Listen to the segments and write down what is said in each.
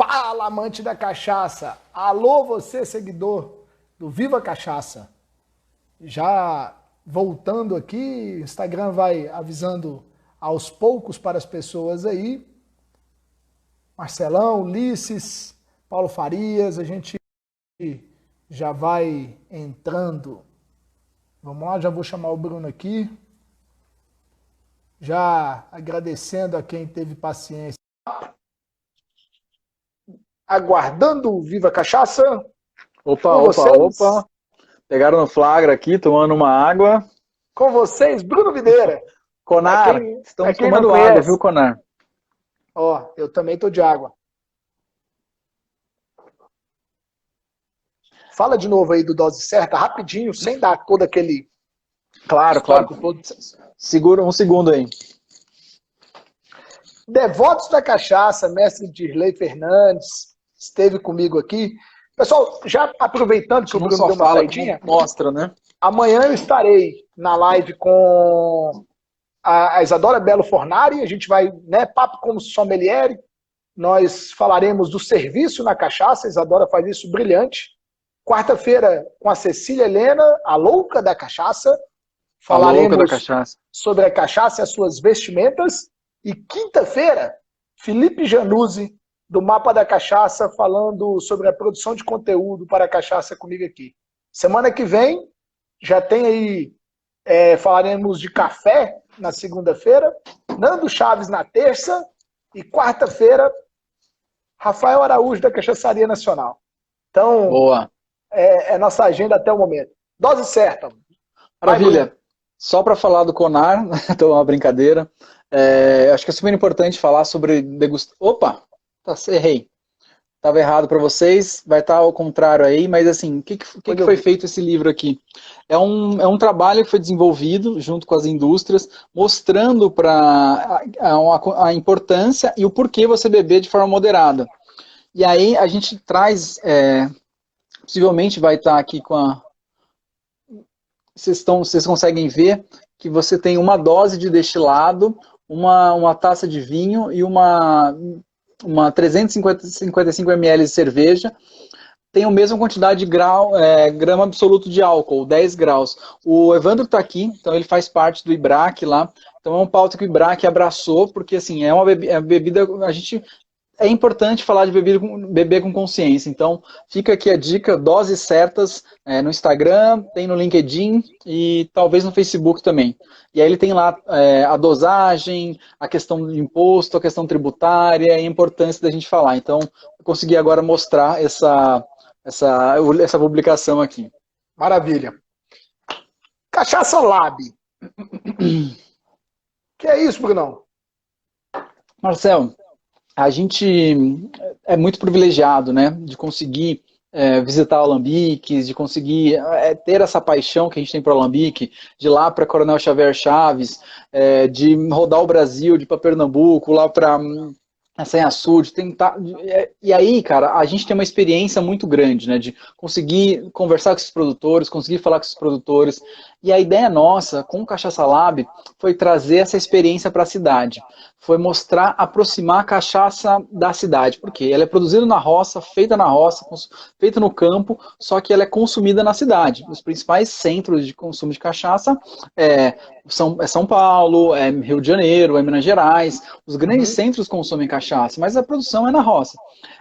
Fala, amante da cachaça! Alô, você, seguidor do Viva Cachaça! Já voltando aqui, o Instagram vai avisando aos poucos para as pessoas aí. Marcelão, Ulisses, Paulo Farias, a gente já vai entrando. Vamos lá, já vou chamar o Bruno aqui. Já agradecendo a quem teve paciência. Aguardando o Viva Cachaça. Opa, Com opa, vocês, opa. Pegaram no flagra aqui, tomando uma água. com vocês, Bruno Videira. Para Conar, pra estamos quem não tomando água, viu, conhece, Conar? ó, eu também tô de água. Fala de novo aí do Dose Certa, rapidinho, sem dar todo aquele Claro, claro. histórico todo. Segura um segundo aí. Devotos da Cachaça, mestre Dirley Fernandes, esteve comigo aqui. Pessoal, já aproveitando que o Não Bruno só deu uma fala como saidinha, mostra, né? amanhã eu estarei na live com a Isadora Belo Fornari, a gente vai, né, papo como sommelier, nós falaremos do serviço na cachaça, a Isadora faz isso brilhante. Quarta-feira, com a Cecília Helena, a louca da cachaça, A louca da falaremos cachaça. sobre a cachaça e as suas vestimentas. E quinta-feira, Felipe Januzzi, do Mapa da Cachaça, falando sobre a produção de conteúdo para a cachaça comigo aqui. Semana que vem, já tem aí, falaremos de café na segunda-feira, Nando Chaves na terça, e quarta-feira, Rafael Araújo da Cachaçaria Nacional. Então, Boa. é nossa agenda até o momento. Dose certa. Vai, Bruno. Maravilha. Só para falar do Conar, então é uma brincadeira. Acho que é super importante falar sobre degustação. Opa, errei. Estava errado para vocês, vai estar ao contrário aí, mas assim, o que foi feito esse livro aqui? É um trabalho que foi desenvolvido junto com as indústrias, mostrando para a importância e o porquê você beber de forma moderada. E aí a gente traz, possivelmente vai estar aqui com a... Vocês conseguem ver que você tem uma dose de destilado, uma taça de vinho e uma 355 ml de cerveja, tem a mesma quantidade de grama absoluto de álcool, 10 graus. O Evandro está aqui, então ele faz parte do IBRAC lá, então é um pauta que o IBRAC abraçou, porque assim, é uma bebida, a gente... É importante falar de beber com consciência, então fica aqui a dica, doses certas, no Instagram, tem no LinkedIn e talvez no Facebook também. E aí ele tem lá a dosagem, a questão do imposto, a questão tributária e a importância da gente falar. Então, eu consegui agora mostrar essa publicação aqui. Maravilha. Cachaça Lab. Que é isso, Brunão? Marcel, a gente é muito privilegiado, né, de conseguir visitar alambiques, de conseguir ter essa paixão que a gente tem para o alambique, de ir lá para Coronel Xavier Chaves, de rodar o Brasil, de ir para Pernambuco, lá para Sanhaçu, de tentar... E aí, cara, a gente tem uma experiência muito grande, né, de conseguir conversar com esses produtores, conseguir falar com esses produtores, e a ideia nossa, com o Cachaça Lab, foi trazer essa experiência para a cidade. Foi mostrar, aproximar a cachaça da cidade, porque ela é produzida na roça, feita no campo, só que ela é consumida na cidade. Os principais centros de consumo de cachaça São Paulo, Rio de Janeiro, Minas Gerais. Os grandes centros consomem cachaça, mas a produção é na roça.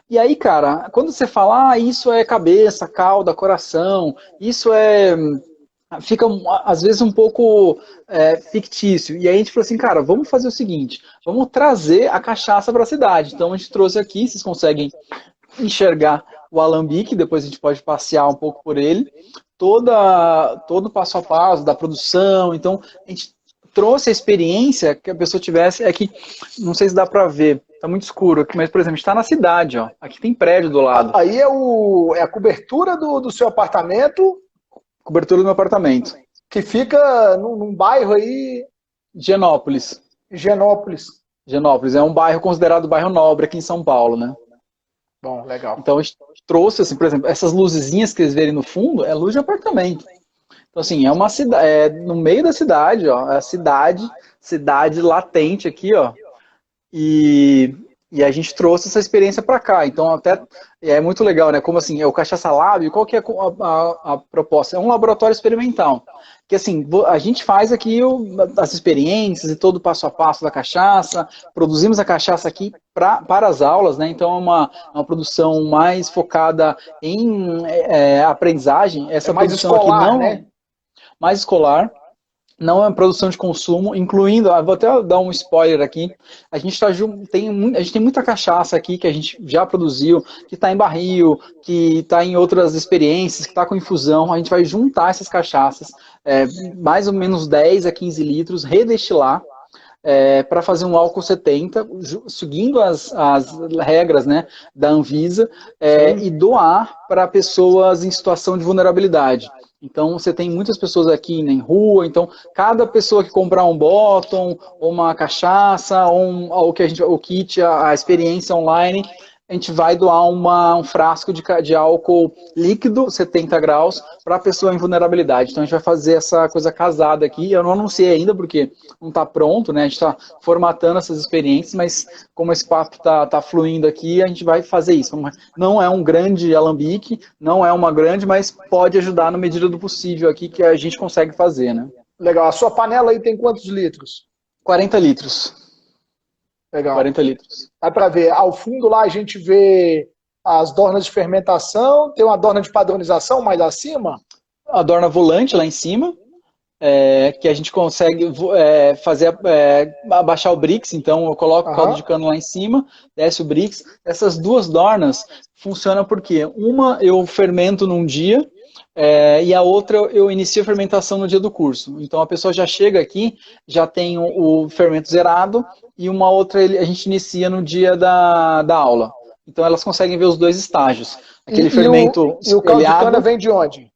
E aí, cara, quando você fala, isso é cabeça, cauda, coração, isso fica às vezes um pouco fictício. E aí a gente falou assim, cara, vamos fazer o seguinte, vamos trazer a cachaça para a cidade. Então a gente trouxe aqui, vocês conseguem enxergar o alambique, depois a gente pode passear um pouco por ele, todo passo a passo da produção. Então a gente trouxe a experiência que a pessoa tivesse, não sei se dá para ver, tá muito escuro aqui, mas por exemplo, a gente está na cidade, ó, aqui tem prédio do lado. Aí é a cobertura do seu apartamento, Cobertura do meu apartamento. que fica num bairro aí, Genópolis. Genópolis. Genópolis é um bairro considerado bairro nobre aqui em São Paulo, né? Bom, legal. Então a gente trouxe, assim, por exemplo, essas luzezinhas que eles verem no fundo, é luz de apartamento. Então, assim, é uma cidade, no meio da cidade, ó, é a cidade latente aqui, ó. E E a gente trouxe essa experiência para cá. Então, até é muito legal, né? Como assim, é o Cachaça Lab, qual que é a proposta? É um laboratório experimental. Que assim, a gente faz aqui as experiências e todo o passo a passo da cachaça, produzimos a cachaça aqui para as aulas, né? Então, é uma produção mais focada em aprendizagem. É Essa mais produção aqui escolar, não né? mais escolar. Não é uma produção de consumo, incluindo, vou até dar um spoiler aqui, a gente a gente tem muita cachaça aqui que a gente já produziu, que está em barril, que está em outras experiências, que está com infusão, a gente vai juntar essas cachaças, mais ou menos 10 a 15 litros, redestilar, para fazer um álcool 70, seguindo as regras, né, da Anvisa, e doar para pessoas em situação de vulnerabilidade. Então, você tem muitas pessoas aqui em rua, então, cada pessoa que comprar um bottom, ou uma cachaça, ou o kit, a experiência online, a gente vai doar um frasco de álcool líquido, 70 graus, para a pessoa em vulnerabilidade. Então, a gente vai fazer essa coisa casada aqui. Eu não anunciei ainda, porque não está pronto, né? A gente está formatando essas experiências, mas como esse papo tá fluindo aqui, a gente vai fazer isso. Não é um grande alambique, não é uma grande, mas pode ajudar na medida do possível aqui que a gente consegue fazer, né? Legal. A sua panela aí tem quantos litros? 40 litros. Legal. 40 litros. Dá para ver. Ao fundo lá a gente vê as dornas de fermentação, tem uma dorna de padronização mais acima. A dorna volante lá em cima, que a gente consegue fazer abaixar o Brix, então eu coloco o caldo de cana lá em cima, desce o Brix. Essas duas dornas funcionam porque uma eu fermento num dia, e a outra eu inicio a fermentação no dia do curso. Então a pessoa já chega aqui, já tem o fermento zerado, e uma outra a gente inicia no dia da aula. Então elas conseguem ver os dois estágios. Aquele fermento e o caldo de cana vem de onde?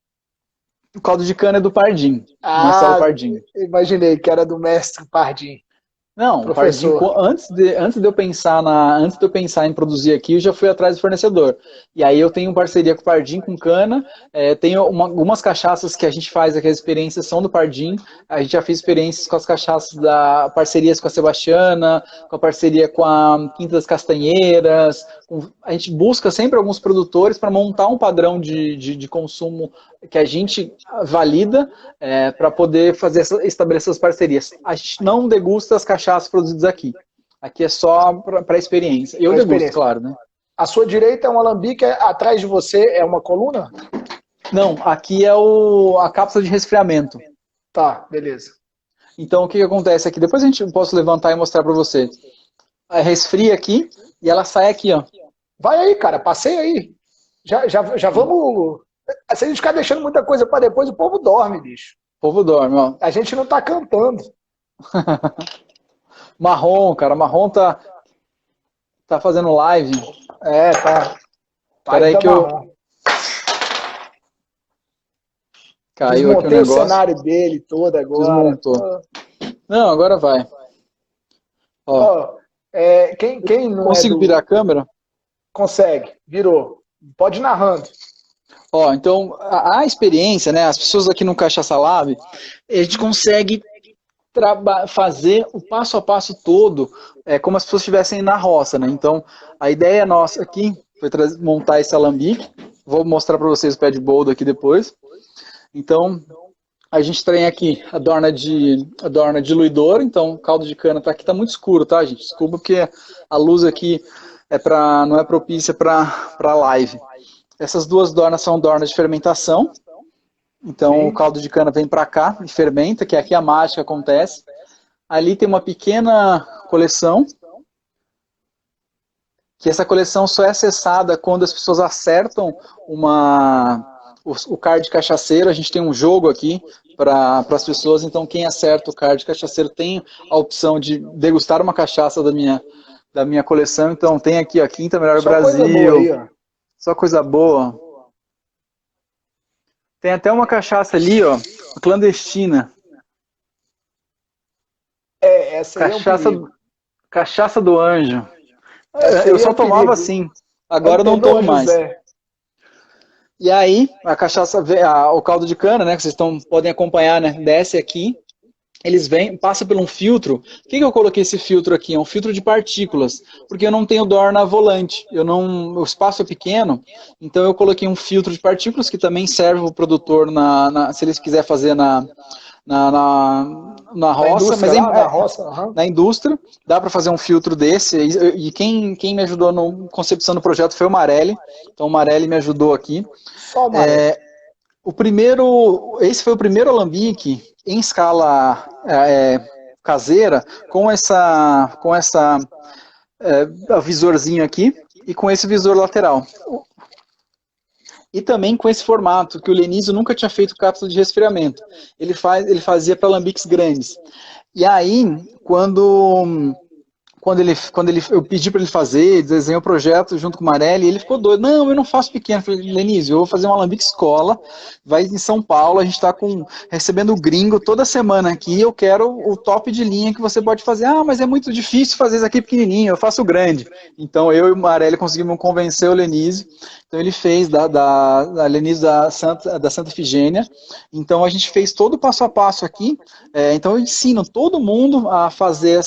O caldo de cana é do Pardim, Marcelo Pardim. Imaginei que era do mestre Pardim. Não, professor. O Pardim, antes de eu pensar em produzir aqui, eu já fui atrás do fornecedor. E aí eu tenho parceria com o Pardim, com cana, tenho algumas cachaças que a gente faz aqui, as experiências são do Pardim, a gente já fez experiências com as cachaças parcerias com a Sebastiana, com a parceria com a Quinta das Castanheiras, a gente busca sempre alguns produtores para montar um padrão de consumo que a gente valida para poder estabelecer as parcerias. A gente não degusta as cachaças produzidas aqui. Aqui é só para experiência. Eu degusto, claro, né? A sua direita é um alambique, atrás de você é uma coluna? Não, aqui é a cápsula de resfriamento. Tá, beleza. Então, o que acontece aqui? Depois eu posso levantar e mostrar para você. Resfria aqui e ela sai aqui, ó. Vai aí, cara, passei aí. Já vamos... Se a gente ficar deixando muita coisa para depois, o povo dorme, bicho. O povo dorme, ó. A gente não tá cantando. Marrom, cara, Marrom tá fazendo live. Tá. Peraí que eu... Caiu aqui o negócio. O cenário dele todo agora. Desmontou. Não, agora vai. Ó. Quem não Consigo virar a câmera? Consegue, virou. Pode ir narrando. Ó, então, a experiência, né, as pessoas aqui no Cachaça Lab, a gente consegue fazer o passo a passo todo, como as pessoas estivessem na roça, né? Então, a ideia nossa aqui foi montar esse alambique. Vou mostrar para vocês o pé de boldo aqui depois. Então, a gente tem aqui a dorna diluidora, então o caldo de cana tá aqui, tá muito escuro, tá, gente? Desculpa porque a luz aqui não é propícia para live. Essas duas dornas são dornas de fermentação. Então, sim, o caldo de cana vem para cá e fermenta, que aqui a mágica acontece. Ali tem uma pequena coleção, que essa coleção só é acessada quando as pessoas acertam o card cachaceiro. A gente tem um jogo aqui para as pessoas, então quem acerta o card cachaceiro tem a opção de degustar uma cachaça da minha coleção. Então tem aqui a Quinta Melhor Brasil. Coisa boa aí, ó. Só coisa boa. Tem até uma cachaça ali, ó, clandestina. Essa aí cachaça do anjo. Eu só tomava assim. Agora eu não tomo mais. E aí, a cachaça, o caldo de cana, né, que vocês podem acompanhar, né, desce aqui. eles vêm, passa por um filtro. Por que eu coloquei esse filtro aqui? É um filtro de partículas, porque eu não tenho dorna volante. O espaço é pequeno, então eu coloquei um filtro de partículas que também serve o produtor se eles quiser fazer na, na, na Na roça, indústria mas lá, na roça, aham. na indústria, dá para fazer um filtro desse. E quem me ajudou na concepção do projeto foi o Marelli. Então o Marelli me ajudou aqui. Só o Maré. Esse foi o primeiro alambique em escala caseira com essa visorzinho aqui e com esse visor lateral. E também com esse formato, que o Lenísio nunca tinha feito cápsula de resfriamento. Ele fazia para alambiques grandes. E aí, eu pedi para ele fazer, desenhei o projeto junto com o Marelli, e ele ficou doido. Não, eu não faço pequeno. Eu falei, Lenísio, eu vou fazer um alambique escola, vai em São Paulo, a gente está recebendo gringo toda semana aqui, eu quero o top de linha que você pode fazer. Ah, mas é muito difícil fazer isso aqui pequenininho, eu faço grande. Então eu e o Marelli conseguimos convencer o Lenísio. Então ele fez da Lenísio da Santa Efigênia. Então a gente fez todo o passo a passo aqui. Então eu ensino todo mundo a fazer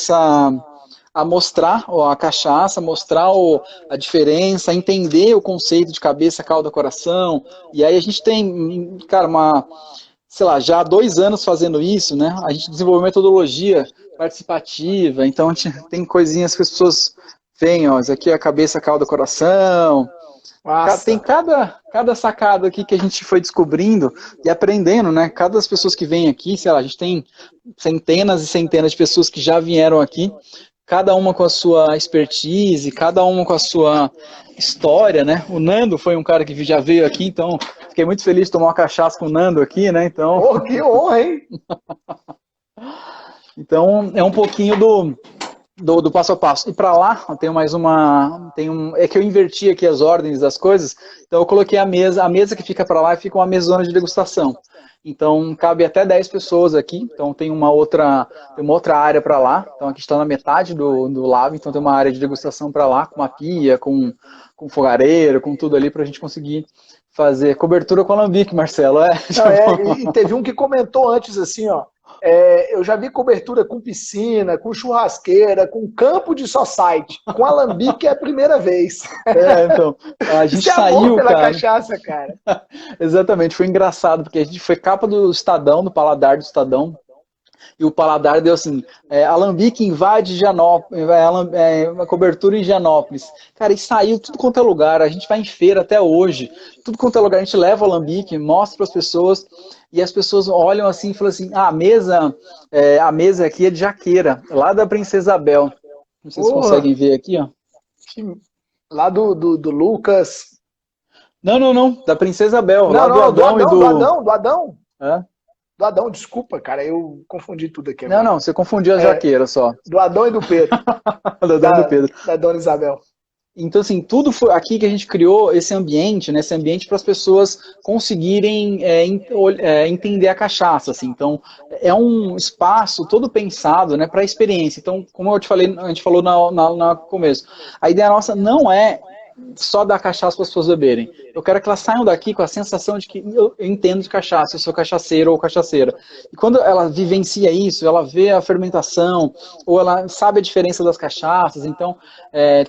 a mostrar a cachaça, mostrar a diferença, entender o conceito de cabeça, cauda, coração. E aí a gente tem, cara, sei lá, já há 2 anos fazendo isso, né? A gente desenvolveu metodologia participativa, então a gente tem coisinhas que as pessoas veem, ó, isso aqui é a cabeça, cauda, coração. Tem Massa. cada sacada aqui que a gente foi descobrindo e aprendendo, né? Cada das pessoas que vem aqui, sei lá, a gente tem centenas e centenas de pessoas que já vieram aqui, cada uma com a sua expertise, cada uma com a sua história, né? O Nando foi um cara que já veio aqui, então fiquei muito feliz de tomar uma cachaça com o Nando aqui, né? Pô, que honra, hein? Então é um pouquinho do passo a passo. E para lá, eu tenho mais é que eu inverti aqui as ordens das coisas, então eu coloquei a mesa que fica para lá fica uma mesona de degustação. Então cabe até 10 pessoas aqui, então tem uma outra área para lá, então aqui está na metade do lab, então tem uma área de degustação para lá, com uma pia, com fogareiro, com tudo ali para a gente conseguir fazer cobertura com alambique, Marcelo. Não, e teve um que comentou antes assim, ó. Eu já vi cobertura com piscina, com churrasqueira, com campo de society. Com alambique é a primeira vez. Então, a gente Isso é amor saiu, pela cara. cachaça, cara. Exatamente, foi engraçado, porque a gente foi capa do Estadão, do Paladar do Estadão, e o Paladar deu assim, alambique invade Higienópolis, uma cobertura em Higienópolis. Cara, e saiu tudo quanto é lugar, a gente vai em feira até hoje, tudo quanto é lugar, a gente leva o alambique, mostra para as pessoas, e as pessoas olham assim e falam assim, a mesa aqui é de jaqueira, lá da Princesa Isabel. Não sei se vocês conseguem ver aqui, ó. Lá do Lucas. Não, da Princesa Isabel, Não, lá do Adão e do Adão. É? Do Adão, desculpa, cara, eu confundi tudo aqui agora. Não, você confundiu as jaqueiras só. Do Adão e do Pedro. Do Adão e do Pedro. Da Dona Isabel. Então, assim, tudo foi aqui que a gente criou esse ambiente, né? Esse ambiente para as pessoas conseguirem entender a cachaça, assim. Então, é um espaço todo pensado, né, para a experiência. Então, como eu te falei, a gente falou no começo, a ideia nossa não é só dar cachaça para as pessoas beberem. Eu quero que elas saiam daqui com a sensação de que eu entendo de cachaça, eu sou cachaceiro ou cachaceira. E quando ela vivencia isso, ela vê a fermentação, ou ela sabe a diferença das cachaças, então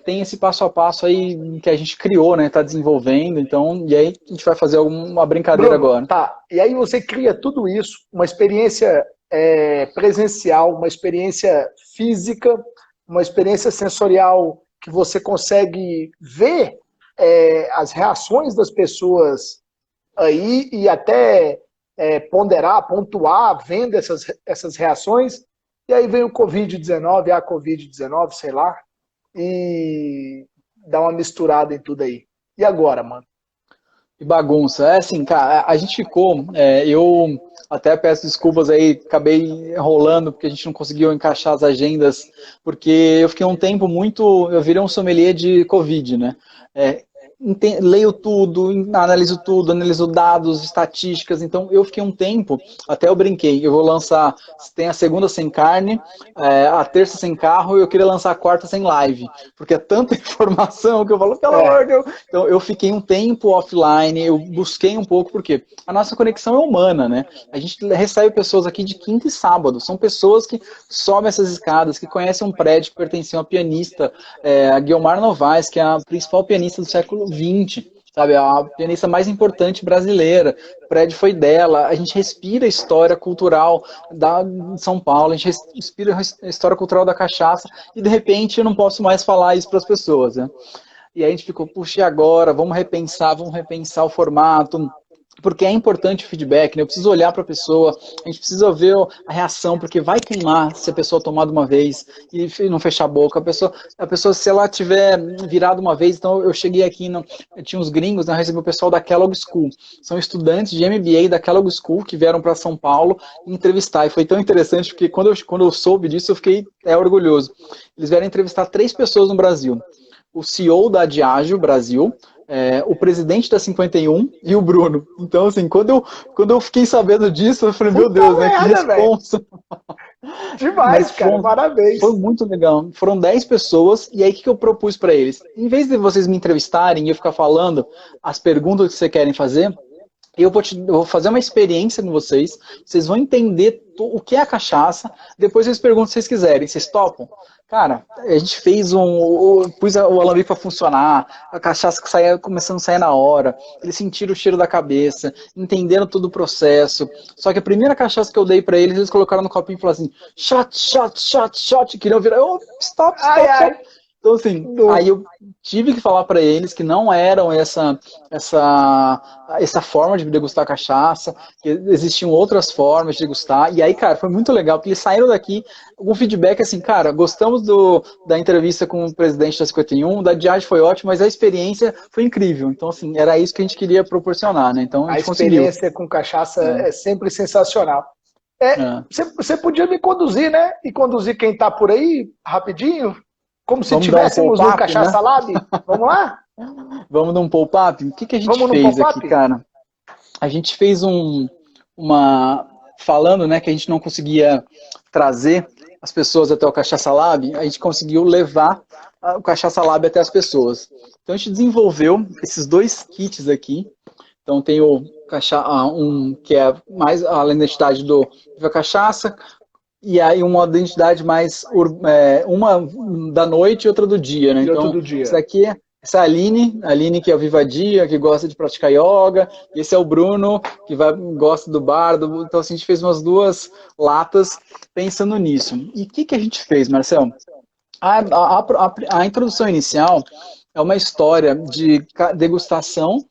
tem esse passo a passo aí que a gente criou, né, está desenvolvendo, então, e aí a gente vai fazer uma brincadeira Bruno, agora. Tá, e aí você cria tudo isso, uma experiência presencial, uma experiência física, uma experiência sensorial que você consegue ver as reações das pessoas aí e até ponderar, pontuar, vendo essas reações, e aí vem o Covid-19, a Covid-19, sei lá, e dá uma misturada em tudo aí. E agora, mano? Que bagunça. Assim, cara, a gente ficou, eu até peço desculpas aí, acabei enrolando porque a gente não conseguiu encaixar as agendas, porque eu fiquei um tempo eu virei um sommelier de Covid, né? leio tudo, analiso dados, estatísticas. Então, eu fiquei um tempo, até eu brinquei, eu vou lançar, tem a segunda sem carne, a terça sem carro, e eu queria lançar a quarta sem live, porque é tanta informação que eu falo, pelo amor de Deus. Então, eu fiquei um tempo offline, eu busquei um pouco, porque a nossa conexão é humana, né? A gente recebe pessoas aqui de quinta e sábado, são pessoas que sobem essas escadas, que conhecem um prédio que pertencia a uma pianista, a Guiomar Novaes, que é a principal pianista do século XX, sabe, a pianista mais importante brasileira, o prédio foi dela, a gente respira a história cultural de São Paulo, a gente respira a história cultural da cachaça, e de repente eu não posso mais falar isso para as pessoas, né? E aí a gente ficou, puxa, e agora? Vamos repensar o formato, porque é importante o feedback, né? Eu preciso olhar para a pessoa, a gente precisa ver a reação, porque vai queimar se a pessoa tomar de uma vez e não fechar a boca. A pessoa, se ela tiver virado uma vez, então eu cheguei aqui, tinha uns gringos, né, eu recebi o pessoal da Kellogg School, são estudantes de MBA da Kellogg School que vieram para São Paulo entrevistar, e foi tão interessante, porque quando eu soube disso, eu fiquei orgulhoso. Eles vieram entrevistar 3 pessoas no Brasil: o CEO da Diageo Brasil, o presidente da 51 e o Bruno. Então, assim, quando eu fiquei sabendo disso, eu falei, meu Deus, né, que responsa. Demais, cara, parabéns. Foi muito legal. Foram 10 pessoas, e aí o que eu propus para eles? Em vez de vocês me entrevistarem e eu ficar falando as perguntas que vocês querem fazer, eu vou fazer uma experiência com vocês vão entender o que é a cachaça, depois vocês perguntam se vocês quiserem, vocês topam? Cara, a gente pus o alambique para funcionar, a cachaça que saía, começando a sair na hora, eles sentiram o cheiro da cabeça, entenderam todo o processo. Só que a primeira cachaça que eu dei para eles colocaram no copinho e falaram assim, shot, shot, shot, shot, queriam virar, stop. Então, assim, aí eu tive que falar para eles que não eram essa forma de degustar cachaça, que existiam outras formas de degustar. E aí, cara, foi muito legal, porque eles saíram daqui com um feedback assim, cara, gostamos da entrevista com o presidente da 51, da Diageo foi ótima, mas a experiência foi incrível. Então, assim, era isso que a gente queria proporcionar, né? Então, a gente conseguiu. Experiência com cachaça é sempre sensacional. Você podia me conduzir, né? E conduzir quem tá por aí, rapidinho? Como se tivéssemos um Cachaça Lab. Vamos lá? Vamos num pop-up? O que a gente fez aqui, cara? A gente fez falando, né, que a gente não conseguia trazer as pessoas até o Cachaça Lab, a gente conseguiu levar o Cachaça Lab até as pessoas. Então a gente desenvolveu esses 2 kits aqui. Então tem um que é mais a identidade do Viva Cachaça, e aí uma identidade mais, uma da noite e outra do dia, né? Então, isso aqui essa é a Aline que é o Viva Dia, que gosta de praticar yoga, e esse é o Bruno, que gosta do bar, então assim, a gente fez umas 2 latas pensando nisso. E o que a gente fez, Marcelo? A introdução inicial é uma história de degustação,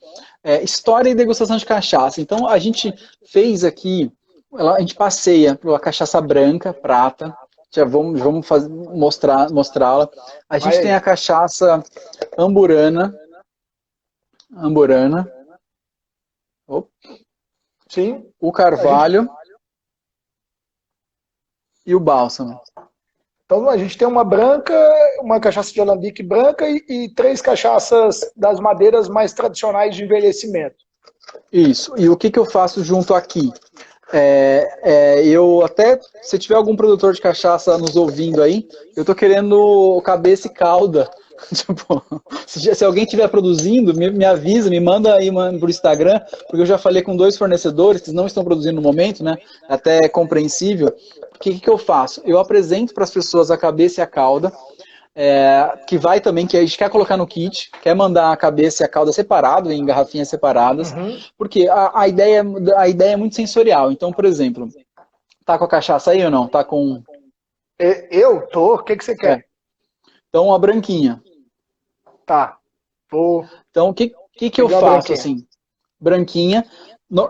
história e degustação de cachaça. Então, a gente fez aqui, a gente passeia pela cachaça branca, prata, já vamos mostrá-la. A gente tem a cachaça amburana. Sim. O carvalho e o bálsamo. Então a gente tem uma branca, uma cachaça de alambique branca e 3 cachaças das madeiras mais tradicionais de envelhecimento. Isso. E o que eu faço junto aqui? Eu até, se tiver algum produtor de cachaça nos ouvindo aí, eu tô querendo cabeça e cauda. Tipo, se alguém estiver produzindo, me avisa, me manda aí pro Instagram, porque eu já falei com 2 fornecedores que não estão produzindo no momento, né? Até é compreensível. O que eu faço? Eu apresento para as pessoas a cabeça e a cauda, que vai também, que a gente quer colocar no kit, quer mandar a cabeça e a cauda separado, em garrafinhas separadas, porque a ideia é muito sensorial. Então, por exemplo, tá com a cachaça aí ou não? Tá com... Eu tô, o que você quer? Então, a branquinha. Tá. Então, o que eu faço, assim? Branquinha.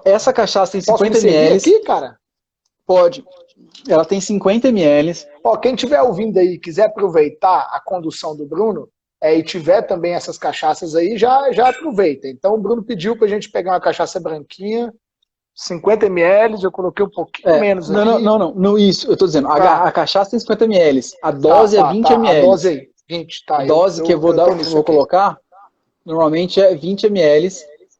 Essa cachaça tem 50 ml. Aqui, cara? Pode. Ela tem 50 ml. Quem estiver ouvindo aí e quiser aproveitar a condução do Bruno, e tiver também essas cachaças aí, já aproveita. Então o Bruno pediu pra gente pegar uma cachaça branquinha, 50 ml, eu coloquei um pouquinho menos aqui. Não, isso, eu tô dizendo, a cachaça tem 50 ml, a dose é 20 ml. A dose aí, 20, tá. A dose que eu vou colocar normalmente é 20 ml,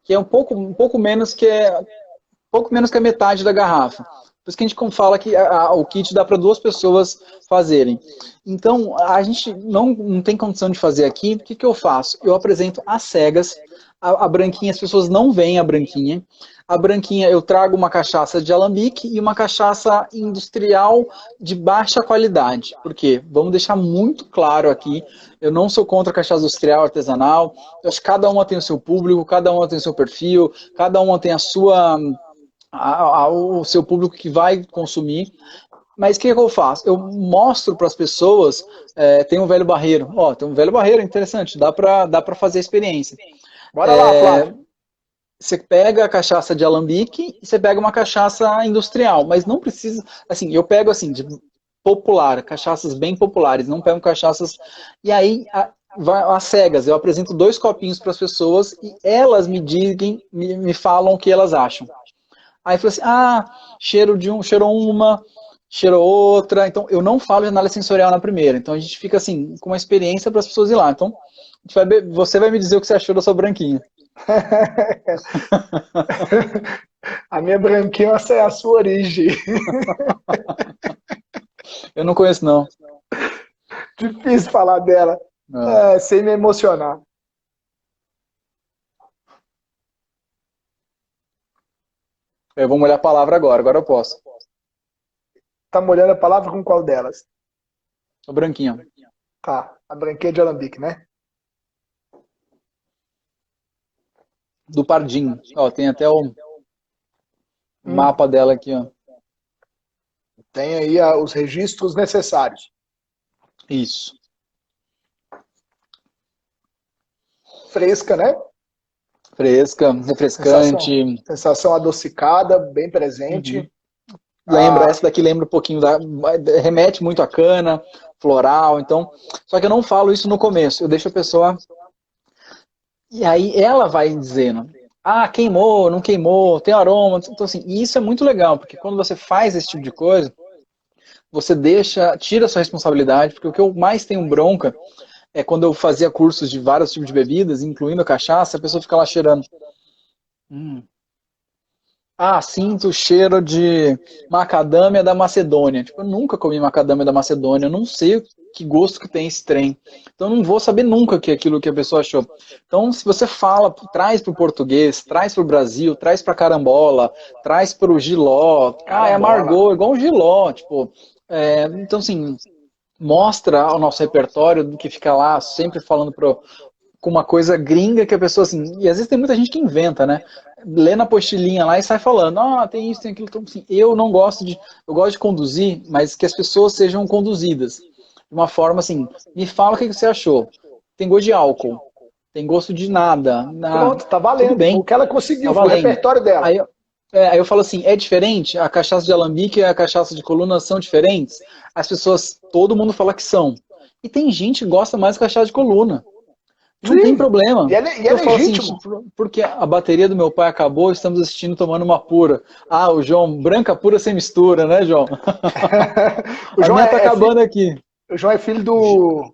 que é um pouco menos que a metade da garrafa. Por isso que a gente fala que o kit dá para 2 pessoas fazerem. Então, a gente não tem condição de fazer aqui. O que eu faço? Eu apresento às cegas. A branquinha, as pessoas não veem a branquinha. A branquinha, eu trago uma cachaça de alambique e uma cachaça industrial de baixa qualidade. Por quê? Vamos deixar muito claro aqui, eu não sou contra a cachaça industrial, artesanal. Eu acho que cada uma tem o seu público, cada uma tem o seu perfil, cada uma tem o seu público que vai consumir. Mas o que eu faço? Eu mostro para as pessoas, tem um velho barreiro. Ó, tem um velho barreiro interessante, dá para fazer a experiência. Bora lá, Flávio. Você pega a cachaça de alambique e você pega uma cachaça industrial, mas não precisa, assim, eu pego assim, de popular, cachaças bem populares, não pego cachaças, e aí, às cegas, eu apresento 2 copinhos para as pessoas e elas me falam o que elas acham. Aí falou assim, cheiro de cheirou uma, cheirou outra. Então, eu não falo de análise sensorial na primeira. Então, a gente fica assim, com uma experiência para as pessoas ir lá. Então, você vai me dizer o que você achou da sua branquinha. A minha branquinha é a sua origem. Eu não conheço, não. Difícil falar dela, sem me emocionar. Eu vou molhar a palavra agora eu posso. Tá molhando a palavra com qual delas? A branquinha. Tá, a branquinha de alambique, né? Do Pardinho. Ó, tem até o mapa dela aqui, ó. Tem aí os registros necessários. Isso. Fresca, né? Fresca, refrescante. Sensação adocicada, bem presente. Uhum. Essa daqui lembra um pouquinho remete muito a cana, floral, então. Só que eu não falo isso no começo, eu deixo a pessoa. E aí ela vai dizendo, queimou, não queimou, tem aroma. Então, assim, e isso é muito legal, porque quando você faz esse tipo de coisa, você tira a sua responsabilidade, porque o que eu mais tenho bronca é quando eu fazia cursos de vários tipos de bebidas, incluindo a cachaça, a pessoa fica lá cheirando. Sinto o cheiro de macadâmia da Macedônia. Tipo, eu nunca comi macadâmia da Macedônia, eu não sei que gosto que tem esse trem. Então eu não vou saber nunca que é aquilo que a pessoa achou. Então, se você fala, traz para o português, traz para o Brasil, traz para carambola, traz para o giló, é amargor, igual um giló. Tipo, então, assim, mostra o nosso repertório do que fica lá sempre falando com uma coisa gringa que a pessoa, assim, e às vezes tem muita gente que inventa, né? Lê na apostilinha lá e sai falando, tem isso, tem aquilo. Então, assim, eu gosto de conduzir, mas que as pessoas sejam conduzidas. De uma forma assim, me fala o que você achou. Tem gosto de álcool, tem gosto de nada. Pronto, tá valendo. Tudo bem. O que ela conseguiu, tá foi o repertório dela. Aí eu falo assim, é diferente? A cachaça de alambique e a cachaça de coluna são diferentes? As pessoas, todo mundo fala que são. E tem gente que gosta mais de cachaça de coluna. Não tem problema. E é legítimo. Assim, porque a bateria do meu pai acabou, estamos assistindo tomando uma pura. O João, branca pura sem mistura, né, João? O João tá acabando aqui. O João é filho do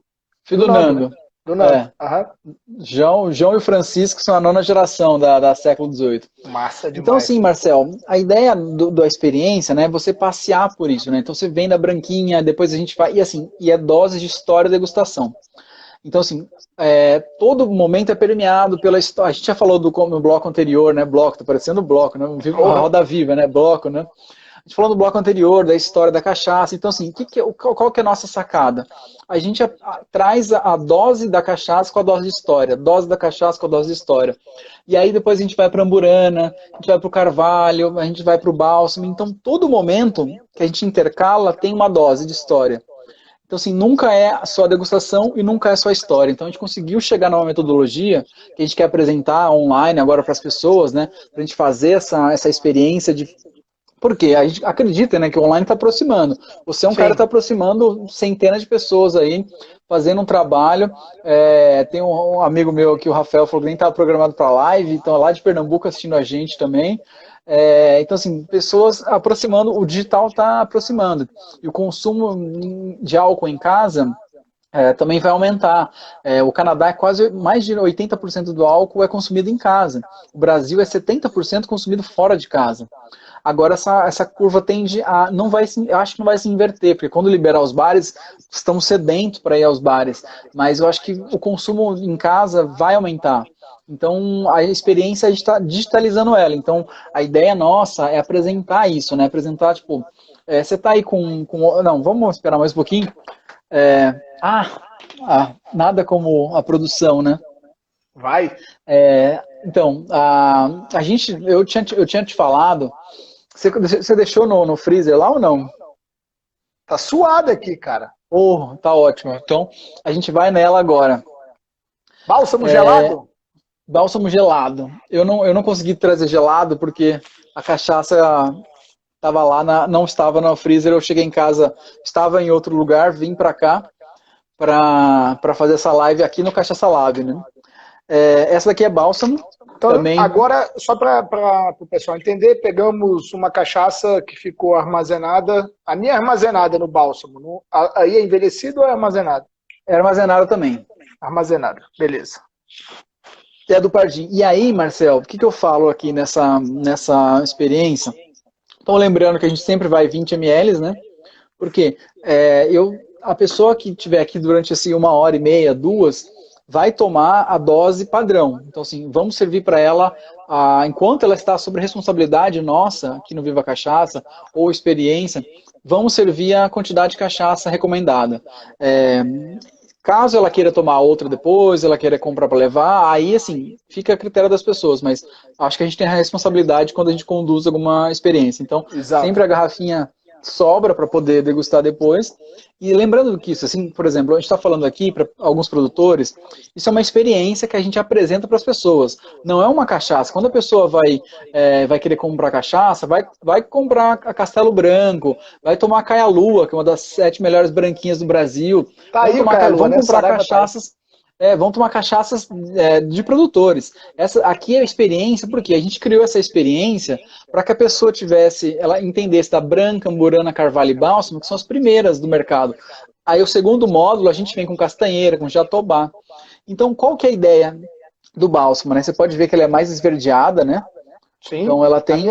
Nando. Do Nando. João e o Francisco são a 9ª geração da século XVIII. Massa demais. Então, assim, Marcel, a ideia da experiência, né, é você passear por isso, né? Então você vem da branquinha, depois a gente vai, e é dose de história e degustação. Então, assim, todo momento é permeado pela história. A gente já falou no bloco anterior, né? Bloco, tá parecendo bloco, né? Uma roda viva, né? Bloco, né? A gente falou no bloco anterior da história da cachaça. Então, assim, qual que é a nossa sacada? A gente traz a dose da cachaça com a dose de história, dose da cachaça com a dose de história. E aí depois a gente vai para Amburana, a gente vai para o Carvalho, a gente vai para o Bálsamo. Então, todo momento que a gente intercala tem uma dose de história. Então, assim, nunca é só a degustação e nunca é só a história. Então, a gente conseguiu chegar numa metodologia que a gente quer apresentar online agora para as pessoas, né? Para a gente fazer essa experiência de... Porque a gente acredita, né, que o online está aproximando. Você é um cara que está aproximando centenas de pessoas aí, fazendo um trabalho. Tem um amigo meu aqui, o Rafael, falou que nem estava programado para live, então é lá de Pernambuco assistindo a gente também. Então, assim, pessoas aproximando, o digital está aproximando. E o consumo de álcool em casa também vai aumentar. O Canadá é quase mais de 80% do álcool é consumido em casa. O Brasil é 70% consumido fora de casa. Agora essa curva tende a não vai se, eu acho que não vai se inverter, porque quando liberar os bares, estamos sedentos para ir aos bares, mas eu acho que o consumo em casa vai aumentar. Então a experiência a gente está digitalizando ela. Então a ideia nossa é apresentar isso, né? Apresentar tipo, você está aí não, vamos esperar mais um pouquinho. Nada como a produção, né? Vai. Então, eu tinha te falado, você deixou no freezer lá ou não? Tá suado aqui, cara. Oh, tá ótimo. Então, a gente vai nela agora. Bálsamo gelado? Bálsamo gelado. Eu não consegui trazer gelado porque a cachaça estava lá, não estava no freezer. Eu cheguei em casa, estava em outro lugar, vim para cá para fazer essa live aqui no Cachaça Lab, né? Essa daqui é bálsamo. Então, também. agora, só para o pessoal entender, pegamos uma cachaça que ficou armazenada, a minha é armazenada no bálsamo. Aí é envelhecido ou é armazenada? É armazenada também. Armazenada, beleza. É do Pardim. E aí, Marcel, o que eu falo aqui nessa experiência? Então, lembrando que a gente sempre vai 20 ml, né? Porque a pessoa que estiver aqui durante assim, 1h30, 2, vai tomar a dose padrão. Então, assim, vamos servir para ela, enquanto ela está sob responsabilidade nossa, aqui no Viva Cachaça, ou experiência, vamos servir a quantidade de cachaça recomendada. Caso ela queira tomar outra depois, ela queira comprar para levar, aí, assim, fica a critério das pessoas, mas acho que a gente tem a responsabilidade quando a gente conduz alguma experiência. Então, Exato. sempre a garrafinha sobra para poder degustar depois. E lembrando que isso, assim, por exemplo, a gente está falando aqui para alguns produtores, isso é uma experiência que a gente apresenta para as pessoas. Não é uma cachaça. Quando a pessoa vai querer comprar cachaça, vai comprar a Castelo Branco, vai tomar a Caia-Lua, que é uma das 7 melhores branquinhas do Brasil. Tá aí, Vamos comprar cachaças. Vão tomar cachaças de produtores. Aqui é a experiência, porque a gente criou essa experiência para que a pessoa ela entendesse da branca, amburana, carvalho e bálsamo, que são as primeiras do mercado. Aí o segundo módulo a gente vem com castanheira, com jatobá. Então qual que é a ideia do bálsamo, né? Você pode ver que ela é mais esverdeada, né? Sim, então ela tem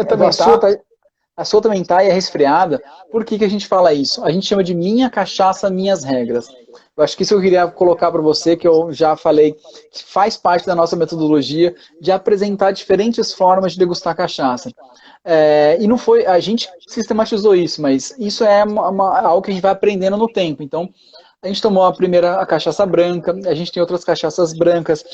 a sua também tá e é resfriada. Por que a gente fala isso? A gente chama de minha cachaça, minhas regras. Eu acho que isso eu queria colocar para você, que eu já falei, que faz parte da nossa metodologia de apresentar diferentes formas de degustar cachaça. E não foi, a gente sistematizou isso, mas isso é algo que a gente vai aprendendo no tempo. Então, a gente tomou a cachaça branca, a gente tem outras cachaças brancas.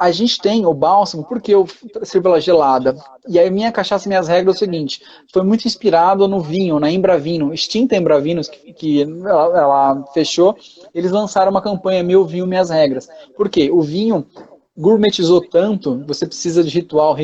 A gente tem o bálsamo, porque eu sirvo ela gelada. E aí minha cachaça, minhas regras é o seguinte, foi muito inspirado no vinho, na Embravino, extinta Embravinos, que ela fechou, eles lançaram uma campanha Meu Vinho, Minhas Regras. Por quê? O vinho gourmetizou tanto, você precisa de ritual,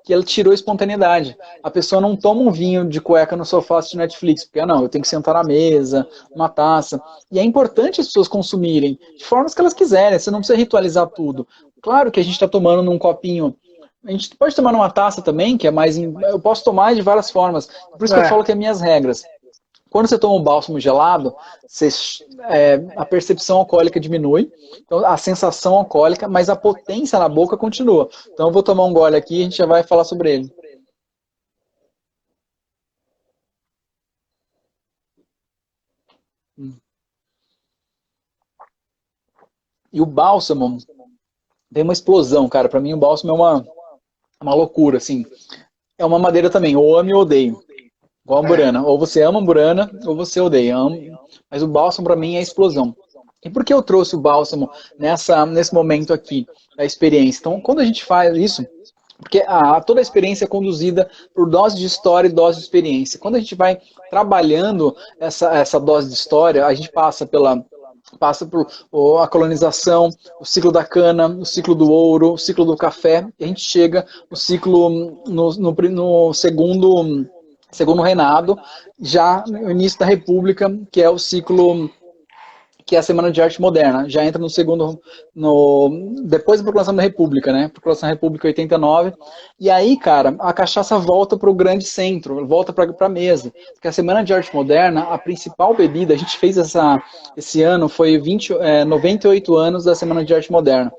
que ele tirou a espontaneidade. A pessoa não toma um vinho de cueca no sofá de Netflix, porque não, eu tenho que sentar na mesa, uma taça. E é importante as pessoas consumirem de formas que elas quiserem, você não precisa ritualizar tudo. Claro que a gente está tomando num copinho, a gente pode tomar numa taça também, que é mais. Eu posso tomar de várias formas. Por isso que eu falo que é minhas regras. Quando você toma um bálsamo gelado, a percepção alcoólica diminui, então a sensação alcoólica, mas a potência na boca continua. Então eu vou tomar um gole aqui e a gente já vai falar sobre ele. E o bálsamo tem uma explosão, cara. Para mim o bálsamo é uma loucura, assim. É uma madeira também, ou ame ou odeio. Igual a amburana. Ou você ama a amburana, ou você odeia. Mas o bálsamo, para mim, é a explosão. E por que eu trouxe o bálsamo nesse momento aqui, da experiência? Então, quando a gente faz isso, porque toda a experiência é conduzida por dose de história e dose de experiência. Quando a gente vai trabalhando essa dose de história, a gente passa por a colonização, o ciclo da cana, o ciclo do ouro, o ciclo do café, e a gente chega no ciclo, no segundo reinado, já no início da República, que é o ciclo que é a Semana de Arte Moderna. Já entra no segundo, depois da Proclamação da República, né? Proclamação da República 89. E aí, cara, a cachaça volta para o grande centro, volta para a mesa. Porque a Semana de Arte Moderna, a principal bebida, a gente fez esse ano, foi 98 anos da Semana de Arte Moderna.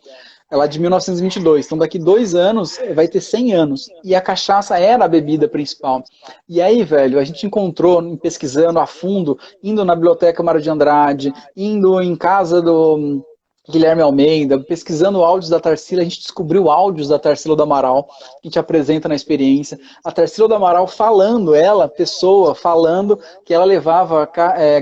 Ela é de 1922, então daqui 2 anos vai ter 100 anos. E a cachaça era a bebida principal. E aí, velho, a gente encontrou, pesquisando a fundo, indo na Biblioteca Mário de Andrade, indo em casa do Guilherme Almeida, pesquisando áudios da Tarsila, a gente descobriu áudios da Tarsila do Amaral, que a gente apresenta na experiência. A Tarsila do Amaral falando, ela, pessoa, falando que ela levava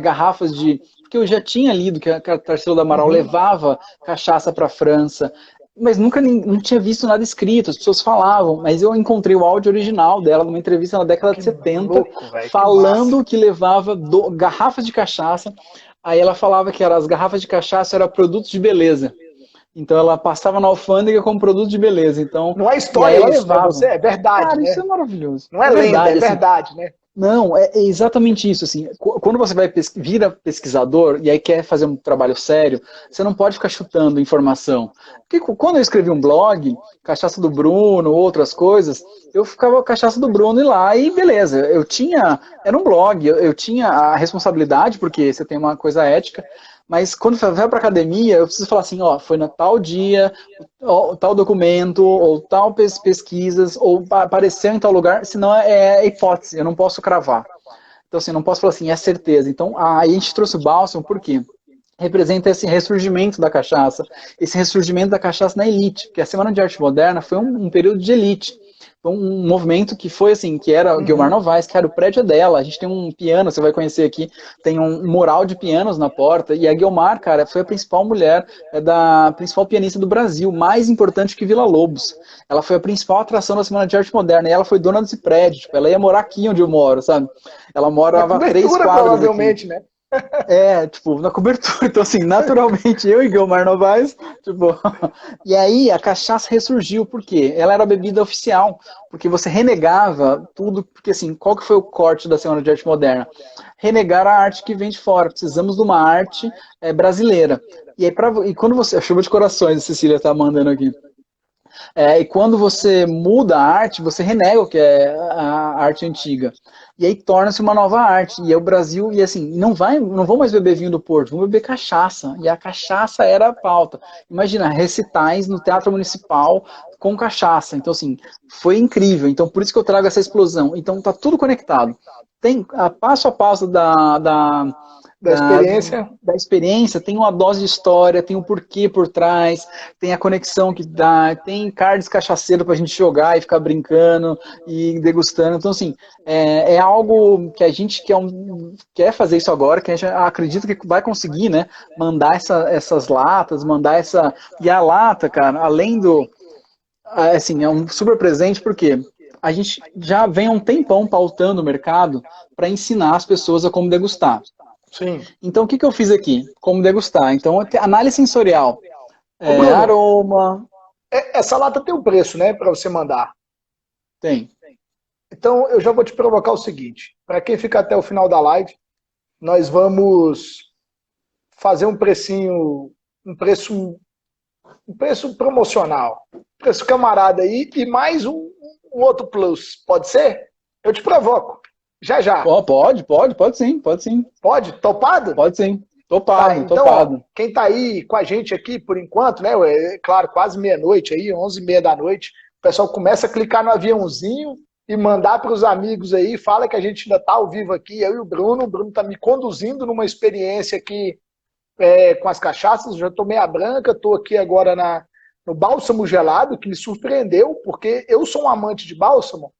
garrafas de... Porque eu já tinha lido que a Tarsila do Amaral levava cachaça para a França, mas nunca não tinha visto nada escrito, as pessoas falavam, mas eu encontrei o áudio original dela numa entrevista na década de 70, louco, véio, falando que levava garrafas de cachaça. Aí ela falava que as garrafas de cachaça eram produtos de beleza. Então ela passava na alfândega como produto de beleza. Então, não é história isso, né? Você, é verdade, cara, né? isso é maravilhoso. Não é lenda, é verdade, assim, né? Não, é exatamente isso, assim, quando você vira pesquisador e aí quer fazer um trabalho sério, você não pode ficar chutando informação. Porque quando eu escrevi um blog, Cachaça do Bruno, outras coisas, eu ficava Cachaça do Bruno e lá, e beleza, era um blog, eu tinha a responsabilidade, porque você tem uma coisa ética, mas quando você vai para academia, eu preciso falar assim, ó, foi no tal dia, tal documento, ou tal pesquisas, ou apareceu em tal lugar, senão é hipótese, eu não posso cravar. Então, assim, não posso falar assim, é certeza. Então, a gente trouxe o bálsamo, por quê? Representa esse ressurgimento da cachaça, esse ressurgimento da cachaça na elite, porque a Semana de Arte Moderna foi um período de elite. Um movimento que foi assim, que era Guilmar Novaes, que era o prédio dela, a gente tem um piano, você vai conhecer aqui, tem um mural de pianos na porta, e a Guilmar, cara, foi a principal mulher, da principal pianista do Brasil, mais importante que Vila Lobos. Ela foi a principal atração da Semana de Arte Moderna, e ela foi dona desse prédio, tipo, ela ia morar aqui onde eu moro, sabe? Ela morava 3 quadras provavelmente, aqui. Né? Tipo, na cobertura. Então, assim, naturalmente, eu e Guilmar Novaes, tipo... E aí, a cachaça ressurgiu, por quê? Ela era a bebida oficial, porque você renegava tudo, porque, assim, qual que foi o corte da Semana de Arte Moderna? Renegar a arte que vem de fora. Precisamos de uma arte brasileira. E aí, e quando você... A chuva de corações, a Cecília tá mandando aqui. E quando você muda a arte, você renega o que é a arte antiga. E aí torna-se uma nova arte. E é o Brasil, e assim, não vão mais beber vinho do Porto, vão beber cachaça. E a cachaça era a pauta. Imagina, recitais no Teatro Municipal com cachaça. Então, assim, foi incrível. Então, por isso que eu trago essa explosão. Então, tá tudo conectado. Tem passo a passo da experiência, tem uma dose de história, tem um porquê por trás, tem a conexão que dá, tem cards cachaceiro pra gente jogar e ficar brincando e degustando. Então, assim, é algo que a gente quer fazer isso agora, que a gente acredita que vai conseguir, né? Mandar essas latas, mandar essa... E a lata, cara, além do... Assim, é um super presente, porque a gente já vem há um tempão pautando o mercado para ensinar as pessoas a como degustar. Sim. Então, o que eu fiz aqui? Como degustar? Então, análise sensorial, Bruno, aroma... Essa lata tem um preço, né, para você mandar? Tem. Então, eu já vou te provocar o seguinte. Para quem fica até o final da live, nós vamos fazer um precinho, um preço promocional, preço camarada aí, e mais um outro plus. Pode ser? Eu te provoco. Já. Pode sim. Pode? Topado? Pode sim. Topado, então, topado. Ó, quem tá aí com a gente aqui, por enquanto, né? É claro, quase meia-noite aí, 11h30 da noite, o pessoal começa a clicar no aviãozinho e mandar para os amigos aí, fala que a gente ainda tá ao vivo aqui, eu e o Bruno tá me conduzindo numa experiência aqui com as cachaças, já tomei a branca, tô aqui agora no bálsamo gelado, que me surpreendeu, porque eu sou um amante de bálsamo,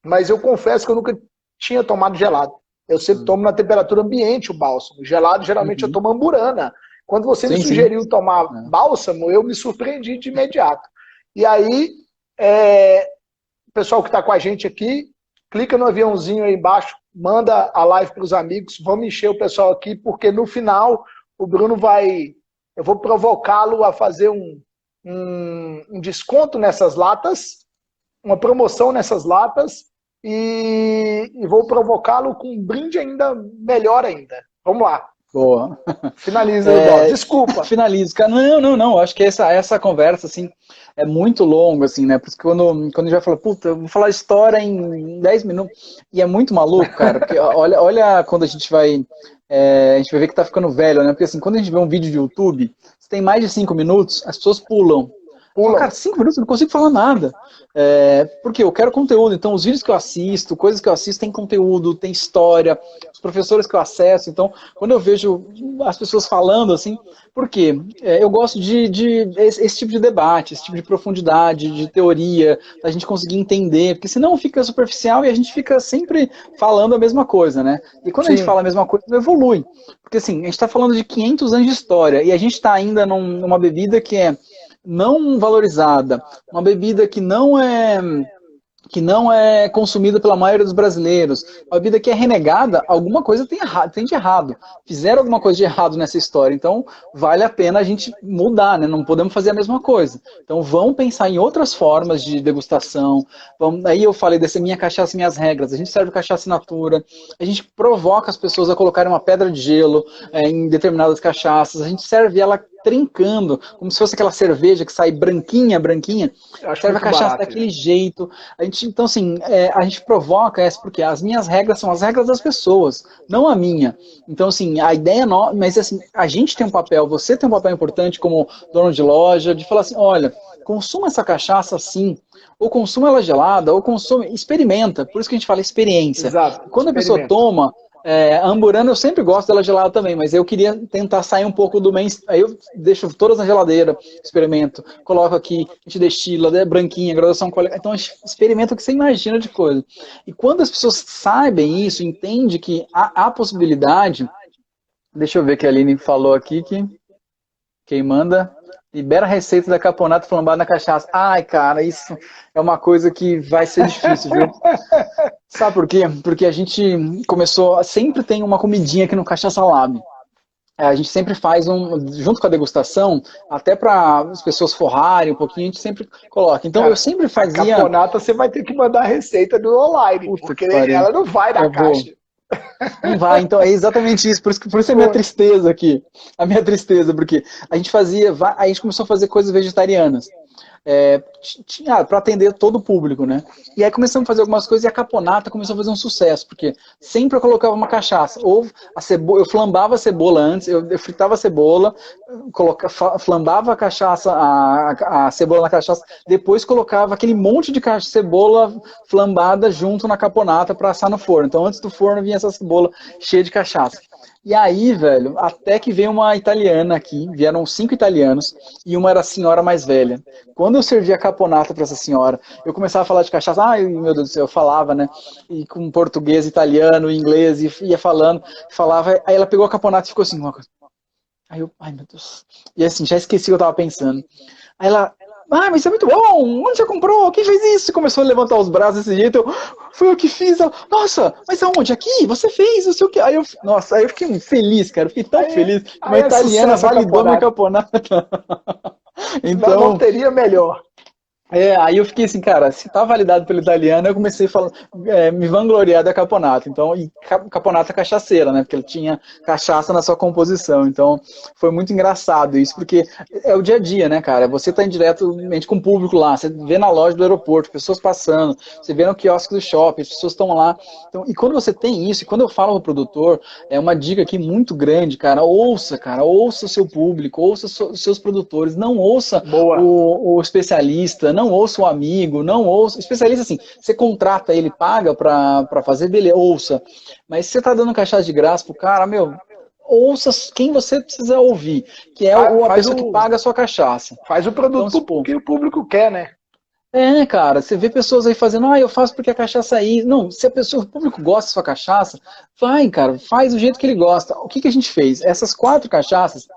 mas eu confesso que eu nunca tinha tomado gelado. Eu sempre tomo na temperatura ambiente o bálsamo. Gelado, geralmente, eu tomo amburana. Quando você me sugeriu tomar bálsamo, eu me surpreendi de imediato. E aí, o pessoal que está com a gente aqui, clica no aviãozinho aí embaixo, manda a live para os amigos, vamos encher o pessoal aqui, porque no final o Bruno eu vou provocá-lo a fazer um desconto nessas latas, uma promoção nessas latas, e vou provocá-lo com um brinde ainda melhor ainda. Vamos lá. Boa. Finaliza, Eudoro. Desculpa. Finalizo, cara. Não. Acho que essa conversa, assim, é muito longa, assim, né? Porque quando a gente vai falar, puta, eu vou falar história em 10 minutos. E é muito maluco, cara. Porque olha quando a gente vai ver que tá ficando velho, né? Porque assim, quando a gente vê um vídeo de YouTube, se tem mais de 5 minutos, as pessoas pulam. Cara, 5 minutos eu não consigo falar nada. Porque eu quero conteúdo. Então, os vídeos que eu assisto, coisas que eu assisto, tem conteúdo, tem história, os professores que eu acesso. Então, quando eu vejo as pessoas falando assim, por quê? Eu gosto de esse tipo de debate, esse tipo de profundidade, de teoria, da gente conseguir entender, porque senão fica superficial e a gente fica sempre falando a mesma coisa, né? E quando a gente fala a mesma coisa, não evolui. Porque assim, a gente está falando de 500 anos de história e a gente está ainda numa bebida que é não valorizada, uma bebida que não é consumida pela maioria dos brasileiros, uma bebida que é renegada, alguma coisa tem de errado. Fizeram alguma coisa de errado nessa história, então vale a pena a gente mudar, né? Não podemos fazer a mesma coisa. Então vamos pensar em outras formas de degustação. Aí eu falei dessa minha cachaça, minhas regras. A gente serve cachaça in natura, a gente provoca as pessoas a colocarem uma pedra de gelo em determinadas cachaças, a gente serve ela trincando, como se fosse aquela cerveja que sai branquinha, serve a cachaça barato, daquele jeito. Então, assim, a gente provoca essa porque as minhas regras são as regras das pessoas, não a minha. Então, assim, a ideia não, mas assim, a gente tem um papel, você tem um papel importante como dono de loja, de falar assim, olha, consuma essa cachaça assim, ou consuma ela gelada, ou consuma, experimenta, por isso que a gente fala experiência. Exato, quando a pessoa toma, a amburana eu sempre gosto dela gelada também, mas eu queria tentar sair um pouco do mainstream. Aí eu deixo todas na geladeira, experimento, coloco aqui, a gente destila, é branquinha, graduação colega. Então a gente experimenta o que você imagina de coisa. E quando as pessoas sabem isso, entendem que há possibilidade. Deixa eu ver que a Aline falou aqui que quem manda libera a receita da caponata flambada na cachaça. Ai, cara, isso é uma coisa que vai ser difícil, viu? Sabe por quê? Porque a gente começou, sempre tem uma comidinha aqui no Cachaça Lab. A gente sempre faz junto com a degustação, até para as pessoas forrarem um pouquinho, a gente sempre coloca. Então, cara, eu sempre fazia... A caponata você vai ter que mandar a receita do online, porque ela não vai na caixa. Não vai, então é exatamente isso, por isso é a minha tristeza aqui. A minha tristeza, porque a gente começou a fazer coisas vegetarianas. Para atender todo o público, né? E aí começamos a fazer algumas coisas e a caponata começou a fazer um sucesso, porque sempre eu colocava uma cachaça, ou eu flambava a cebola antes, eu fritava a cebola, flambava a cachaça, a cebola na cachaça, depois colocava aquele monte de cebola flambada junto na caponata para assar no forno. Então antes do forno vinha essa cebola cheia de cachaça. E aí, velho, até que veio uma italiana aqui, vieram 5 italianos, e uma era a senhora mais velha. Quando eu servi a caponata para essa senhora, eu começava a falar de cachaça, meu Deus do céu, eu falava, né, e com português, italiano, inglês, e ia falava, aí ela pegou a caponata e ficou assim, aí eu, ai meu Deus, e assim, já esqueci o que eu tava pensando. Aí ela, mas isso é muito bom, onde você comprou? Quem fez isso? Começou a levantar os braços desse jeito, foi eu que fiz. Nossa, mas aonde? Aqui? Você fez? Não sei o que. Aí eu fiquei feliz, cara, fiquei tão feliz. Uma italiana validou minha caponata. Então, não teria melhor. Aí eu fiquei assim, cara, se tá validado pelo italiano, eu comecei a me vangloriar da caponata. Então, e caponata cachaceira, né? Porque ele tinha cachaça na sua composição. Então, foi muito engraçado isso, porque é o dia a dia, né, cara? Você tá diretamente com o público lá, você vê na loja do aeroporto, pessoas passando, você vê no quiosque do shopping, as pessoas estão lá. Então, e quando você tem isso, e quando eu falo ao produtor, é uma dica aqui muito grande, cara, ouça o seu público, ouça os seus produtores, não ouça o especialista, não ouça o amigo, não ouça. Especialista assim, você contrata ele, paga pra fazer, beleza, ouça. Mas se você tá dando cachaça de graça pro cara, ouça quem você precisa ouvir, que é a pessoa que paga a sua cachaça. Faz o produto então, que o público quer, né? Cara, você vê pessoas aí fazendo, eu faço porque a cachaça aí. Não, se o público gosta da sua cachaça, vai, cara, faz do jeito que ele gosta. O que a gente fez? Essas 4 cachaças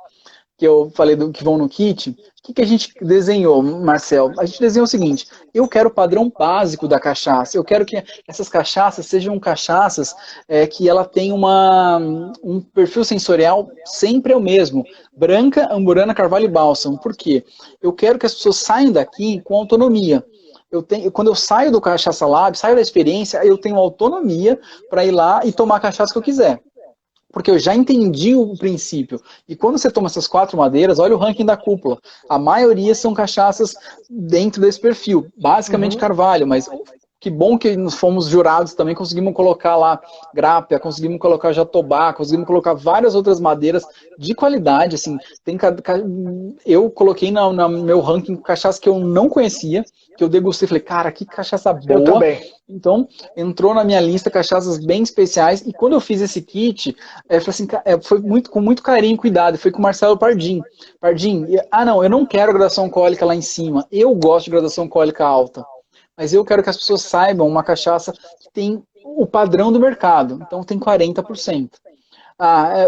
que eu falei que vão no kit, o que a gente desenhou, Marcel? A gente desenhou o seguinte, eu quero o padrão básico da cachaça, eu quero que essas cachaças sejam cachaças que ela tem um perfil sensorial sempre é o mesmo, branca, amburana, carvalho e bálsamo. Por quê? Eu quero que as pessoas saiam daqui com autonomia. Quando eu saio do Cachaça Lab, saio da experiência, eu tenho autonomia para ir lá e tomar a cachaça que eu quiser. porque eu já entendi o princípio. E quando você toma essas 4 madeiras, olha o ranking da cúpula. A maioria são cachaças dentro desse perfil, basicamente Uhum. Carvalho, mas que bom que nós fomos jurados também, conseguimos colocar lá Grápia, conseguimos colocar Jatobá, conseguimos colocar várias outras madeiras de qualidade, assim, eu coloquei no meu ranking cachaça que eu não conhecia, que eu degustei, falei, cara, que cachaça Eu boa. também. Então, entrou na minha lista cachaças bem especiais, e quando eu fiz esse kit, falei assim, foi com muito carinho e cuidado, foi com o Marcelo Pardim. Pardim, não, eu não quero graduação alcoólica lá em cima, eu gosto de graduação alcoólica alta, mas eu quero que as pessoas saibam uma cachaça que tem o padrão do mercado, então tem 40%.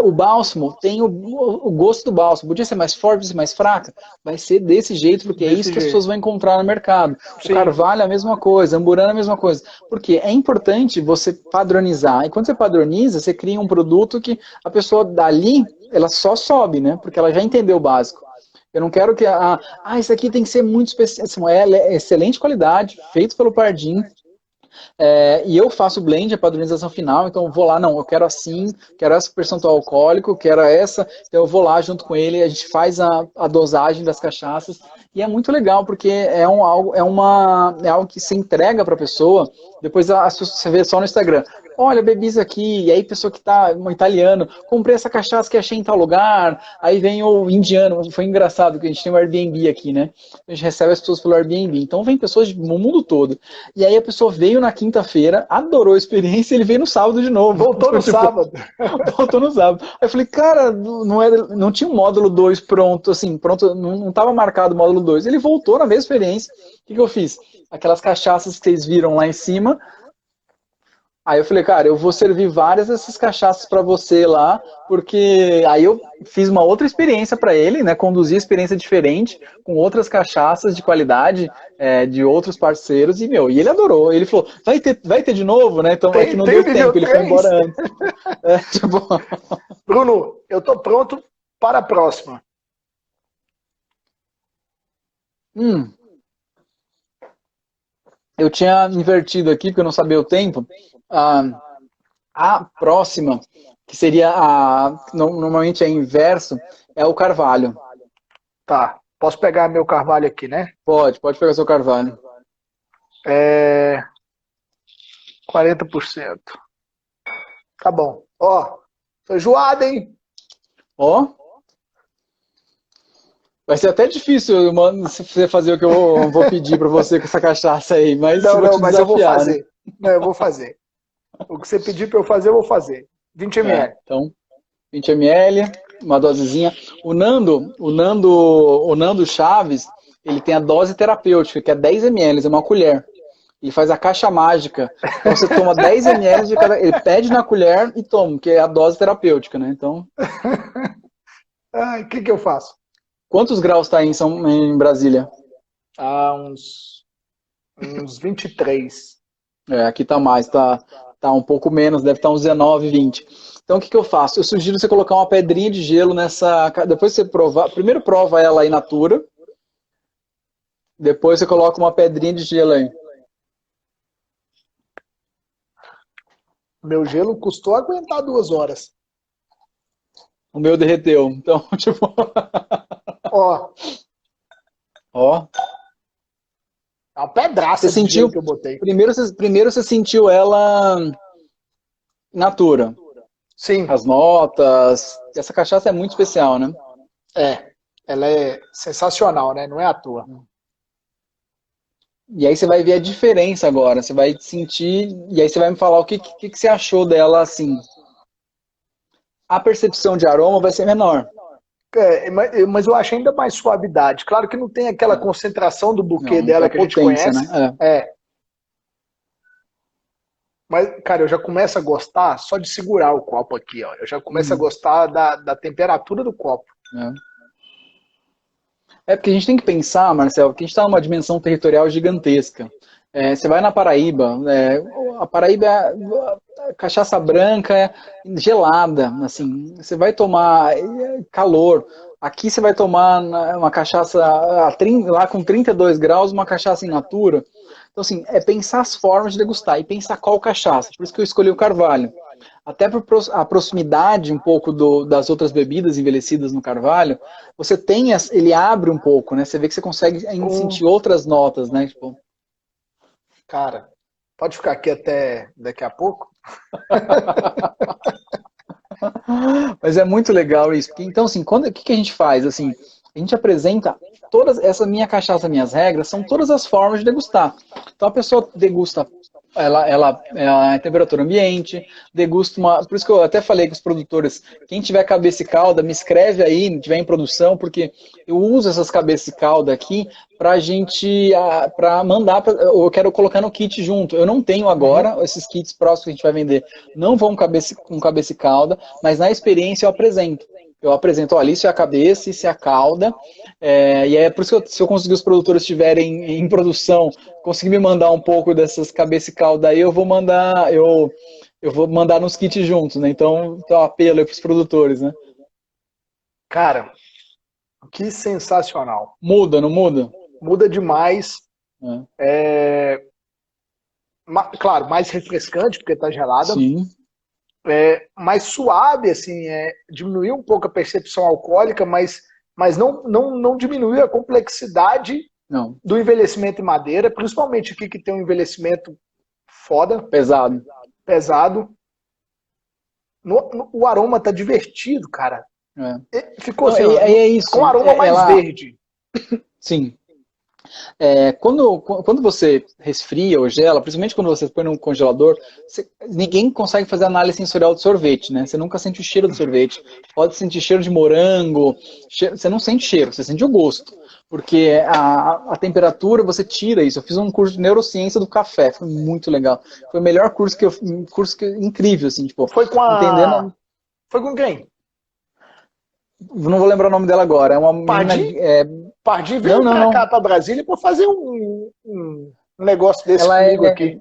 O bálsamo tem o gosto do bálsamo. Podia ser mais forte, podia ser mais fraca. Vai ser desse jeito, porque é isso Desse que as pessoas jeito. vão encontrar no mercado. O Sim. carvalho é a mesma coisa, a amburana é a mesma coisa. Porque é importante você padronizar. E quando você padroniza, você cria um produto que a pessoa dali, ela só sobe, né? Porque ela já entendeu o básico. Eu não quero que isso aqui tem que ser muito especial. Ela é excelente qualidade, feito pelo Pardim, e eu faço o blend, a padronização final, então eu vou lá, não, eu quero assim, quero essa percentual alcoólico, quero essa, então eu vou lá junto com ele, a gente faz a dosagem das cachaças, e é muito legal, porque é algo que se entrega para a pessoa, depois você vê só no Instagram, olha, bebi isso aqui, e aí pessoa que tá, um italiano, comprei essa cachaça que achei em tal lugar, aí vem o indiano, foi engraçado, que a gente tem um Airbnb aqui, né, a gente recebe as pessoas pelo Airbnb, então vem pessoas do mundo todo, e aí a pessoa veio na quinta-feira, adorou a experiência, e ele veio no sábado de novo. Voltou no sábado. Voltou no sábado. Aí eu falei, cara, não tinha um módulo 2 pronto, assim, pronto, não estava marcado o módulo 2. Ele voltou na mesma experiência. O que eu fiz? Aquelas cachaças que vocês viram lá em cima. Aí eu falei, cara, eu vou servir várias dessas cachaças para você lá, porque aí eu fiz uma outra experiência para ele, né? Conduzi a experiência diferente, com outras cachaças de qualidade, de outros parceiros, e ele adorou. Ele falou, vai ter de novo, né? Então é que não Tem deu o nível tempo, ele foi 3. embora antes. Tipo... Bruno, eu estou pronto para a próxima. Eu tinha invertido aqui, porque eu não sabia o tempo. A próxima, que seria normalmente é inverso, é o carvalho. Tá. Posso pegar meu carvalho aqui, né? Pode pegar seu carvalho. 40%. Tá bom. Ó, feijoada, hein? Ó. Vai ser até difícil, mano, você fazer o que eu vou pedir para você com essa cachaça aí, mas eu vou te Mas eu vou desafiar, fazer. né? Não, eu vou fazer. O que você pedir para eu fazer, eu vou fazer. 20 ml. Então, 20 ml, uma dosezinha. O Nando Chaves, ele tem a dose terapêutica, que é 10 ml, é uma colher. Ele faz a caixa mágica. Então você toma 10 ml de cada. Ele pede na colher e toma, que é a dose terapêutica, né? Então. O que eu faço? Quantos graus está em Brasília? Uns 23. Aqui está mais, tá um pouco menos, deve estar uns 19, 20. Então o que eu faço? Eu sugiro você colocar uma pedrinha de gelo nessa. Depois você provar. Primeiro prova ela in natura. Depois você coloca uma pedrinha de gelo aí. Meu gelo custou aguentar 2 horas. O meu derreteu. Então, tipo. Ó. É uma pedraça você de sentiu, gelo que eu botei. Primeiro você sentiu ela natura. Sim. As notas. Essa cachaça é muito especial, né? Ela é sensacional, né? Não é à toa. E aí você vai ver a diferença agora. Você vai sentir. E aí você vai me falar o que você achou dela assim. A percepção de aroma vai ser menor. Mas eu acho ainda mais suavidade. Claro que não tem aquela concentração do buquê dela que a gente potência, conhece. Né? Mas, cara, eu já começo a gostar só de segurar o copo aqui, ó. Eu já começo a gostar da temperatura do copo. Porque a gente tem que pensar, Marcelo, que a gente está numa dimensão territorial gigantesca. Você vai na Paraíba, a Paraíba é cachaça branca gelada, assim, você vai tomar calor. aqui você vai tomar uma cachaça lá com 32 graus, uma cachaça in natura. Então, assim, é pensar as formas de degustar e pensar qual cachaça. Por isso que eu escolhi o Carvalho. Até por a proximidade um pouco das outras bebidas envelhecidas no Carvalho, você tem, ele abre um pouco, né? Você vê que você consegue ainda sentir outras notas, né? Tipo... Cara, pode ficar aqui até daqui a pouco? Mas é muito legal isso. Porque, então, assim, o que a gente faz? Assim, a gente apresenta todas, essa minha cachaça, minhas regras, são todas as formas de degustar. Então a pessoa degusta ela é a temperatura ambiente, degusta uma. Por isso que eu até falei com os produtores, quem tiver cabeça e cauda, me escreve aí, tiver em produção, porque eu uso essas cabeças e cauda aqui pra gente, pra mandar, eu quero colocar no kit junto. Eu não tenho agora, esses kits próximos que a gente vai vender, não vão com cabeça e cauda, mas na experiência eu apresento. Eu apresento, olha, isso é a cabeça, isso é a cauda, e é por isso que se eu conseguir os produtores estiverem em produção, conseguir me mandar um pouco dessas cabeça e cauda aí, eu vou mandar nos kits juntos, né? Então, apelo aí para os produtores, né? Cara, que sensacional. Muda, não muda? Muda demais. Claro, mais refrescante, porque tá gelada. Sim. Mais suave, assim, diminuiu um pouco a percepção alcoólica, mas não diminuiu a complexidade do envelhecimento em madeira, principalmente aqui que tem um envelhecimento foda. Pesado. O aroma tá divertido, cara. Ficou assim, é isso. Com aroma mais verde. Sim. Quando você resfria ou gela, principalmente quando você põe no congelador, ninguém consegue fazer análise sensorial de sorvete, né? Você nunca sente o cheiro do sorvete. Pode sentir cheiro de morango, você não sente cheiro, você sente o gosto. Porque a temperatura, você tira isso. Eu fiz um curso de neurociência do café, foi muito legal. Foi o melhor curso incrível, assim, tipo. Foi com quem? Não vou lembrar o nome dela agora. É uma menina. Pardi veio pra cá, pra Brasília, pra fazer um negócio desse comigo aqui.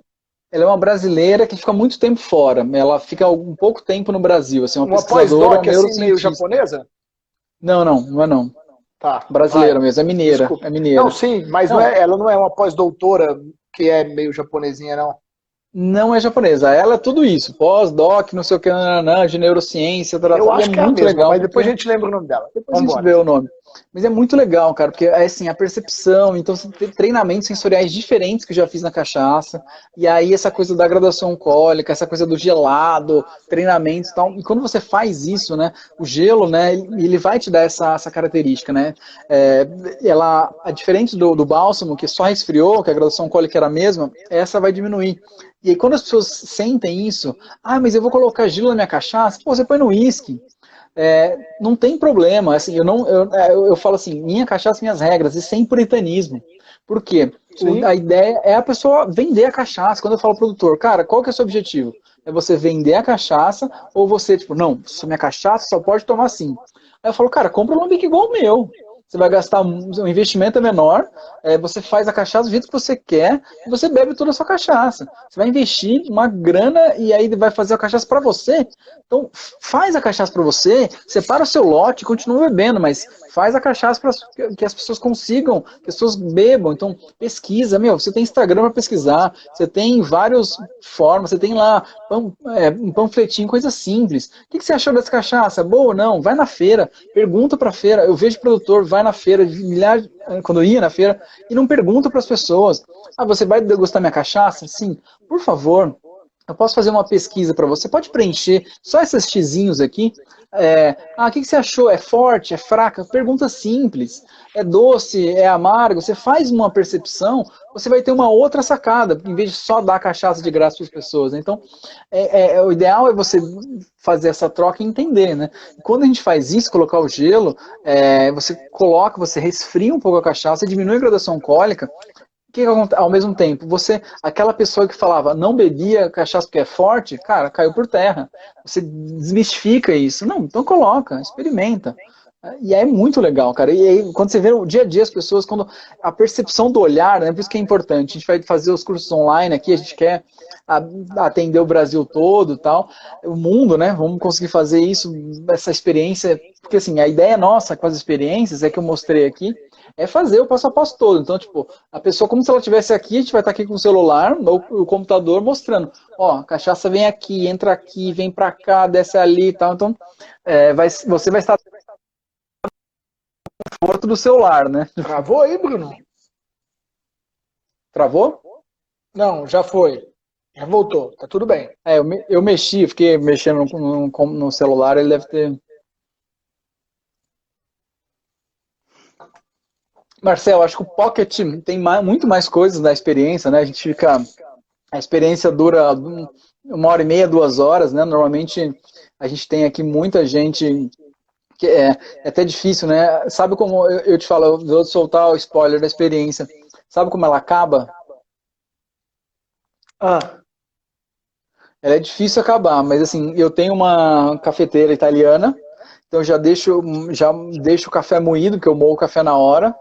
Ela é uma brasileira que fica muito tempo fora. Ela fica um pouco tempo no Brasil. Assim, uma pós-doc assim, meio japonesa? Não é não. Tá. Brasileira mesmo, é mineira. Desculpa. É mineira. Não, sim, mas ela não é uma pós-doutora que é meio japonesinha, não. Não é japonesa, ela é tudo isso, pós-doc, não sei o que, de neurociência, eu acho que é muito legal, mas depois a gente lembra o nome dela. Depois a gente vê o nome. Mas é muito legal, cara, porque assim, a percepção, então você tem treinamentos sensoriais diferentes que eu já fiz na cachaça, e aí essa coisa da graduação alcoólica, essa coisa do gelado, treinamentos e tal, e quando você faz isso, né, o gelo, né, ele vai te dar essa característica, né, diferente do bálsamo, que só resfriou, que a graduação alcoólica era a mesma, essa vai diminuir. E aí quando as pessoas sentem isso, mas eu vou colocar gelo na minha cachaça, pô, você põe no uísque. Não tem problema, assim, eu falo assim, minha cachaça, minhas regras, e sem puritanismo. Por quê? A ideia é a pessoa vender a cachaça. Quando eu falo pro produtor, cara, qual que é o seu objetivo? É você vender a cachaça, ou você, tipo, não, minha cachaça só pode tomar assim. Aí eu falo, cara, compra um lambique igual o meu. Você vai gastar, o investimento é menor, você faz a cachaça do jeito que você quer, e você bebe toda a sua cachaça. Você vai investir uma grana e aí vai fazer a cachaça para você. Então, faz a cachaça para você, separa o seu lote, continua bebendo, mas faz a cachaça para que as pessoas consigam, que as pessoas bebam. Então, pesquisa, você tem Instagram para pesquisar, você tem várias formas, você tem lá um panfletinho, coisa simples. O que você achou dessa cachaça? Boa ou não? Vai na feira, pergunta para a feira. Eu vejo produtor, vai na feira, quando eu ia na feira, e não pergunta para as pessoas, você vai degustar minha cachaça? Sim, por favor, eu posso fazer uma pesquisa para você, pode preencher só esses xizinhos aqui, o que você achou? É forte? É fraca? Pergunta simples. É doce? É amargo? Você faz uma percepção, você vai ter uma outra sacada, em vez de só dar cachaça de graça para as pessoas. Então, o ideal é você fazer essa troca e entender, né? Quando a gente faz isso, colocar o gelo, você resfria um pouco a cachaça, diminui a graduação alcoólica. O que acontece? Ao mesmo tempo, aquela pessoa que falava não bebia cachaça porque é forte, cara, caiu por terra. Você desmistifica isso. Não, então coloca, experimenta. E é muito legal, cara. E aí, quando você vê no dia a dia as pessoas, quando a percepção do olhar, né? Por isso que é importante. A gente vai fazer os cursos online aqui, a gente quer atender o Brasil todo e tal, o mundo, né? Vamos conseguir fazer isso, essa experiência. Porque assim, a ideia nossa com as experiências é que eu mostrei aqui, é fazer o passo a passo todo. Então, tipo, a pessoa, como se ela estivesse aqui, a gente vai estar aqui com o celular, ou o computador, mostrando. Ó, a cachaça vem aqui, entra aqui, vem pra cá, desce ali e tal. Então, você vai estar no conforto do celular, né? Travou aí, Bruno? Travou? Não, já foi. Já voltou, tá tudo bem. Eu mexi, fiquei mexendo no celular, ele deve ter. Marcel, acho que o Pocket tem muito mais coisas da experiência, né? A gente fica. A experiência dura 1h30, 2 horas, né? Normalmente a gente tem aqui muita gente que é até difícil, né? Sabe como eu te falo, eu vou soltar o spoiler da experiência. Sabe como ela acaba? Ah, Ela é difícil acabar, mas assim, eu tenho uma cafeteira italiana, então já deixo o café moído, que eu moo o café na hora.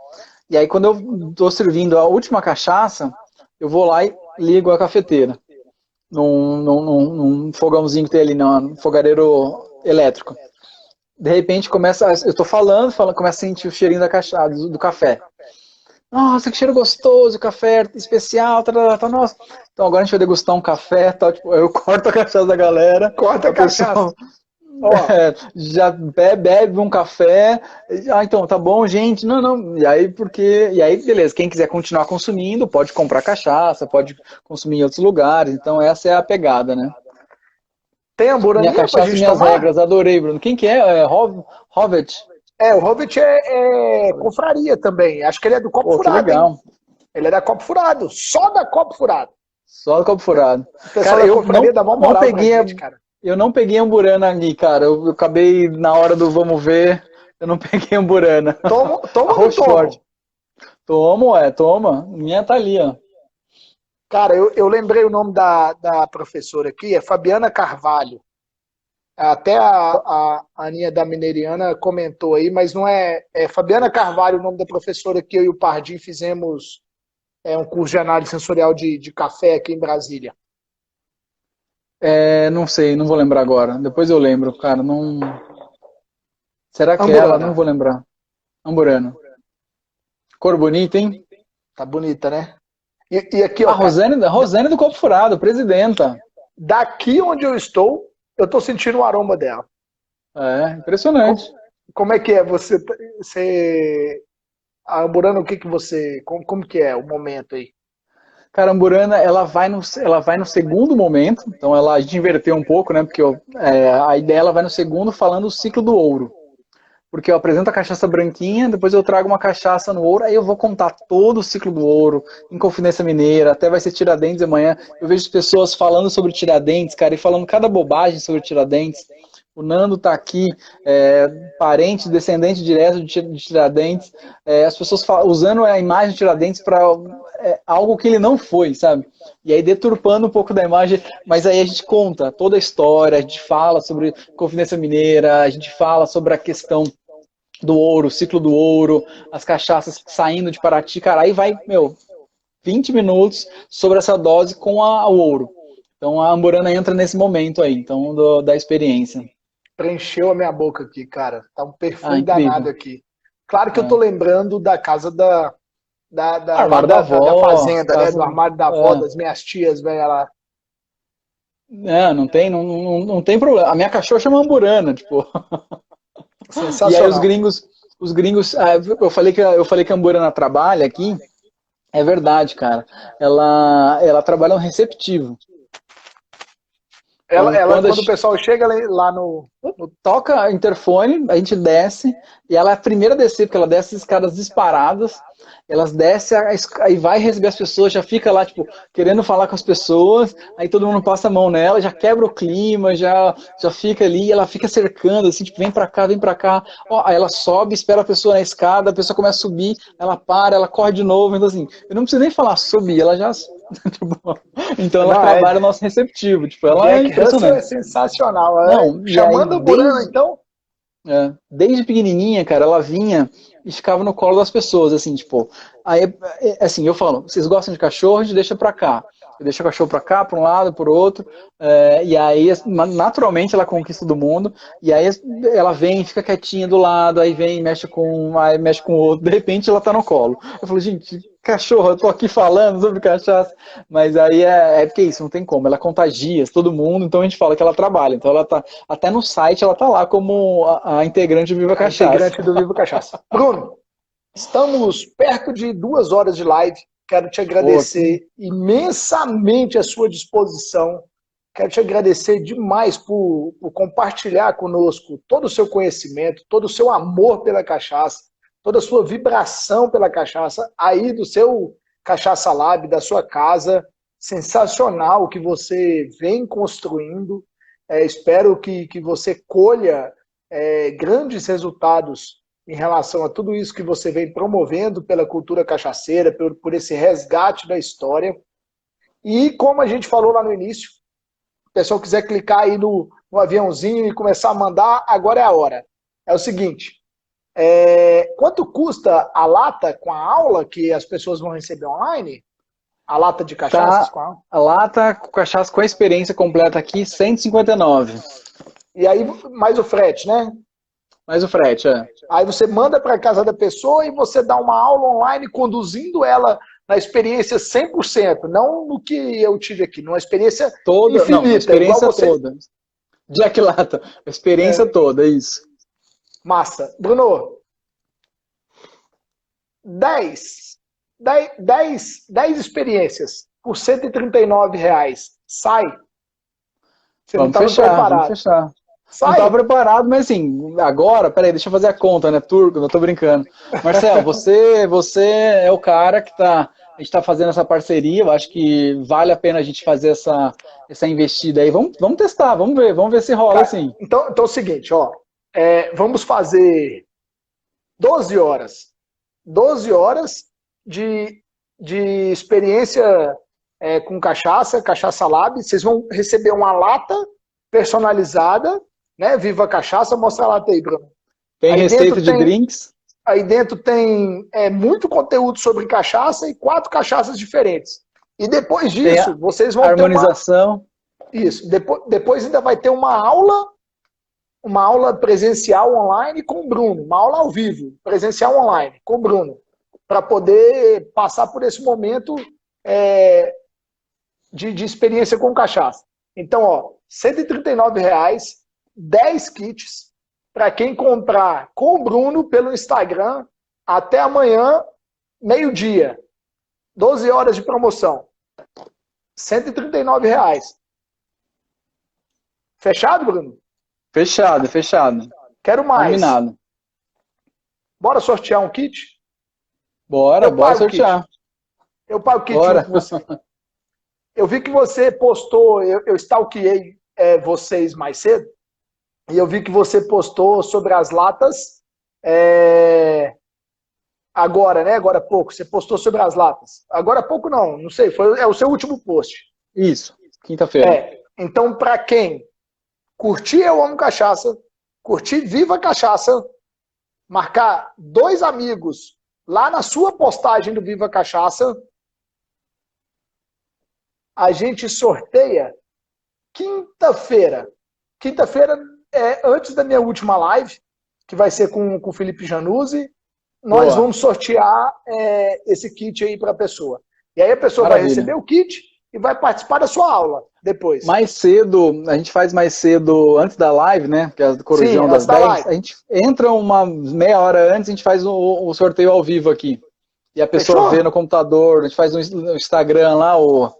E aí quando eu estou servindo a última cachaça, eu vou lá e ligo a cafeteira num fogãozinho que tem ali, num fogareiro elétrico. De repente eu estou falando, começa a sentir o cheirinho da cachaça, do café. Nossa, que cheiro gostoso, café especial, nossa. Então agora a gente vai degustar um café, tal, tipo, eu corto a cachaça da galera, corta a cachaça. pessoa já bebe um café, então tá bom, gente, não, e aí beleza, quem quiser continuar consumindo, pode comprar cachaça, pode consumir em outros lugares, então essa é a pegada, né? Tem Minha amburaninha pra cachaça e gente minhas tomar? regras, adorei, Bruno. Quem que é? Hovet? O Hobbit é confraria também. Acho que ele é do copo Pô, que furado, hein? legal. Ele é da copo furado, só da copo furado. Só copo furado. O pessoal Cara, da eu confraria dá mó não moral pra peguei, gente, cara. eu não peguei amburana ali, cara. Eu acabei na hora do vamos ver, eu não peguei amburana. Toma ou não Rochefort. toma? Toma. Minha tá ali, ó. Cara, eu lembrei o nome da professora aqui, é Fabiana Carvalho. Até a Aninha da Mineiriana comentou aí, mas não é Fabiana Carvalho o nome da professora que eu e o Pardim fizemos um curso de análise sensorial de café aqui em Brasília. Não sei, não vou lembrar agora. Depois eu lembro, cara. Não. Será que é ela? Amburana. Não vou lembrar. Amburana. Cor bonita, hein? Tá bonita, né? E aqui, A ó, cara, Rosane do Copo Furado, presidenta. daqui onde eu tô sentindo o aroma dela. Impressionante. Como é que é? Você a Amburana, o que que você, como que é o momento aí? Cara, a Amburana, ela vai no segundo momento, então a gente inverteu um pouco, né? Porque a ideia ela vai no segundo falando o ciclo do ouro. Porque eu apresento a cachaça branquinha, depois eu trago uma cachaça no ouro, aí eu vou contar todo o ciclo do ouro, em Confidência Mineira, até vai ser Tiradentes amanhã. Eu vejo pessoas falando sobre Tiradentes, cara, e falando cada bobagem sobre Tiradentes. O Nando tá aqui, parente, descendente direto de Tiradentes, as pessoas usando a imagem de Tiradentes para algo que ele não foi, sabe? E aí deturpando um pouco da imagem, mas aí a gente conta toda a história, a gente fala sobre Confidência Mineira, a gente fala sobre a questão do ouro, o ciclo do ouro, as cachaças saindo de Paraty, cara, aí vai, 20 minutos sobre essa dose com o ouro. Então a Amburana entra nesse momento aí, então da experiência. Preencheu a minha boca aqui, cara. Tá um perfume Incrível. danado aqui. Claro que eu tô lembrando da casa da Armário da avó, fazenda, né? casa, Do armário da avó, das minhas tias, velho, lá. não tem problema. A minha cachorra chama Amburana, tipo. E aí Sensacional. os gringos, eu falei que a Amburana trabalha aqui, é verdade, cara. Ela trabalha no receptivo. Então, Quando o pessoal chega lá toca interfone, a gente desce, e ela é a primeira a descer, porque ela desce as escadas disparadas, elas descem, aí vai receber as pessoas, já fica lá, tipo, querendo falar com as pessoas, aí todo mundo passa a mão nela, já quebra o clima, já fica ali, ela fica cercando, assim, tipo, vem pra cá, ó, aí ela sobe, espera a pessoa na escada, a pessoa começa a subir, ela para, ela corre de novo, então assim, eu não preciso nem falar subir, ela já... Então ela trabalha o nosso receptivo, tipo, ela é Jack Russell é impressionante. sensacional. Não, e aí Chamando a Burana, então? Desde pequenininha, cara, ela vinha e ficava no colo das pessoas, assim, tipo, aí, assim, eu falo, vocês gostam de cachorro, a gente deixa pra cá. Eu deixo o cachorro pra cá, pra um lado, pro outro, e aí, naturalmente, ela conquista do mundo, e aí ela vem, fica quietinha do lado, aí vem, mexe com um, aí mexe com o outro, de repente ela tá no colo. Eu falo, gente, cachorro, eu tô aqui falando sobre cachaça, mas aí é porque isso, não tem como, ela contagia todo mundo, então a gente fala que ela trabalha, então ela tá, até no site ela tá lá como a integrante do Viva A Cachaça. integrante do Viva Cachaça. Bruno, estamos perto de 2 horas de live. Quero te agradecer imensamente a sua disposição. Quero te agradecer demais por compartilhar conosco todo o seu conhecimento, todo o seu amor pela cachaça, toda a sua vibração pela cachaça, aí do seu Cachaça Lab, da sua casa. Sensacional o que você vem construindo. Espero que você colha grandes resultados em relação a tudo isso que você vem promovendo pela cultura cachaceira, por esse resgate da história. E como a gente falou lá no início, o pessoal quiser clicar aí no aviãozinho e começar a mandar, agora é a hora. É o seguinte, quanto custa a lata com a aula que as pessoas vão receber online? A lata de cachaças Tá, com a aula? a lata com cachaça com a experiência completa aqui, 159. E aí, mais o frete, né? Mais o frete, Aí você manda para casa da pessoa e você dá uma aula online conduzindo ela na experiência 100%, não no que eu tive aqui, numa experiência toda, não, a infinita, igual experiência você. toda. Jack Lata, a experiência toda, é isso. Massa. Bruno, 10 experiências por R$ 139. Sai. Você não Vamos estava fechar, vamos preparado. fechar. Não Sai. estava preparado, mas assim, agora, peraí, deixa eu fazer a conta, né, turco, não tô brincando. Marcelo, você é o cara que a gente tá fazendo essa parceria, eu acho que vale a pena a gente fazer essa investida aí. Vamos testar, vamos ver se rola Cara, assim. então é o seguinte, ó, vamos fazer 12 horas. 12 horas de experiência com Cachaça Lab. Vocês vão receber uma lata personalizada, né? Viva a Cachaça. Mostra a lata aí, Bruno. Tem receita de drinks. Aí dentro tem muito conteúdo sobre cachaça e 4 cachaças diferentes. E depois disso, vocês vão harmonização. ter Isso. Depois ainda vai ter uma aula presencial online com o Bruno, uma aula ao vivo, presencial online com o Bruno, para poder passar por esse momento de experiência com cachaça. Então, ó, R$ 139, 10 kits, para quem comprar com o Bruno pelo Instagram até amanhã, meio-dia. 12 horas de promoção. R$ 139. Fechado, Bruno? Fechado, fechado. Quero mais. Combinado. Bora sortear um kit? Bora sortear. Eu pago o kit Bora. com você. Eu vi que você postou, eu stalkeei vocês mais cedo, e eu vi que você postou sobre as latas agora, né? Agora há pouco. Você postou sobre as latas. Agora há pouco não sei, é o seu último post. Isso, quinta-feira. Então, para quem curtir Eu Amo Cachaça, curtir Viva Cachaça, marcar 2 amigos lá na sua postagem do Viva Cachaça, a gente sorteia quinta-feira. Quinta-feira antes da minha última live, que vai ser com o Felipe Januzzi. Nós vamos sortear esse kit aí para a pessoa. E aí a pessoa vai receber o kit e vai participar da sua aula depois. Mais cedo, a gente faz mais cedo, antes da live, né? Que é a Corujão das 10. A gente entra uma meia hora antes, a gente faz o sorteio ao vivo aqui. E a pessoa vê no computador, a gente faz no Instagram lá, o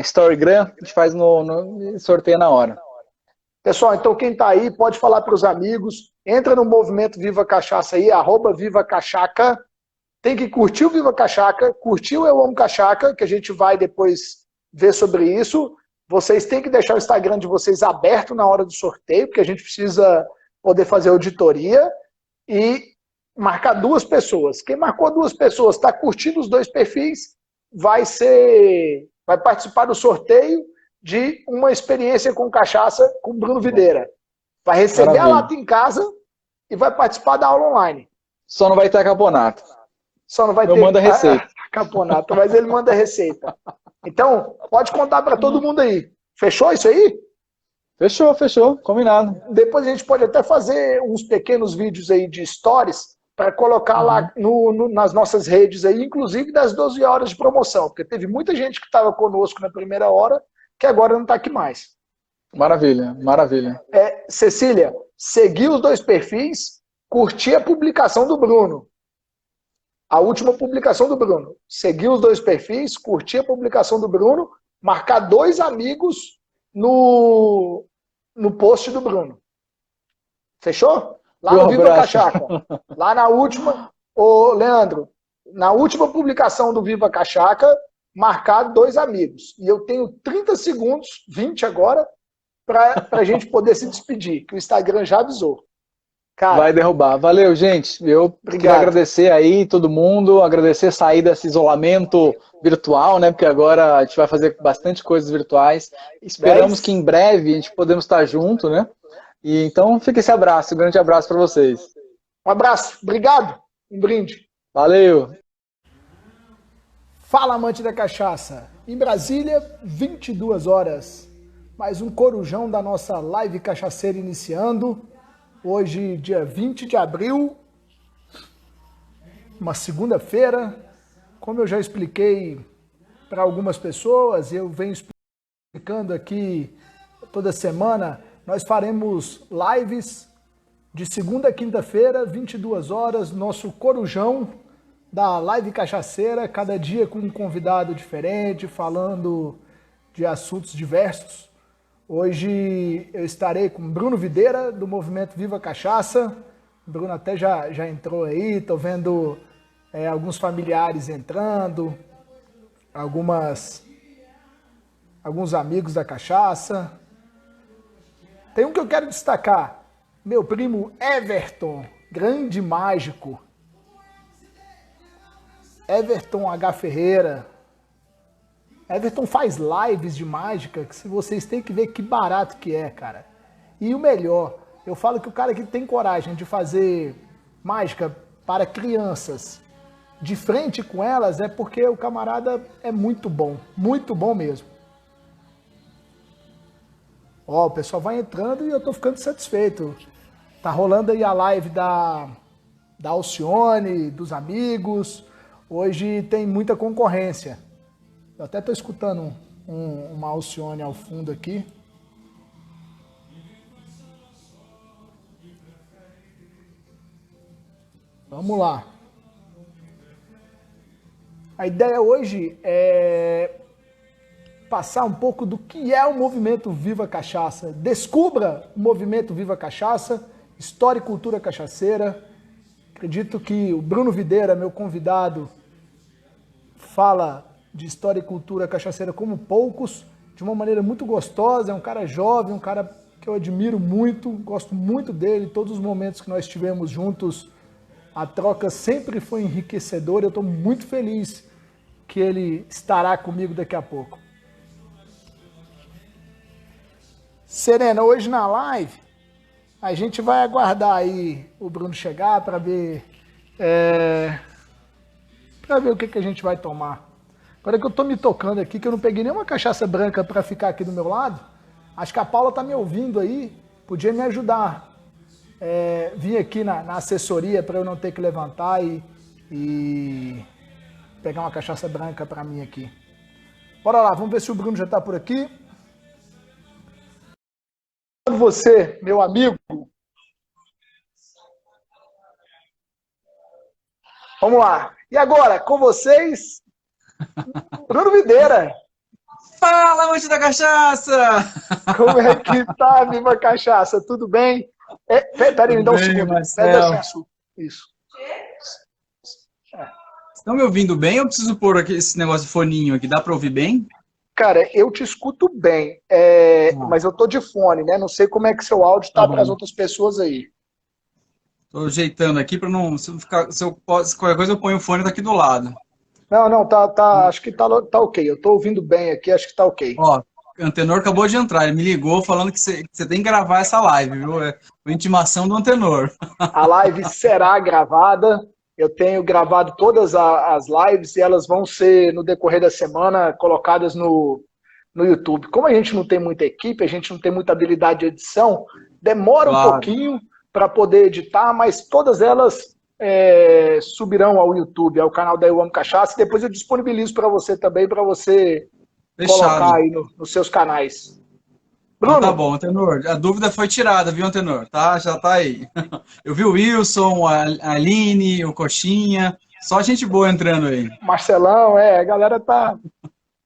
Storygram, a gente faz no sorteio na hora. Pessoal, então quem está aí pode falar para os amigos, entra no movimento Viva Cachaça aí, @VivaCachaca, tem que curtir o Viva Cachaca, curtir o Eu Amo Cachaca, que a gente vai depois ver sobre isso. Vocês têm que deixar o Instagram de vocês aberto na hora do sorteio, porque a gente precisa poder fazer auditoria e marcar 2 pessoas. Quem marcou 2 pessoas, está curtindo os 2 perfis, vai participar do sorteio de uma experiência com cachaça com Bruno Videira. Vai receber a lata em casa e vai participar da aula online. Só não vai ter campeonato. Só não vai Eu ter mando a receita. campeonato, mas ele manda a receita. Então, pode contar para todo mundo aí. Fechou isso aí? Fechou, combinado. Depois a gente pode até fazer uns pequenos vídeos aí de stories para colocar lá nas nossas redes aí, inclusive das 12 horas de promoção, porque teve muita gente que estava conosco na primeira hora que agora não está aqui mais. Maravilha. Cecília, seguir os 2 perfis, curtir a publicação do Bruno. A última publicação do Bruno. Seguir os 2 perfis, curtir a publicação do Bruno, marcar 2 amigos no post do Bruno. Fechou? Lá no Viva Cachaca. Lá na última, Leandro, na última publicação do Viva Cachaca, marcar 2 amigos. E eu tenho 30 segundos, 20 agora, para a gente poder se despedir, que o Instagram já avisou. Cara, vai derrubar. Valeu, gente. Eu queria agradecer aí todo mundo, agradecer sair desse isolamento virtual, né? Porque agora a gente vai fazer bastante coisas virtuais. Esperamos que em breve a gente podemos estar junto, né? E então fica esse abraço, um grande abraço para vocês. Um abraço, obrigado. Um brinde. Valeu. Fala, amante da cachaça. Em Brasília, 22 horas. Mais um corujão da nossa live cachaceira iniciando. Hoje, dia 20 de abril, uma segunda-feira. Como eu já expliquei para algumas pessoas, eu venho explicando aqui toda semana, nós faremos lives de segunda a quinta-feira, 22 horas, nosso corujão da live cachaceira, cada dia com um convidado diferente, falando de assuntos diversos. Hoje eu estarei com Bruno Videira, do Movimento Viva Cachaça. O Bruno até já entrou aí, estou vendo alguns familiares entrando, alguns amigos da cachaça. Tem um que eu quero destacar, meu primo Everton, grande mágico. Everton H. Ferreira. Everton faz lives de mágica que vocês têm que ver que barato que é, cara. E o melhor, eu falo que o cara que tem coragem de fazer mágica para crianças de frente com elas é porque o camarada é muito bom mesmo. Ó, o pessoal vai entrando e eu tô ficando satisfeito. Tá rolando aí a live da Alcione, dos amigos. Hoje tem muita concorrência. Eu até tô escutando uma Alcione ao fundo aqui. Vamos lá. A ideia hoje é passar um pouco do que é o movimento Viva Cachaça. Descubra o movimento Viva Cachaça, história e cultura cachaceira. Acredito que o Bruno Videira, meu convidado, fala de história e cultura cachaceira como poucos, de uma maneira muito gostosa. É um cara jovem, um cara que eu admiro muito, gosto muito dele. Todos os momentos que nós tivemos juntos, a troca sempre foi enriquecedora. Eu estou muito feliz que ele estará comigo daqui a pouco. Serena, hoje na live, a gente vai aguardar aí o Bruno chegar para ver, o que a gente vai tomar. Agora que eu tô me tocando aqui, que eu não peguei nenhuma cachaça branca para ficar aqui do meu lado, acho que a Paula tá me ouvindo aí, podia me ajudar. Vim aqui na assessoria para eu não ter que levantar e pegar uma cachaça branca para mim aqui. Bora lá, vamos ver se o Bruno já tá por aqui. Você, meu amigo. Vamos lá. E agora, com vocês, Bruno Videira. Fala, amante da cachaça! Como é que tá, Viva Cachaça? Tudo bem? Peraí, me dá um segundo. Isso. Estão me ouvindo bem ou preciso pôr aqui esse negócio de foninho aqui? Dá para ouvir bem? Cara, eu te escuto bem, mas eu tô de fone, né? Não sei como é que seu áudio tá para as outras pessoas aí. Tô ajeitando aqui para não ficar. Se qualquer coisa eu ponho o fone daqui do lado. Não, tá, acho que tá ok. Eu tô ouvindo bem aqui, acho que tá ok. Ó, Antenor acabou de entrar, ele me ligou falando que você tem que gravar essa live, viu? É uma intimação do Antenor. A live será gravada. Eu tenho gravado todas as lives e elas vão ser, no decorrer da semana, colocadas no YouTube. Como a gente não tem muita equipe, a gente não tem muita habilidade de edição, demora um pouquinho para poder editar, mas todas elas subirão ao YouTube, ao canal da Eu Amo Cachaça, e depois eu disponibilizo para você também, para você colocar aí nos seus canais. Bruno? Então tá bom, Antenor. A dúvida foi tirada, viu, Antenor? Tá, já tá aí. Eu vi o Wilson, a Aline, o Coxinha, só gente boa entrando aí. Marcelão, a galera tá...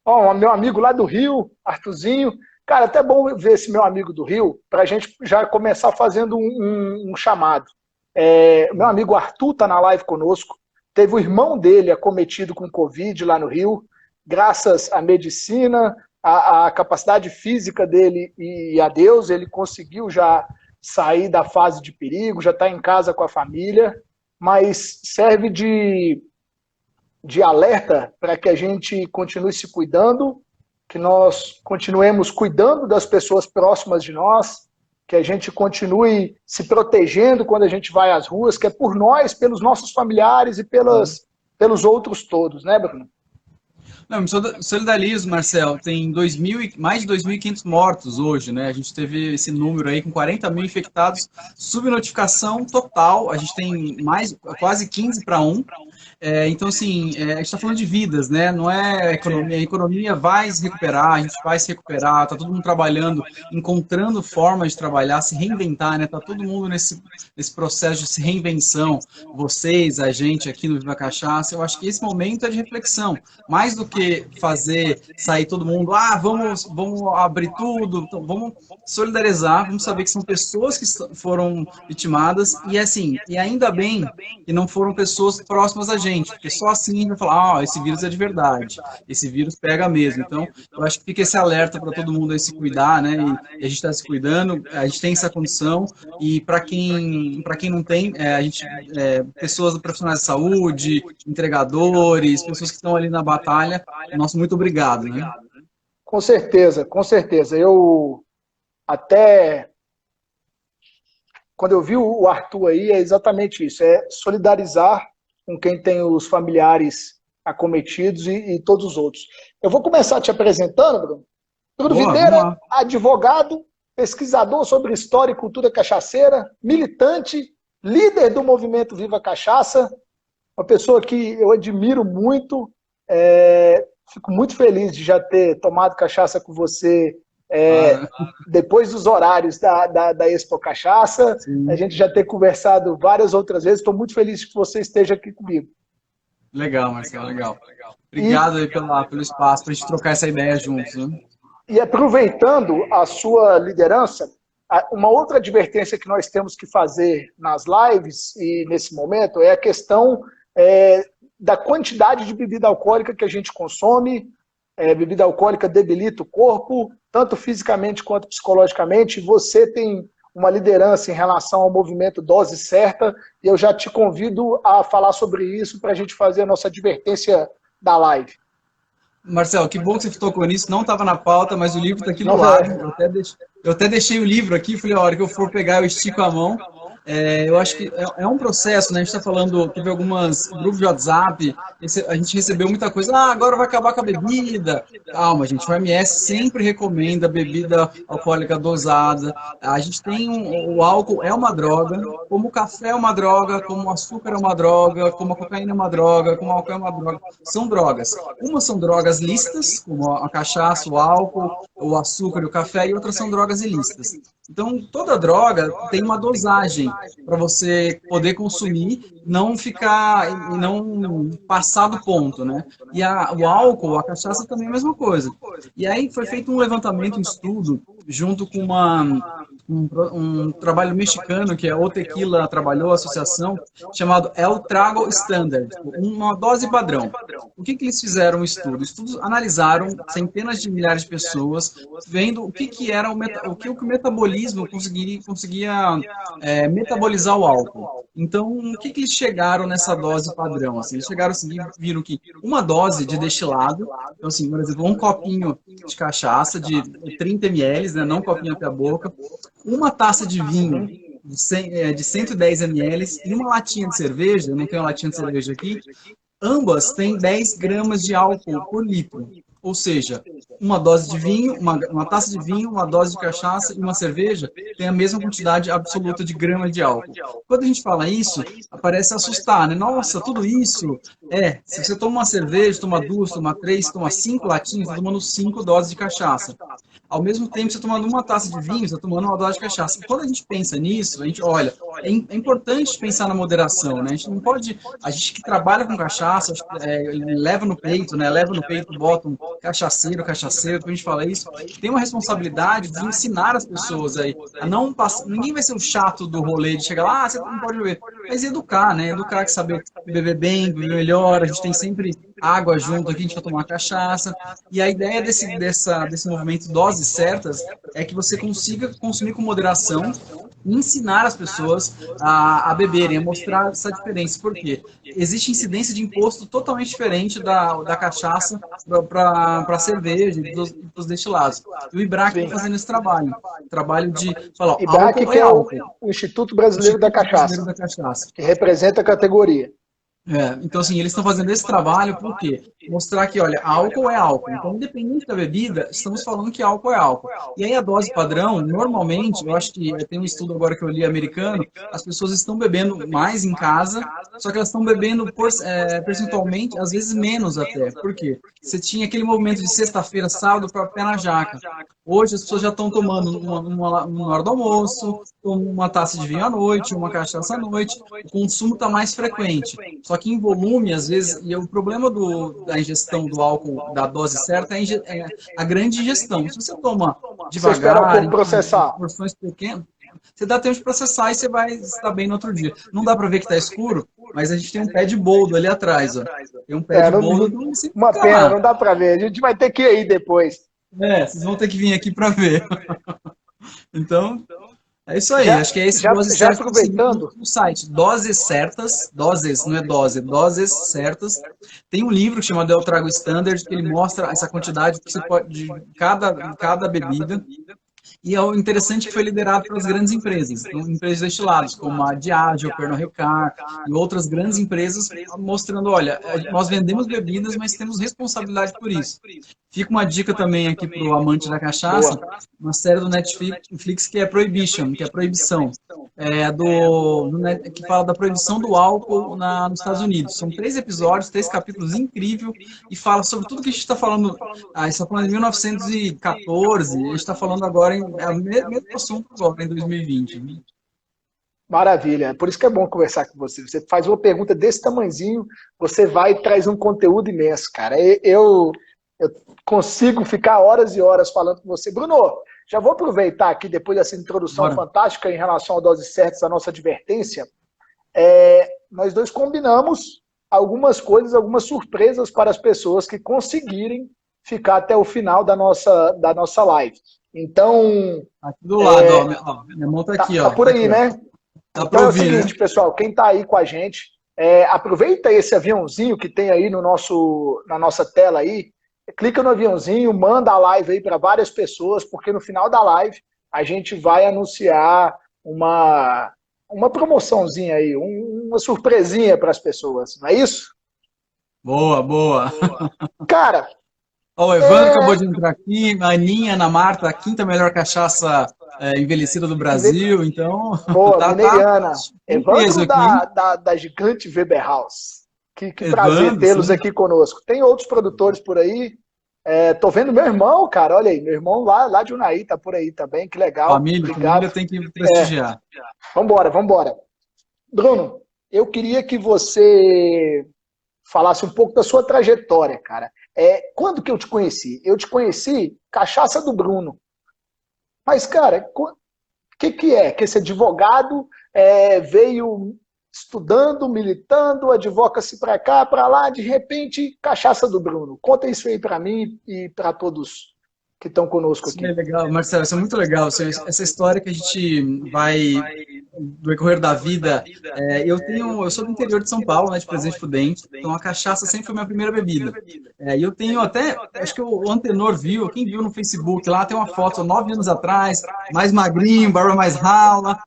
Ó, meu amigo lá do Rio, Artuzinho. Cara, até bom ver esse meu amigo do Rio, pra gente já começar fazendo um chamado. Meu amigo Arthur tá na live conosco. Teve o irmão dele acometido com Covid lá no Rio. Graças à medicina, à capacidade física dele e a Deus, ele conseguiu já sair da fase de perigo, já está em casa com a família, mas serve de alerta para que a gente continue se cuidando, que nós continuemos cuidando das pessoas próximas de nós, que a gente continue se protegendo quando a gente vai às ruas, que é por nós, pelos nossos familiares e pelos outros todos, né, Bruno? Não, solidarizo, Marcel, tem mais de 2.500 mortos hoje, né? A gente teve esse número aí com 40 mil infectados, subnotificação total, a gente tem quase 15 para 1. Então, assim, a gente está falando de vidas, né? Não é a economia vai se recuperar, a gente vai se recuperar, tá todo mundo trabalhando, encontrando formas de trabalhar, se reinventar, né? Tá todo mundo nesse processo de reinvenção, vocês, a gente aqui no Viva Cachaça. Eu acho que esse momento é de reflexão, mais do que sair todo mundo, vamos abrir tudo, então, vamos solidarizar, vamos saber que são pessoas que foram vitimadas, e assim, e ainda bem que não foram pessoas próximas a gente, porque só assim a gente vai falar, esse vírus é de verdade, esse vírus pega mesmo. Então, eu acho que fica esse alerta para todo mundo aí se cuidar, né, e a gente está se cuidando, a gente tem essa condição, e para quem não tem, pessoas profissionais de saúde, entregadores, pessoas que estão ali na batalha, nosso muito obrigado, né? Com certeza, com certeza. Eu até... Quando eu vi o Arthur aí, é exatamente isso, é solidarizar com quem tem os familiares acometidos e todos os outros. Eu vou começar te apresentando, Bruno. Bruno Videira, advogado, pesquisador sobre história e cultura cachaceira, militante, líder do movimento Viva Cachaça, uma pessoa que eu admiro muito, fico muito feliz de já ter tomado cachaça com você depois dos horários da Expo Cachaça. Sim. A gente já ter conversado várias outras vezes. Estou muito feliz que você esteja aqui comigo. Legal, Marcelo, legal. Obrigado aí pelo espaço, para a gente trocar essa ideia juntos. Né? E aproveitando a sua liderança, uma outra advertência que nós temos que fazer nas lives e nesse momento é a questão da quantidade de bebida alcoólica que a gente consome. Bebida alcoólica debilita o corpo, tanto fisicamente quanto psicologicamente. Você tem uma liderança em relação ao movimento Dose Certa, e eu já te convido a falar sobre isso para a gente fazer a nossa advertência da live. Marcelo, que bom que você tocou nisso, não estava na pauta, mas o livro está aqui do lado. Eu até deixei o livro aqui, falei, a hora que eu for pegar, eu estico a mão. Eu acho que é um processo, né? A gente está falando, teve alguns grupos de WhatsApp, a gente recebeu muita coisa, agora vai acabar com a bebida. Calma, gente, o OMS sempre recomenda bebida alcoólica dosada. A gente tem o álcool é uma droga, como o café é uma droga, como o açúcar é uma droga, como a cocaína é uma droga, como o álcool é uma droga. São drogas. Umas são drogas lícitas, como a cachaça, o álcool, o açúcar e o café, e outras são drogas ilícitas. Então, toda droga tem uma dosagem para você poder consumir, não passar do ponto, né? E o álcool, a cachaça também é a mesma coisa. E aí foi feito um levantamento, um estudo, junto com um trabalho mexicano, que é o Tequila trabalhou, a associação, chamado El Trago Standard, uma dose padrão. O que eles fizeram um estudo? Estudos analisaram centenas de milhares de pessoas, vendo o que era o metabolismo conseguia metabolizar o álcool. Então, o que eles chegaram nessa dose padrão? Assim, eles chegaram assim, viram que uma dose de destilado, então assim, por exemplo, um copinho de cachaça de 30 ml, né, não um copinho até a boca, uma taça de vinho de 110 ml e uma latinha de cerveja, eu não tenho uma latinha de cerveja aqui, ambas têm 10 gramas de álcool por litro. Ou seja, uma dose de vinho, uma taça de vinho, uma dose de cachaça e uma cerveja tem a mesma quantidade absoluta de gramas de álcool. Quando a gente fala isso, parece assustar, né? Nossa, tudo isso? Se você toma uma cerveja, toma duas, toma três, toma 5 latinhas, você está tomando 5 doses de cachaça. Ao mesmo tempo, você está tomando uma taça de vinho, você está tomando uma dose de cachaça. E quando a gente pensa nisso, a gente olha, é importante pensar na moderação, né? A gente não pode, a gente que trabalha com cachaça, leva no peito, né? Leva no peito, bota um cachaceiro, quando a gente fala isso, tem uma responsabilidade de ensinar as pessoas aí a não passar. Ninguém vai ser o chato do rolê de chegar lá, você não pode beber. Mas educar, né? Educar que saber beber bem, beber melhor. A gente tem sempre água junto aqui, a gente vai tomar cachaça. E a ideia desse movimento Doses Certas é que você consiga consumir com moderação e ensinar as pessoas a beberem, a mostrar essa diferença. Por quê? Existe incidência de imposto totalmente diferente da cachaça para a cerveja e dos destilados. E o IBRAC está fazendo esse trabalho de falar, IBRAC, que é o Instituto Brasileiro da Cachaça, que representa a categoria. Então, assim, eles estão fazendo esse trabalho por quê? Mostrar que, olha, álcool é álcool. Então, independente da bebida, estamos falando que álcool é álcool. E aí, a dose padrão, normalmente, eu acho que tem um estudo agora que eu li americano, as pessoas estão bebendo mais em casa, só que elas estão bebendo percentualmente, às vezes menos até. Por quê? Você tinha aquele movimento de sexta-feira, sábado, para pé na jaca. Hoje, as pessoas já estão tomando uma hora do almoço, uma taça de vinho à noite, uma cachaça à noite. O consumo está mais frequente. Só que em volume, às vezes, e o problema da ingestão do álcool, da dose certa, é a grande ingestão. Se você toma devagar, porções pequenas, você dá tempo de processar e você vai estar bem no outro dia. Não dá para ver que está escuro, mas a gente tem um pé de boldo ali atrás. Ó. Tem um pé de boldo. Uma pena, não dá para ver. A gente vai ter que ir aí depois. Vocês vão ter que vir aqui para ver. Então... É isso aí, acho que é esse Doses Certas aproveitando no site. Doses Certas, doses, não é dose, Doses Certas. Tem um livro chamado Eu Trago Standard, que ele mostra essa quantidade que você pode, de cada bebida. E é o interessante que foi liderado pelas grandes empresas, então, empresas destilados, como a Diageo, Pernod Ricard e outras grandes empresas, mostrando, olha, nós vendemos bebidas, mas temos responsabilidade por isso. Fica uma dica também aqui para o amante da cachaça, uma série do Netflix que é Prohibition, que é proibição, que fala da proibição do álcool nos Estados Unidos. São 3 episódios, 3 capítulos incríveis, e fala sobre tudo que a gente está falando. A gente está falando em 1914, a gente está falando agora o mesmo assunto agora em 2020. Maravilha, por isso que é bom conversar com você. Você faz uma pergunta desse tamanhozinho, você vai e traz um conteúdo imenso, cara. Eu consigo ficar horas e horas falando com você. Bruno, já vou aproveitar aqui, depois dessa introdução fantástica em relação a Doses Certas, a nossa advertência. Nós dois combinamos algumas coisas, algumas surpresas para as pessoas que conseguirem ficar até o final da nossa live. Então... Aqui do lado, ó, minha mão tá aqui, ó. Tá por aí, né? Tá Então é o ouvir, seguinte, né? pessoal, quem tá aí com a gente, aproveita esse aviãozinho que tem aí na nossa tela aí, clica no aviãozinho, manda a live aí para várias pessoas, porque no final da live a gente vai anunciar uma promoçãozinha aí, uma surpresinha para as pessoas, não é isso? Boa. Cara... Ó, o Evandro acabou de entrar aqui, a Aninha, Ana Marta, a 5ª melhor cachaça envelhecida do Brasil, então... Boa, mineiriana. Evandro da gigante Weber House. Que prazer tê-los aqui conosco. Tem outros produtores por aí. Tô vendo meu irmão, cara, olha aí, meu irmão lá de Unai tá por aí também, que legal. Família tem que prestigiar. Vambora. Bruno, eu queria que você falasse um pouco da sua trajetória, cara. Quando que eu te conheci? Eu te conheci cachaça do Bruno. Mas, cara, que é? Que esse advogado veio estudando, militando, advoca-se para cá, para lá, de repente, cachaça do Bruno. Conta isso aí para mim e para todos que estão conosco aqui. Isso é legal, Marcelo, isso é muito legal. Essa história que a gente vai, do decorrer da vida, eu sou do interior de São Paulo, né, de Presidente Prudente, então a cachaça sempre foi minha primeira bebida. E eu tenho até, acho que o Antenor viu, quem viu no Facebook, lá tem uma foto 9 anos atrás, mais magrinho, barba mais rala,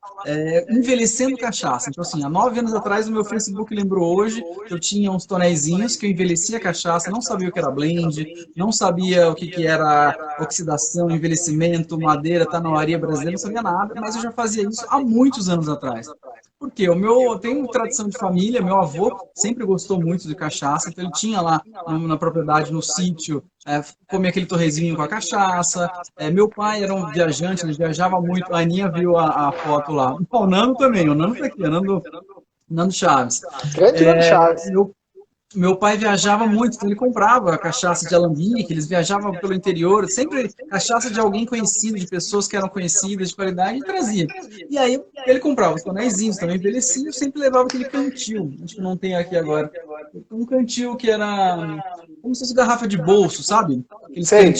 envelhecendo cachaça. Então assim, há 9 anos atrás o meu Facebook lembrou hoje que eu tinha uns tonéisinhos que eu envelhecia cachaça, não sabia o que era blend, não sabia o que era oxidação, envelhecimento, madeira, tanoaria brasileira, não sabia nada, mas eu já fazia isso há muitos anos atrás. Por quê? Eu tenho tradição de família, meu avô sempre gostou muito de cachaça, então ele tinha lá na propriedade, no sítio, comia aquele torrezinho com a cachaça. Meu pai era um viajante, ele viajava muito, a Aninha viu a foto lá. O Nando também, o Nando tá aqui, o Nando Chaves. Grande Nando Chaves. Meu pai viajava muito, então ele comprava cachaça de alambique, eles viajavam pelo interior, sempre cachaça de alguém conhecido, de pessoas que eram conhecidas, de qualidade, e trazia. E aí ele comprava os tonéisinhos, também envelhecia, eu sempre levava aquele cantil, acho que não tem aqui agora, um cantil que era como se fosse garrafa de bolso, sabe? Sei,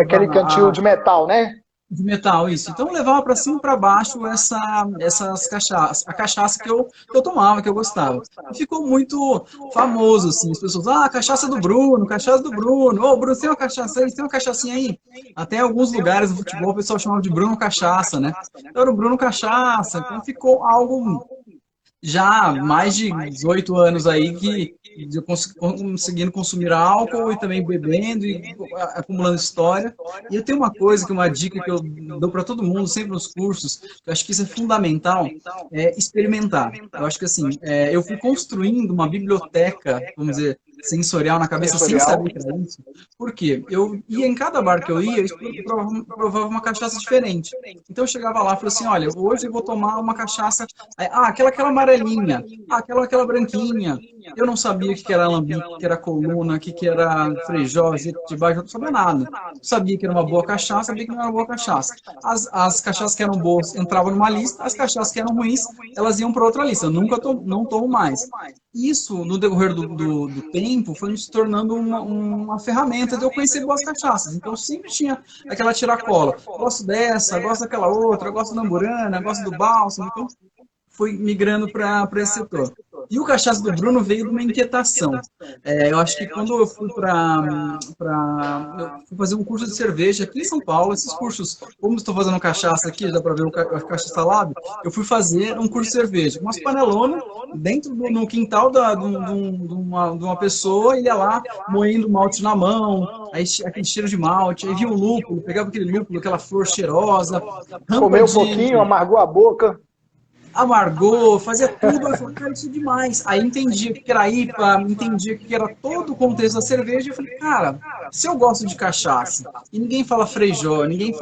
aquele cantil de metal, né? De metal, isso. Então eu levava para cima e para baixo essas cachaças, a cachaça que eu tomava, que eu gostava. E ficou muito famoso, assim, as pessoas, cachaça do Bruno, cachaça do Bruno, ô Bruno, tem uma cachaça aí, tem uma cachaçinha aí? Até em alguns lugares do futebol o pessoal chamava de Bruno Cachaça, né? Então era o Bruno Cachaça, então ficou algo já há mais de 18 anos aí que eu conseguindo consumir álcool e também bebendo e acumulando história. E eu tenho uma dica que eu dou para todo mundo, sempre nos cursos, que eu acho que isso é fundamental, é experimentar. Eu acho que assim, eu fui construindo uma biblioteca, vamos dizer, sensorial na cabeça sem saber que era isso. Por quê? Eu ia em cada bar que eu ia, eu provava uma cachaça diferente. Então eu chegava lá e falava assim, olha, hoje eu vou tomar uma cachaça, aquela amarelinha, aquela branquinha. Eu não sabia o que era alambique, o que era coluna, o que era frejó, jequitibá, eu não sabia nada. Eu sabia que era uma boa cachaça, sabia que não era uma boa cachaça. As cachaças que eram boas entravam numa lista, as cachaças que eram ruins, elas iam para outra lista. Eu não tomo mais. Isso, no decorrer do tempo, foi se tornando uma ferramenta de eu conhecer boas cachaças. Então, eu sempre tinha aquela tiracola. Gosto dessa, gosto daquela outra, gosto da Amburana, gosto do Bálsamo. Então, fui migrando para esse setor. E o cachaça do Bruno veio de uma inquietação. Eu acho que quando eu fui eu fui fazer um curso de cerveja aqui em São Paulo, esses cursos, como estou fazendo cachaça aqui, dá para ver o Cachaça Lab, eu fui fazer um curso de cerveja, com umas panelonas dentro no quintal de uma pessoa, ele ia lá moendo malte na mão, aí aquele cheiro de malte, aí via um lúpulo, pegava aquele lúpulo, aquela flor cheirosa. Comeu um pouquinho, amargou a boca. Amargou, fazia tudo, eu falei, cara, isso é demais. Aí entendia que era IPA, entendia que era todo o contexto da cerveja, e eu falei, cara, se eu gosto de cachaça, e ninguém fala Frejó, ninguém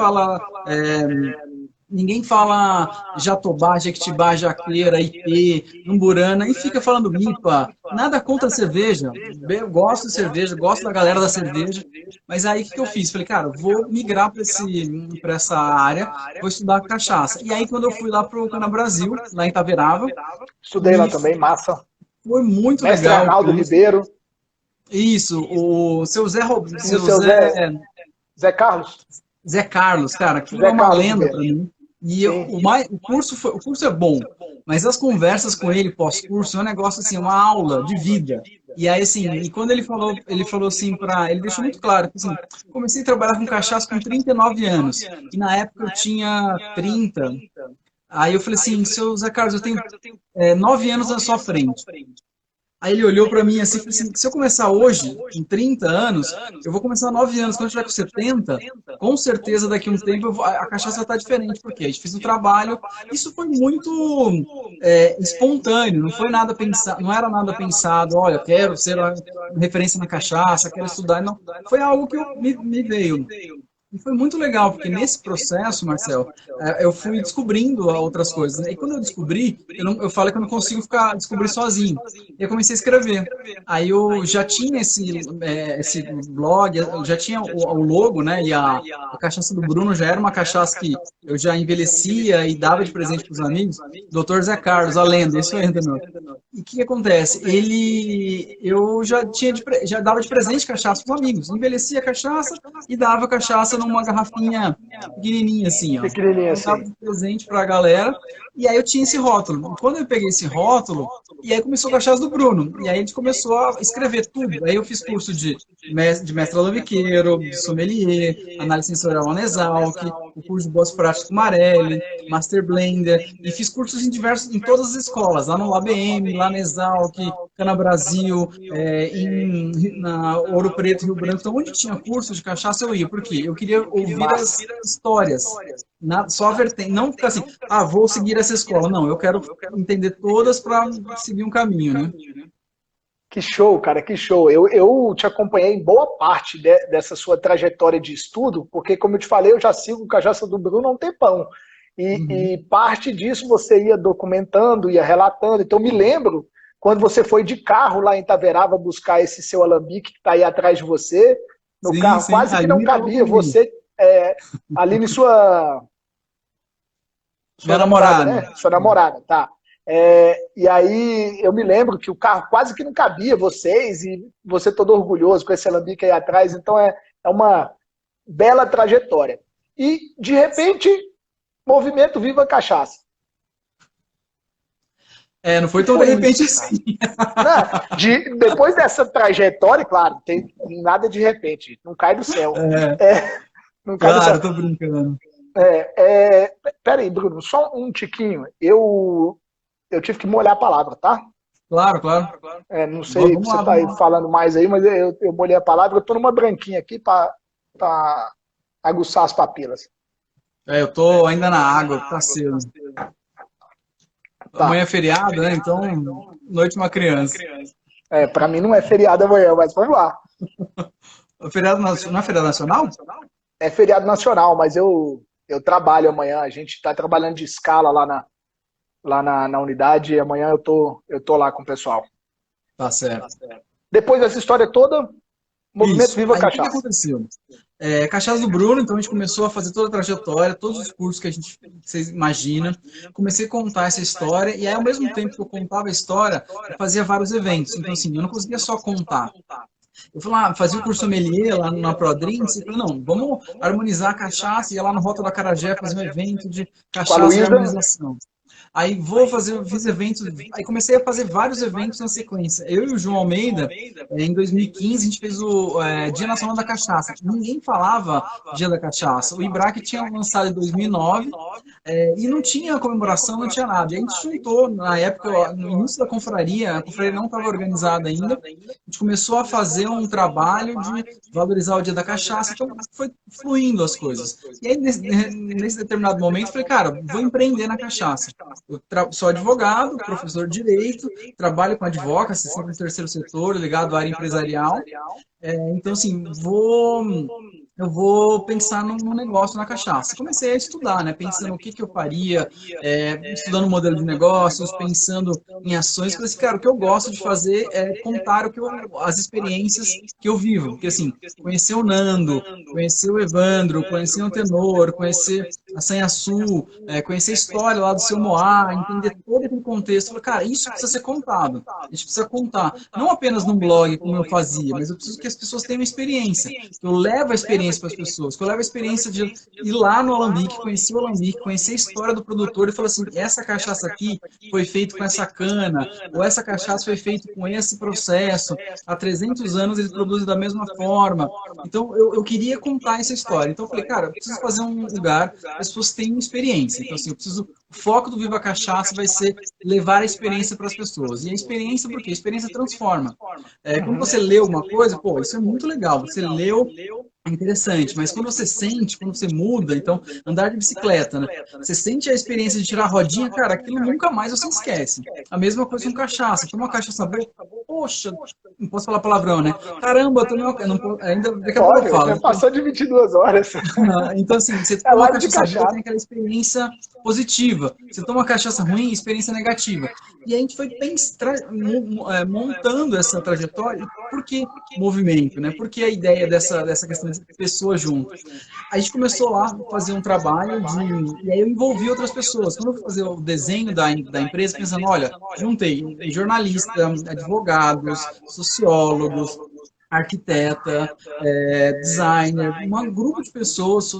fala Jatobá, Jequitibá, Jaqueira, IP, Umburana, e fica falando IPA, nada contra a cerveja, eu gosto de cerveja, gosto da galera da cerveja, mas aí o que eu fiz? Falei, cara, vou migrar para essa área, vou estudar cachaça. E aí quando eu fui lá para o Cana Brasil, lá em Itaverava, estudei lá também, massa. Foi muito Mestre legal. Arnaldo Ribeiro. Isso, o seu Zé Zé Carlos. Zé Carlos, cara, que é uma lenda para mim. E o curso é bom, mas as conversas com ele pós-curso é um negócio assim, uma aula de vida. E aí, assim, e quando ele falou assim ele deixou muito claro que assim, comecei a trabalhar com cachaça com 39 anos, e na época eu tinha 30. Aí eu falei assim, seu Zé Carlos, eu tenho 9 anos na sua frente. Aí ele olhou para mim assim, falou assim, se eu começar hoje, com 30 anos, eu vou começar 9 anos, quando eu tiver com 70, com certeza daqui a um tempo a cachaça vai estar diferente, porque a gente fez um trabalho, isso foi muito espontâneo, não foi nada pensado, não era nada pensado, olha, quero ser uma referência na cachaça, quero estudar, não, foi algo que me veio. E foi muito legal, porque nesse processo, Marcel, eu fui descobrindo outras coisas, né? E quando eu descobri, eu falei que eu não consigo descobrir sozinho. E eu comecei a escrever. Aí eu já tinha esse blog, eu já tinha o logo, né? E a cachaça do Bruno já era uma cachaça que eu já envelhecia e dava de presente para os amigos. Dr. Zé Carlos, a lenda, isso aí, entendeu? E o que acontece? Eu já dava de presente cachaça para os amigos. Envelhecia a cachaça e dava cachaça numa garrafinha pequenininha assim, ó. Pequenininha Então dava assim. de presente para a galera. E aí eu tinha esse rótulo. Quando eu peguei esse rótulo, e aí começou a cachaça do Bruno. E aí a gente começou a escrever tudo. Aí eu fiz curso de mestre alambiqueiro, de sommelier, análise sensorial Anesalc, o curso de boas práticas com Marelli, Master Blender, e fiz cursos em todas as escolas, lá no ABM, lá na Exalc, Cana Brasil, na Ouro Preto, Rio Branco. Então, onde tinha curso de cachaça, eu ia. Por quê? Eu queria ouvir as histórias. Só a vertente. Não ficar assim, vou seguir essa escola. Não, eu quero entender todas para seguir um caminho, né? Que show, cara, que show. Eu te acompanhei em boa parte dessa sua trajetória de estudo, porque, como eu te falei, eu já sigo o Cachaça do Bruno há um tempão. E parte disso você ia documentando, ia relatando. Então, me lembro quando você foi de carro lá em Itaverava buscar esse seu alambique que está aí atrás de você, no Sim, carro sim. quase que não cabia. Você, ali em sua Minha namorada, namorada. né? Sua namorada, tá. E aí eu me lembro que o carro quase que não cabia vocês, e você todo orgulhoso com esse alambique aí atrás. Então é uma bela trajetória. E, de repente, movimento Viva Cachaça. Não foi tão de repente assim. Não, depois dessa trajetória, claro, tem nada de repente, não cai do céu. Não cai do céu. Tô brincando. Peraí, Bruno, só um tiquinho. Eu tive que molhar a palavra, tá? Claro. Não sei se você tá aí falando mais aí, mas eu molhei a palavra. Eu tô numa branquinha aqui para aguçar as papilas. Eu tô ainda na água, tá cedo. Tá. Amanhã é feriado, né? Então, noite de uma criança. Para mim não é feriado amanhã, mas vamos lá. Feriado não é feriado nacional? É feriado nacional, mas eu trabalho amanhã. A gente está trabalhando de escala lá na unidade, e amanhã eu tô lá com o pessoal. Tá certo. Depois dessa história toda, movimento Viva Aí, Cachaça. O que aconteceu? Cachaça do Bruno, então a gente começou a fazer toda a trajetória, todos os cursos que vocês imaginam. Comecei a contar essa história, e aí ao mesmo tempo que eu contava a história, eu fazia vários eventos. Então assim, eu não conseguia só contar. Eu fazia o curso sommelier lá na Prodrinks, e falei, não, vamos harmonizar a cachaça, ia lá no Rota do Acarajé fazer um evento de cachaça e harmonização. Aí fiz eventos, aí comecei a fazer vários eventos na sequência. Eu e o João Almeida, em 2015, a gente fez o Dia Nacional da Cachaça. Ninguém falava Dia da Cachaça. O IBRAC tinha lançado em 2009 e não tinha comemoração, não tinha nada. E a gente juntou, na época, no início da confraria, a confraria não estava organizada ainda, a gente começou a fazer um trabalho de valorizar o Dia da Cachaça, então foi fluindo as coisas. E aí, nesse determinado momento, eu falei, cara, vou empreender na cachaça. Eu sou advogado, professor de direito, trabalho com advocacy, sempre no terceiro setor, ligado à área empresarial. Então, assim, eu vou pensar num negócio na cachaça. Comecei a estudar, né? Pensando o que eu faria, estudando o modelo de negócios, pensando em ações. Falei assim, cara, o que eu gosto de fazer é contar as experiências que eu vivo. Porque, assim, conhecer o Nando, conhecer o Evandro, conhecer o Tenor, conhecer a Sanhaçu, conhecer a história lá do seu Moá, entender todo aquele contexto. Falei, cara, isso precisa ser contado. A gente precisa contar. Não apenas num blog, como eu fazia, mas eu preciso que as pessoas tenham experiência. Eu levo a experiência para as pessoas, que eu levo a experiência de ir lá no alambique, conhecer o alambique, conhecer a história do produtor e falar assim, essa cachaça aqui foi feita com essa cana, ou essa cachaça foi feita com esse processo, há 300 anos eles produzem da mesma forma. Então, eu queria contar essa história. Então, eu falei, cara, eu preciso fazer um lugar que as pessoas tenham experiência. Então, assim, o foco do Viva Cachaça vai ser levar a experiência para as pessoas. E a experiência, por quê? A experiência transforma. Quando você lê uma coisa, pô, isso é muito legal. Você leu, é interessante, mas quando você sente, quando você muda, então, andar de bicicleta, né? Você sente a experiência de tirar a rodinha, cara, aquilo nunca mais você esquece. A mesma coisa com cachaça. Toma uma cachaça boa, poxa, não posso falar palavrão, né? Caramba, eu tô ainda daqui a pouco eu Pode, falo. já passou de 22 horas. Então, assim, você É toma uma live de cachaça boa, cachaça. tem aquela experiência positiva. Você toma uma cachaça ruim, experiência negativa. E a gente foi montando essa trajetória. Por que movimento, né? Por que a ideia dessa questão de pessoas juntas? A gente começou lá a fazer um trabalho e aí eu envolvi outras pessoas. Quando eu fui fazer o desenho da empresa, pensando, olha, juntei jornalistas, advogados, sociólogos, arquiteta, designer, um grupo de pessoas,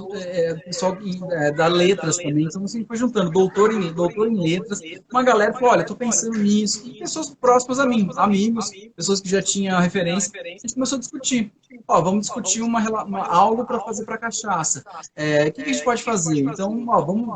pessoal da letras também, então assim, foi juntando doutor em letras, uma galera falou, olha, estou pensando nisso, e pessoas próximas a mim, amigos, pessoas que já tinham referência, a gente começou a discutir, ó, vamos discutir algo para fazer para cachaça, o que a gente pode fazer? Então, ó, vamos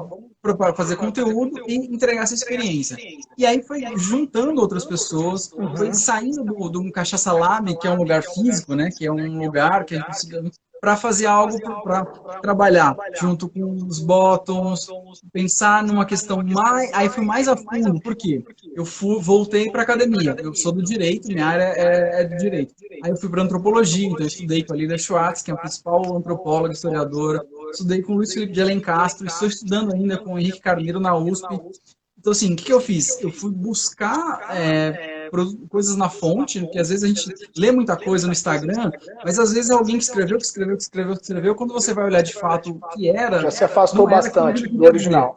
fazer conteúdo e entregar essa experiência. E aí foi juntando outras pessoas, foi saindo do Cachaça Lab, que é um lugar físico, né, que é um lugar que a gente precisa para fazer algo para trabalhar junto com os bottoms, pensar numa questão mais, aí fui mais a fundo, por quê? Eu voltei para academia, eu sou do direito, minha área é do direito. Aí eu fui para antropologia, então eu estudei com a Lida Schwartz, que é a principal antropóloga, historiadora, estudei com o Luiz Felipe de Alencastro, estou estudando ainda com o Henrique Carneiro na USP. Então, assim, o que eu fiz? Eu fui buscar coisas na fonte, porque às vezes a gente lê muita coisa no Instagram, mas às vezes é alguém que escreveu, quando você vai olhar de fato o que era... Já se afastou bastante do original.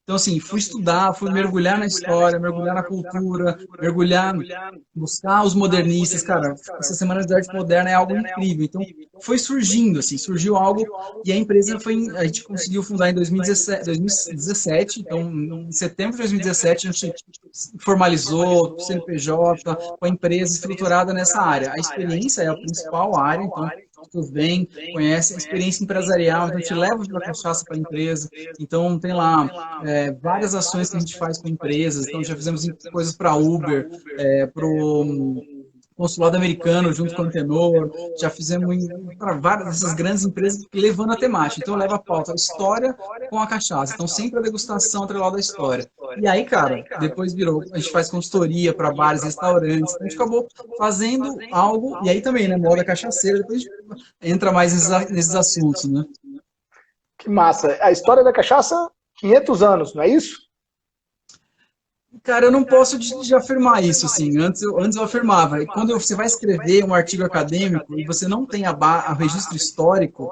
Então, assim, fui estudar, fui mergulhar na história, mergulhar na cultura, buscar os modernistas. Cara, essa Semana de Arte Moderna é algo incrível. Então, foi surgindo, assim, surgiu algo e a empresa a gente conseguiu fundar em 2017. Então, em setembro de 2017, a gente formalizou o CNPJ, com a empresa estruturada nessa área. A experiência é a principal área, então, todos bem, conhecem a experiência empresarial, então a gente leva para a cachaça para a empresa, então tem lá várias ações que a gente faz com empresas, então já fizemos coisas para Uber, para o consulado americano junto com o Antenor, já fizemos para várias dessas grandes empresas levando a temática, então leva a pauta a história com a cachaça, então sempre a degustação atrelada à história. E aí, cara, depois virou, a gente faz consultoria para bares, restaurantes, a gente acabou fazendo algo, e aí também, né, moda cachaceira, depois a gente entra mais nesses assuntos, né? Que massa. A história da cachaça, 500 anos, não é isso? Cara, eu não posso de afirmar isso, assim, antes eu afirmava, e quando você vai escrever um artigo acadêmico e você não tem o registro histórico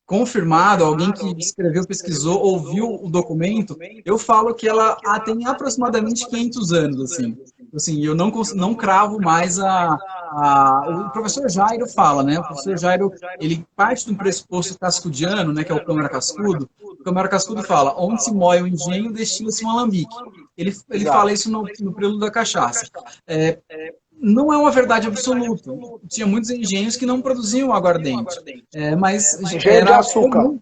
confirmado, alguém que escreveu, pesquisou, ouviu o documento, eu falo que ela tem aproximadamente 500 anos, assim. Assim, eu não cravo mais o professor Jairo fala, né? O professor Jairo, ele parte de um pressuposto cascudiano, né, que é o Câmara Cascudo. O Câmara Cascudo fala, onde se moe o engenho, destila-se um alambique. Ele fala isso no Preludo da Cachaça. Não é uma verdade absoluta. Tinha muitos engenhos que não produziam aguardente. Mas engenho de açúcar.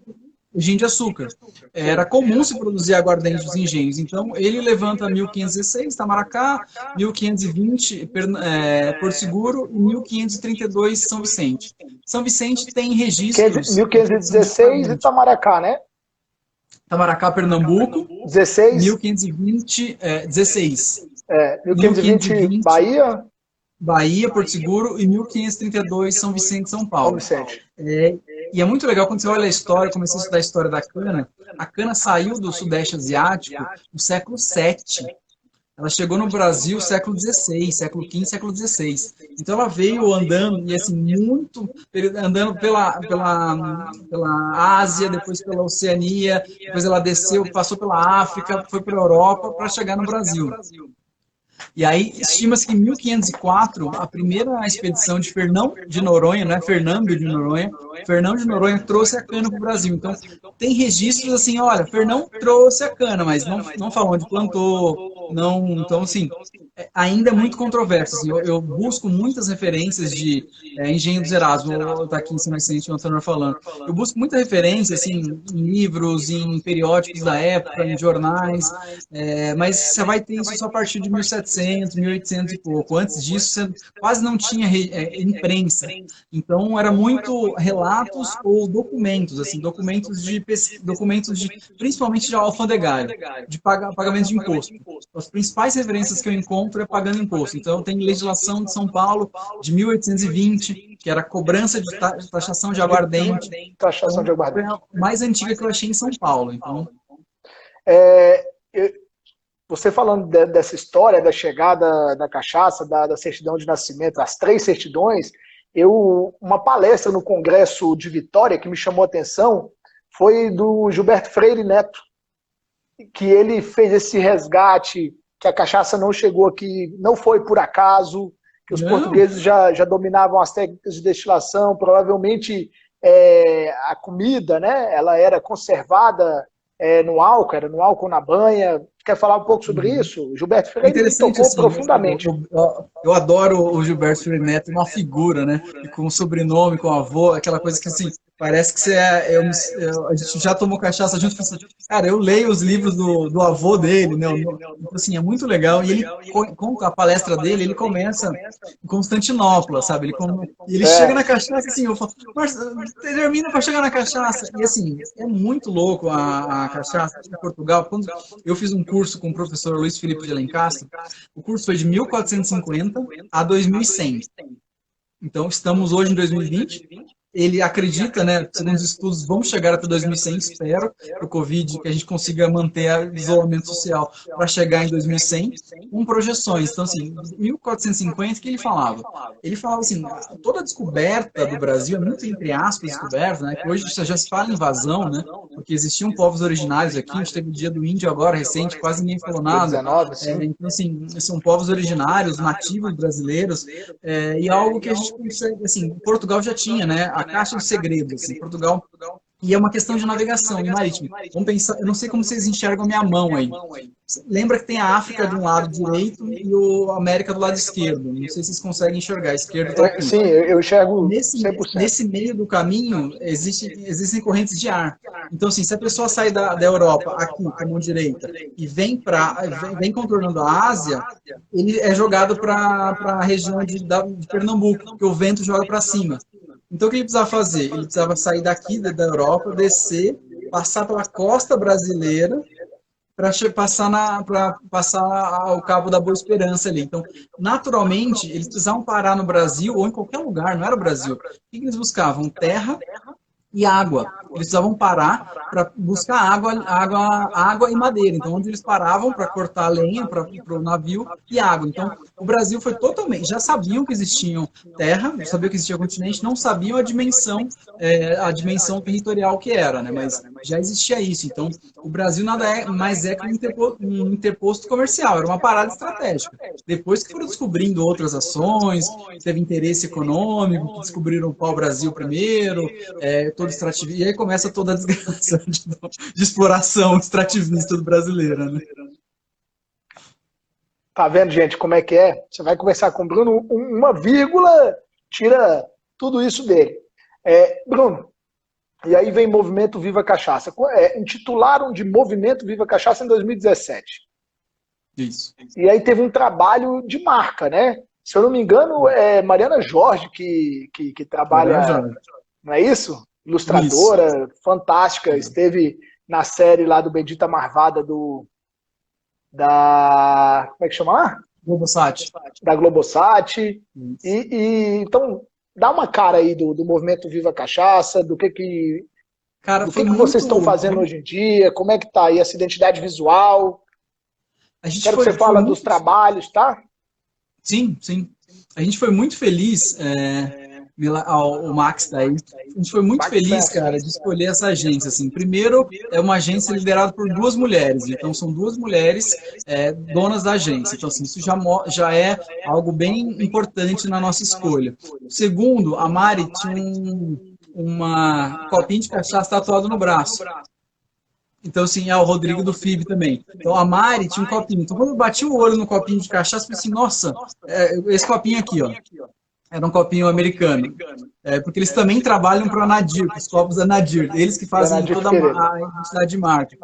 Engenho de açúcar. Era comum se produzir aguardente dos engenhos. Então, ele levanta 1516, Itamaracá, 1520, Porto Seguro, e 1532, São Vicente. São Vicente tem registros... 1516, Itamaracá, né? Itamaracá, Pernambuco. 16. 1520, 16. 1520, Bahia. Bahia, Porto Seguro, e 1532, São Vicente, São Paulo. São Vicente. E é muito legal quando você olha a história, comecei a estudar a história da cana. A cana saiu do Sudeste Asiático no século VII. Ela chegou no Brasil no século XVI, século XV, século XVI. Então ela veio andando, e assim, andando pela Ásia, depois pela Oceania, depois ela desceu, passou pela África, foi para a Europa para chegar no Brasil. E aí, estima-se que em 1504, a primeira expedição de Fernão de Noronha, não é Fernando de Noronha, Fernão de Noronha trouxe a cana para o Brasil. Então, tem registros assim, olha, Fernão trouxe a cana, mas não falou onde plantou, não, então, assim, ainda é muito controverso. Assim, eu busco muitas referências de Engenho dos Erasmus, vou estar aqui em São Vicente, o Antônio falando. Eu busco muita referência, assim, em livros, em periódicos da época, em jornais, mas você vai ter isso só a partir de 1700, 1800 e pouco. Antes disso, você quase não tinha imprensa. Então, era muito relatos ou documentos, assim, documentos principalmente de alfandegário, de pagamento de imposto. As principais referências que eu encontro encontro é pagando imposto. Então, tem legislação de São Paulo de 1820, que era cobrança de taxação de aguardente. Taxação de Então, foi aguardente. a mais antiga que eu achei em São Paulo. Então, Você falando dessa história da chegada da cachaça, da certidão de nascimento, as 3 certidões, uma palestra no Congresso de Vitória que me chamou a atenção foi do Gilberto Freire Neto, que ele fez esse resgate, que a cachaça não chegou aqui, não foi por acaso, que os portugueses já dominavam as técnicas de destilação, provavelmente a comida, né, ela era conservada no álcool, era no álcool na banha. Quer falar um pouco sobre isso? O Gilberto Freire me tocou assim, profundamente. Eu adoro o Gilberto Freire Neto, uma figura, né? E com o sobrenome, com o avô, aquela coisa que assim, parece que a gente já tomou cachaça junto. Cara, eu leio os livros do avô dele, né? Então, assim, é muito legal. E ele conta a palestra dele, ele começa em Constantinopla, sabe? Ele chega na cachaça, assim, eu falo, mas termina para chegar na cachaça. E assim, é muito louco a cachaça em Portugal. Quando eu fiz um curso com o professor Luiz Felipe de Alencastro, o curso foi de 1450 a 2100. Então, estamos hoje em 2020. Ele acredita, né, segundo os estudos, vamos chegar até 2100, espero, para o Covid, que a gente consiga manter o isolamento social para chegar em 2100, com projeções. Então, assim, 1450, o que ele falava? Ele falava assim, toda a descoberta do Brasil é muito, entre aspas, descoberta, né, que hoje já se fala em invasão, né, porque existiam povos originários aqui, a gente teve o dia do índio agora, recente, quase ninguém falou nada. Então, assim, são povos originários, nativos brasileiros, e algo que a gente consegue, assim, Portugal já tinha, né, a caixa de segredos, assim, Portugal, e é uma questão de navegação e marítimo. Vamos pensar, eu não sei como vocês enxergam a minha mão aí. Lembra que tem a África do lado direito e a América do lado esquerdo. Não sei se vocês conseguem enxergar, a esquerda está aqui. Sim, eu enxergo 100%. Nesse meio do caminho, existem correntes de ar. Então, assim, se a pessoa sair da Europa, aqui, com a mão direita, e vem contornando a Ásia, ele é jogado para a região de Pernambuco, porque o vento joga para cima. Então, o que ele precisava fazer? Ele precisava sair daqui da Europa, descer, passar pela costa brasileira, para passar ao Cabo da Boa Esperança ali. Então, naturalmente, eles precisavam parar no Brasil ou em qualquer lugar, não era o Brasil. O que eles buscavam? Terra e água. Eles precisavam parar para buscar água e madeira. Então, onde eles paravam para cortar a lenha para o navio e água. Então, o Brasil foi totalmente... Já sabiam que existiam terra, sabiam que existia continente, não sabiam a dimensão territorial que era, né? Mas já existia isso. Então, o Brasil nada mais é que um interposto comercial. Era uma parada estratégica. Depois que foram descobrindo outras ações, teve interesse econômico, que descobriram o pau-brasil primeiro, todo extrativismo, e aí começa toda a desgraça de exploração extrativista do brasileiro, né? Tá vendo, gente, como é que é? Você vai conversar com o Bruno, uma vírgula tira tudo isso dele. Bruno, e aí vem Movimento Viva Cachaça. Intitularam de Movimento Viva Cachaça em 2017. Isso. E aí teve um trabalho de marca, né? Se eu não me engano, é Mariana Jorge que trabalha... Não é isso? Ilustradora, isso. Fantástica, esteve na série lá do Bendita Marvada como é que chama lá? Globosat. Da Globosat. Então, dá uma cara aí do Movimento Viva Cachaça, do que vocês estão fazendo hoje em dia, como é que tá aí essa identidade visual. Quero que você fale dos trabalhos, tá? Sim, sim. A gente foi muito feliz... o Max daí. A gente foi muito feliz, cara, de escolher essa agência. Assim. Primeiro, é uma agência liderada por 2 mulheres. Então, são 2 mulheres donas da agência. Então, assim, isso já é algo bem importante na nossa escolha. Segundo, a Mari tinha uma copinha de cachaça tatuado no braço. Então, assim, o Rodrigo do FIB também. Então, a Mari tinha um copinho. Então, quando eu bati o olho no copinho de cachaça, eu falei assim, nossa, esse copinho aqui, ó. Era um copinho americano. porque eles também trabalham para a Nadir, para os copos da Nadir, eles que fazem Nadir toda Figueiredo. a identidade de marca,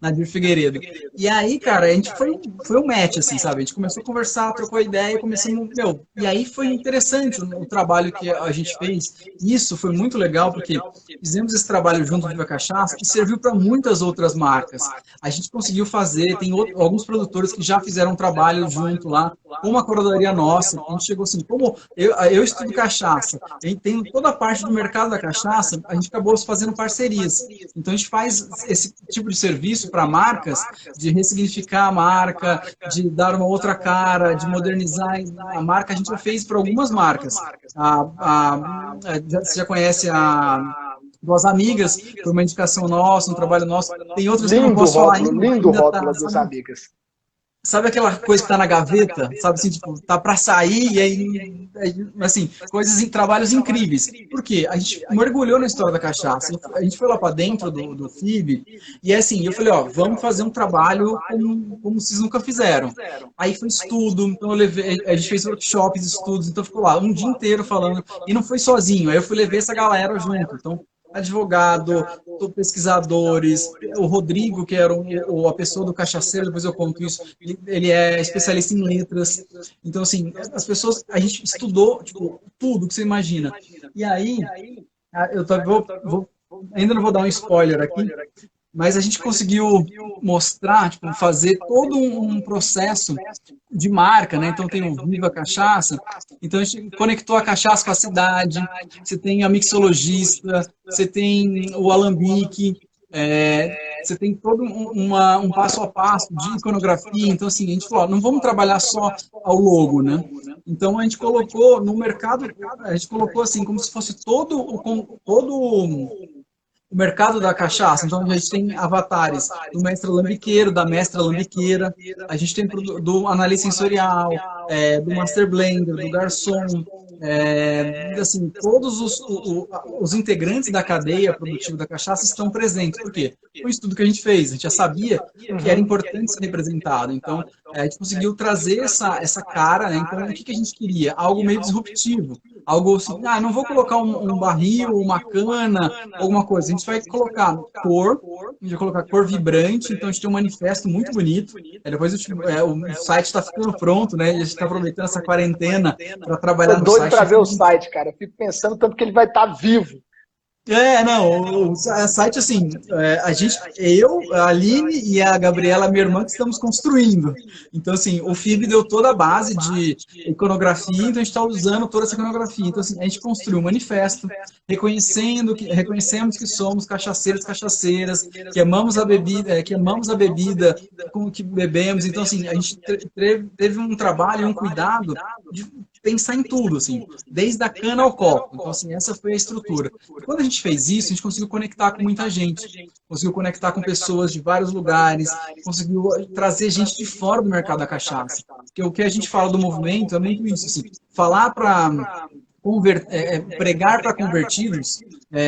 Nadir Figueiredo. E aí, cara, a gente foi um match, assim, sabe? A gente começou a conversar, trocou ideia, começamos, e aí foi interessante o trabalho que a gente fez. Isso foi muito legal, porque fizemos esse trabalho junto Viva Cachaça, que serviu para muitas outras marcas. A gente conseguiu fazer, tem alguns produtores que já fizeram um trabalho junto lá, com uma curadoria nossa. A gente chegou assim, como eu estudo cachaça, a gente tem toda a parte do mercado da cachaça, a gente acabou fazendo parcerias. Então a gente faz esse tipo de serviço para marcas, de ressignificar a marca, de dar uma outra cara, de modernizar a marca. A gente já fez para algumas marcas. Você já conhece a Duas Amigas, por uma indicação nossa, um trabalho nosso. Tem outros que eu não posso falar ainda. Lindo rótulo das Amigas. Sabe aquela coisa que tá na gaveta? Sabe assim, tipo, tá para sair e aí, assim, trabalhos incríveis. Por quê? A gente mergulhou na história da cachaça. A gente foi lá para dentro do FIB e assim, eu falei, ó, vamos fazer um trabalho como vocês nunca fizeram. Aí foi estudo, então a gente fez workshops, estudos, então ficou lá um dia inteiro falando, e não foi sozinho, aí eu fui levar essa galera junto. Então, advogado, pesquisadores, o Rodrigo, que era a pessoa do cachaceiro, depois eu conto isso, ele é especialista em letras. Então, assim, as pessoas, a gente estudou, tipo, tudo que você imagina. E aí, ainda não vou dar um spoiler aqui, mas a gente conseguiu mostrar, tipo, fazer todo um processo de marca, né? Então tem o Viva Cachaça, então a gente conectou a cachaça com a cidade, você tem a mixologista, você tem o alambique, você tem todo um passo a passo de iconografia. Então, assim, a gente falou, não vamos trabalhar só ao logo, né? Então a gente colocou no mercado, a gente colocou assim, como se fosse todo o mercado da cachaça. Então a gente tem avatares do mestre alambiqueiro, da mestra alambiqueira, a gente tem do analista sensorial, do master blender, do garçom, assim, todos os integrantes da cadeia produtiva da cachaça estão presentes. Por quê? Foi um estudo que a gente fez, a gente já sabia que era importante ser representado. Então a gente conseguiu trazer essa cara, né? Então o que a gente queria? Algo meio disruptivo. Algo assim, não vou colocar um barril, uma cana, alguma coisa. A gente vai colocar cor, a gente vai colocar cor vibrante, então a gente tem um manifesto muito bonito. Depois o site está ficando pronto, né? A gente está aproveitando essa quarentena para trabalhar no site. Tô doido para ver o site, cara. Eu fico pensando tanto que ele vai estar vivo. O site, assim, a Aline e a Gabriela, minha irmã, que estamos construindo. Então, assim, o FIB deu toda a base de iconografia, então a gente está usando toda essa iconografia. Então, assim, a gente construiu um manifesto, reconhecemos que somos cachaceiros, cachaceiras, que amamos a bebida com que bebemos. Então, assim, a gente teve um trabalho e um cuidado de pensar em tudo, assim, desde a cana ao copo. Então, assim, essa foi a estrutura. Quando a gente fez isso, a gente conseguiu conectar com muita gente, conseguiu conectar com pessoas de vários lugares, conseguiu trazer gente de fora do mercado da cachaça. Porque o que a gente fala do movimento é muito isso, assim, falar para pregar para convertidos.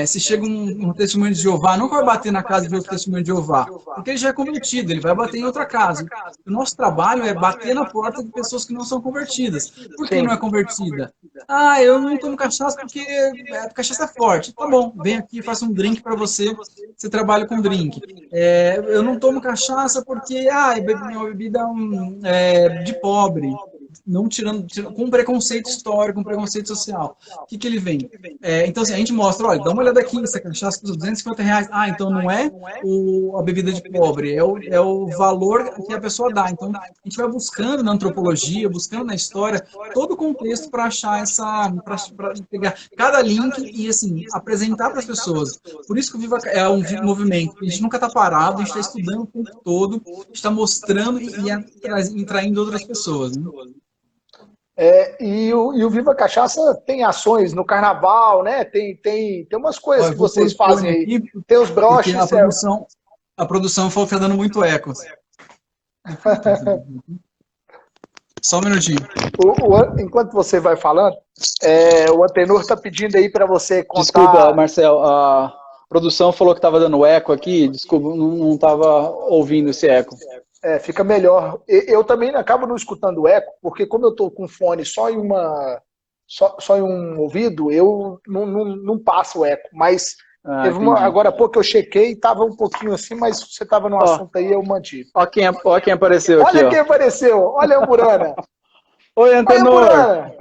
Se chega um testemunho de Jeová, nunca vai bater na casa de outro testemunho de Jeová, porque ele já é convertido, ele vai bater em outra casa. O nosso trabalho é bater na porta de pessoas que não são convertidas. Por que não é convertida? Eu não tomo cachaça porque a cachaça é forte. Tá bom, vem aqui, faço um drink para você, você trabalha com drink. Eu não tomo cachaça porque é uma bebida de pobre. Não tirando, com preconceito histórico, com preconceito social. O que ele vem? Então, assim, a gente mostra, olha, dá uma olhada aqui, essa cachaça custa R$250. Então não é a bebida de pobre, é o valor que a pessoa dá. Então, a gente vai buscando na antropologia, buscando na história, todo o contexto para achar para pegar cada link e, assim, apresentar para as pessoas. Por isso que o Viva é um movimento. A gente nunca está parado, a gente está estudando o tempo todo, está mostrando e atraindo outras pessoas, né? E o Viva Cachaça tem ações no carnaval, né? Tem umas coisas que vocês fazem aí. Tem os broches. A produção falou que tá dando muito eco. Só um minutinho. Enquanto você vai falando, o Antenor está pedindo aí para você contar... Desculpa, Marcel, a produção falou que estava dando eco aqui. Desculpa, não estava ouvindo esse eco. Fica melhor. Eu também acabo não escutando o eco, porque como eu estou com fone só em só em um ouvido, eu não passo o eco, mas teve Entendi. agora há pouco eu chequei, estava um pouquinho assim, mas você estava no assunto aí, eu mantive. Ó quem apareceu aqui, Olha ó. quem apareceu, olha a Murana. Oi, Olha a Antenor! Murana.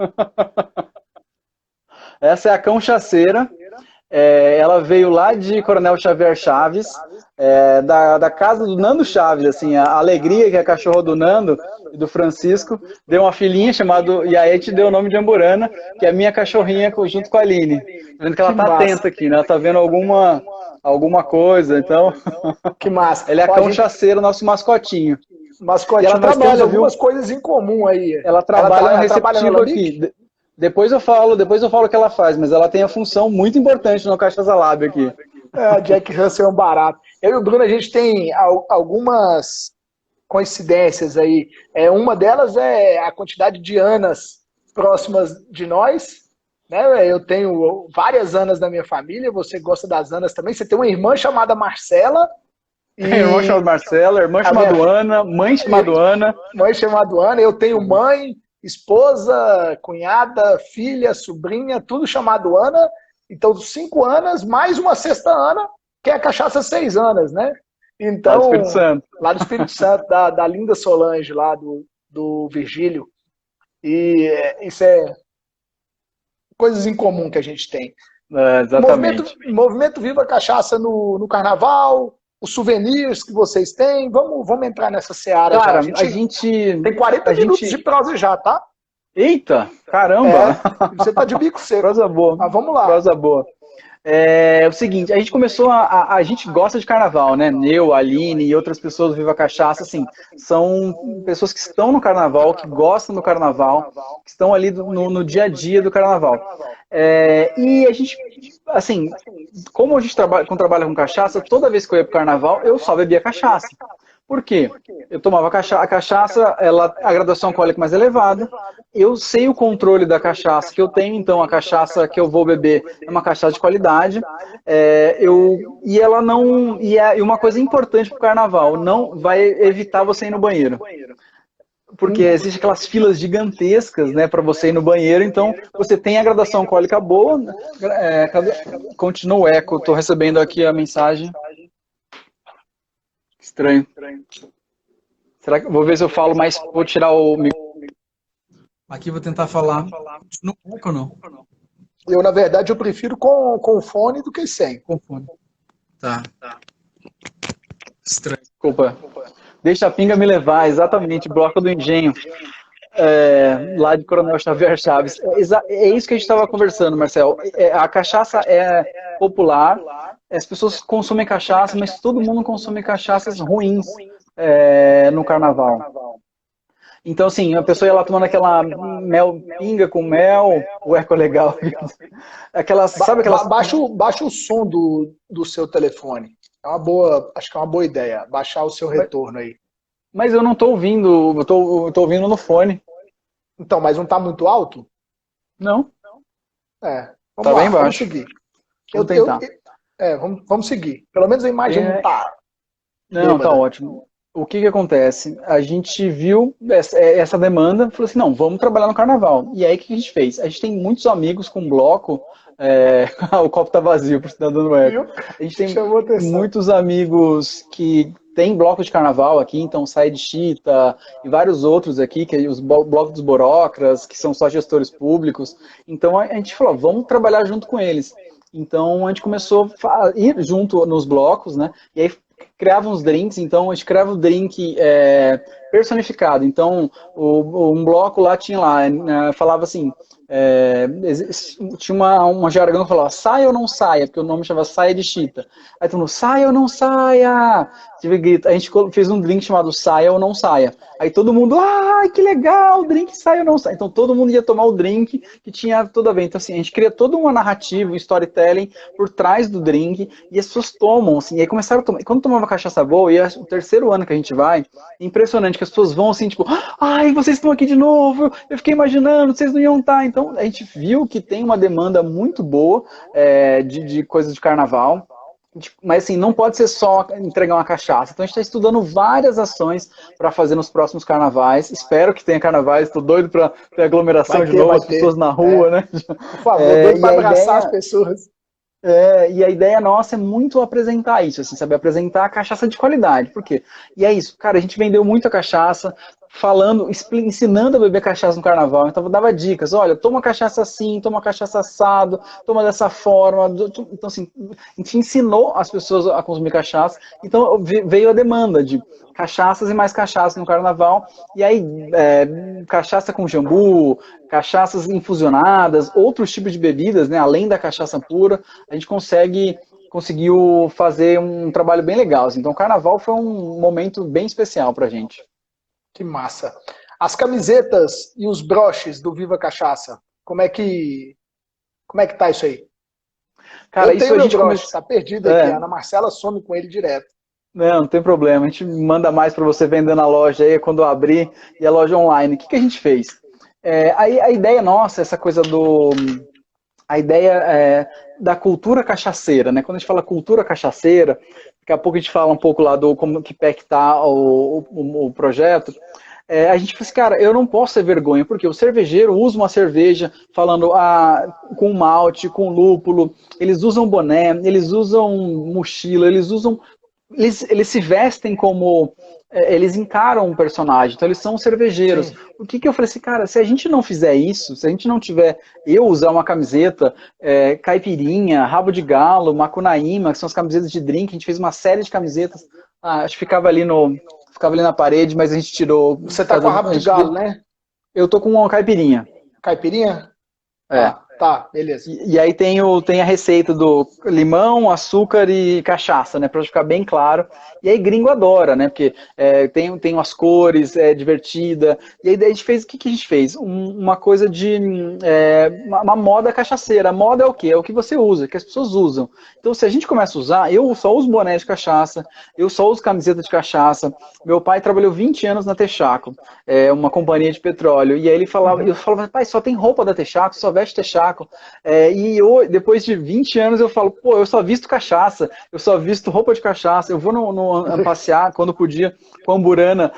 Essa é a Cão-Chaceira. Ela veio lá de Coronel Xavier Chaves, da casa do Nando Chaves, assim, a Alegria, que é a cachorra do Nando e do Francisco, deu uma filhinha chamada, e aí te deu o nome de Amburana, que é a minha cachorrinha junto com a Aline. Vendo que ela tá atenta aqui, né? Ela tá vendo alguma coisa, então... Que massa. Ela é a Cão-Chaceira, nosso mascotinho. Mascotinho, e ela nós trabalha, temos algumas viu? coisas em comum aí. Ela trabalha no trabalha no receptivo aqui. Depois eu falo o que ela faz, mas ela tem a função muito importante no Cachaça Lab aqui. Jack Russell é um barato. Eu e o Bruno, a gente tem algumas coincidências aí. Uma delas é a quantidade de Anas próximas de nós. Né? Eu tenho várias Anas na minha família, você gosta das Anas também. Você tem uma irmã chamada Marcela. Irmã chamada Marcela, irmã chamada Ana, mãe chamada Ana. Mãe chamada Ana, eu tenho mãe, esposa, cunhada, filha, sobrinha, tudo chamado Ana. Então, 5 Anas, mais uma sexta Ana, que é a cachaça 6 Anas, né? Então, lá do Espírito Santo. Lá do Espírito Santo, da linda Solange, lá do Virgílio. E isso é coisas em comum que a gente tem. Exatamente. Movimento Viva Cachaça no Carnaval, os souvenirs que vocês têm, vamos entrar nessa seara. Cara, já. A gente tem 40 minutos de prosa já, tá? Eita, caramba! Você tá de bico seco. Prosa boa. Mas vamos lá. Prosa boa. O seguinte, a gente começou a gente gosta de carnaval, né? Eu, a Aline e outras pessoas do Viva Cachaça, assim, são pessoas que estão no carnaval, que gostam do carnaval, que estão ali no dia a dia do carnaval. E a gente, assim, como a gente trabalha com cachaça, toda vez que eu ia pro carnaval, eu só bebia cachaça. Por quê? Eu tomava a cachaça, a graduação alcoólica mais elevada, eu sei o controle da cachaça que eu tenho, então a cachaça que eu vou beber é uma cachaça de qualidade, e ela não, e uma coisa importante para o carnaval, não vai evitar você ir no banheiro. Porque existem aquelas filas gigantescas, né, para você ir no banheiro, então você tem a graduação alcoólica boa, continua o eco, estou recebendo aqui a mensagem. Estranho. Será que vou ver se eu falo mais? Vou tirar o microfone. Aqui vou tentar falar. Não ou não? Eu, na verdade, eu prefiro com fone do que sem. Com fone. Tá. Estranho. Desculpa. Deixa a pinga me levar, exatamente, bloco do engenho. Lá de Coronel Xavier Chaves. É isso que a gente estava conversando, Marcelo. A cachaça é popular, as pessoas consomem cachaça, mas todo mundo consome cachaças ruins no carnaval. Então, assim, a pessoa ia lá tomando aquela pinga com mel, o eco legal. Sabe aquelas... Baixa o som do seu telefone. Acho que é uma boa ideia, baixar o seu retorno aí. Mas eu não estou ouvindo, eu tô ouvindo no fone. Então, mas não está muito alto? Não. Vamos lá, bem baixo. Vamos seguir. Vamos tentar. Vamos seguir. Pelo menos a imagem não está. Não, tá ótimo. O que acontece? A gente viu essa demanda, falou assim, não, vamos trabalhar no carnaval. E aí o que a gente fez? A gente tem muitos amigos com bloco, o copo tá vazio, por estar dando eco. A gente tem muitos amigos que tem bloco de carnaval aqui, então Sai de Chita e vários outros aqui, que é os blocos dos Borocras, que são só gestores públicos. Então a gente falou, vamos trabalhar junto com eles. Então a gente começou a ir junto nos blocos, né? E aí criava uns drinks, então a gente criava o drink personificado. Então um bloco lá tinha falava assim, tinha uma jargão que falava saia ou não saia, porque o nome chamava Saia de Chita. Aí todo mundo, saia ou não saia? A gente fez um drink chamado Saia ou não saia. Aí todo mundo, que legal, drink saia ou não saia. Então todo mundo ia tomar o drink que tinha tudo a ver. Então assim, a gente cria toda uma narrativa, um storytelling por trás do drink, e as pessoas tomam, assim, e aí começaram a tomar. E quando tomava cachaça boa, e é o terceiro ano que a gente vai, é impressionante que as pessoas vão assim, tipo, vocês estão aqui de novo, eu fiquei imaginando, vocês não iam estar. Então a gente viu que tem uma demanda muito boa de coisas de carnaval. Mas assim, não pode ser só entregar uma cachaça. Então a gente está estudando várias ações para fazer nos próximos carnavais. Espero que tenha carnavais. Estou doido para ter aglomeração de novo, as pessoas na rua, né? Por favor, doido para abraçar as pessoas. E a ideia nossa é muito apresentar isso, assim, sabe? Apresentar a cachaça de qualidade. Por quê? E é isso, cara, a gente vendeu muita cachaça, falando, ensinando a beber cachaça no carnaval. Então eu dava dicas, olha, toma cachaça assim, toma cachaça assado, toma dessa forma. Então assim, a gente ensinou as pessoas a consumir cachaça. Então veio a demanda de cachaças e mais cachaça no carnaval. E aí, cachaça com jambu, cachaças infusionadas, outros tipos de bebidas, né, além da cachaça pura, a gente conseguiu fazer um trabalho bem legal. Assim. Então o carnaval foi um momento bem especial pra gente. Que massa. As camisetas e os broches do Viva Cachaça, como é que tá isso aí? Cara, isso a gente broche, tá perdido aqui. A Ana Marcela some com ele direto. Não tem problema. A gente manda mais para você vender na loja aí quando abrir e a loja online. O que a gente fez? A ideia nossa, essa coisa a ideia da cultura cachaceira, né? Quando a gente fala cultura cachaceira, daqui a pouco a gente fala um pouco lá do como que pé que tá o projeto. A gente fala assim, cara, eu não posso ter vergonha, porque o cervejeiro usa uma cerveja falando com malte, com lúpulo, eles usam boné, eles usam mochila, eles se vestem como... eles encaram um personagem, então eles são cervejeiros. Sim. O que eu falei assim, cara, se a gente não fizer isso, se a gente não tiver, eu usar uma camiseta, caipirinha, rabo de galo, macunaíma, que são as camisetas de drink, a gente fez uma série de camisetas, acho que ficava ali na parede, mas a gente tirou... Você tá com rabo de galo, né? Eu tô com uma caipirinha. Caipirinha? Tá, beleza. E aí tem a receita do limão, açúcar e cachaça, né? Pra ficar bem claro. E aí gringo adora, né? Porque tem as cores, é divertida. E aí a gente fez, o que a gente fez? Uma coisa de uma moda cachaceira. A moda é o quê? É o que você usa, que as pessoas usam. Então se a gente começa a usar, eu só uso boné de cachaça, eu só uso camiseta de cachaça. Meu pai trabalhou 20 anos na Texaco, uma companhia de petróleo. E aí eu falava, pai, só tem roupa da Texaco, só veste Texaco. E depois de 20 anos eu falo, pô, eu só visto cachaça, eu só visto roupa de cachaça, eu vou passear quando podia com amburana,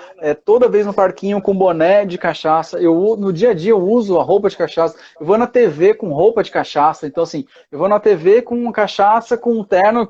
toda vez no parquinho com boné de cachaça, no dia a dia eu uso a roupa de cachaça, eu vou na TV com roupa de cachaça, então assim, eu vou na TV com cachaça, com um terno,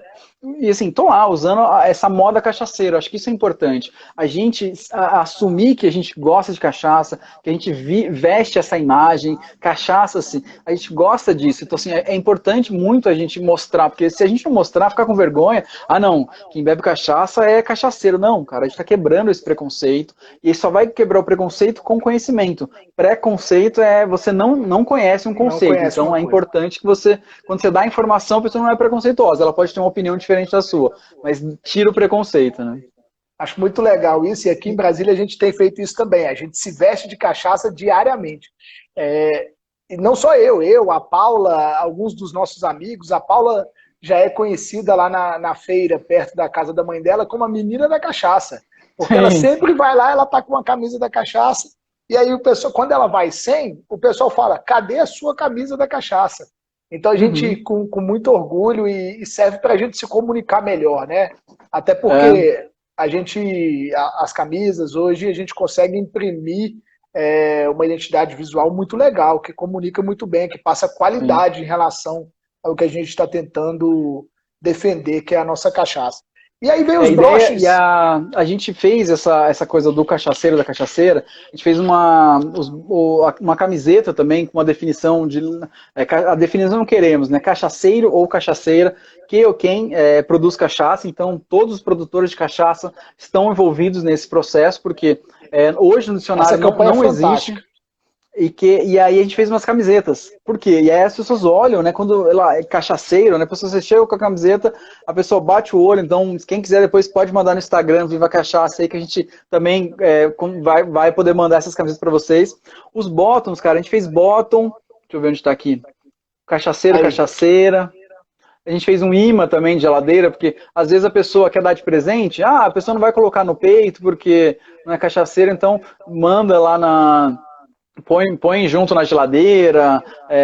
e assim, tô lá usando essa moda cachaceira, acho que isso é importante, a gente assumir que a gente gosta de cachaça, que a gente veste essa imagem, cachaça, assim, a gente gosta disso, então assim, é importante muito a gente mostrar, porque se a gente não mostrar, ficar com vergonha, não, quem bebe cachaça é cachaceiro, não, cara, a gente tá quebrando esse preconceito, e só vai quebrar o preconceito com conhecimento, preconceito é você não conhece um conceito, então é importante que você, quando você dá informação, a pessoa não é preconceituosa, ela pode ter uma opinião diferente da sua, mas tira o preconceito, né? Acho muito legal isso, e aqui em Brasília a gente tem feito isso também, a gente se veste de cachaça diariamente. E não só eu, a Paula, alguns dos nossos amigos, a Paula já é conhecida lá na feira, perto da casa da mãe dela, como a menina da cachaça, porque ela sempre vai lá, ela tá com uma camisa da cachaça, e aí o pessoal, quando ela vai sem, o pessoal fala, cadê a sua camisa da cachaça? Então a gente, com muito orgulho, e serve para a gente se comunicar melhor, né? Até porque as camisas hoje, a gente consegue imprimir uma identidade visual muito legal, que comunica muito bem, que passa qualidade em relação ao que a gente está tentando defender, que é a nossa cachaça. E aí vem os broches. A gente fez essa coisa do cachaceiro, da cachaceira, a gente fez uma camiseta também com uma definição a definição não queremos, né? Cachaceiro ou cachaceira, que ou quem produz cachaça, então todos os produtores de cachaça estão envolvidos nesse processo, porque hoje no dicionário não existe. E aí a gente fez umas camisetas. Por quê? E aí as pessoas olham, né? Quando ela é cachaceiro, né? A pessoa, você chega com a camiseta, a pessoa bate o olho. Então, quem quiser depois pode mandar no Instagram, Viva Cachaça, aí que a gente também vai poder mandar essas camisetas para vocês. Os bottoms, cara, a gente fez bottom. Deixa eu ver onde tá aqui. Cachaceiro, cachaceira. A gente fez um imã também de geladeira, porque às vezes a pessoa quer dar de presente, a pessoa não vai colocar no peito porque não é cachaceira, então manda lá põe junto na geladeira.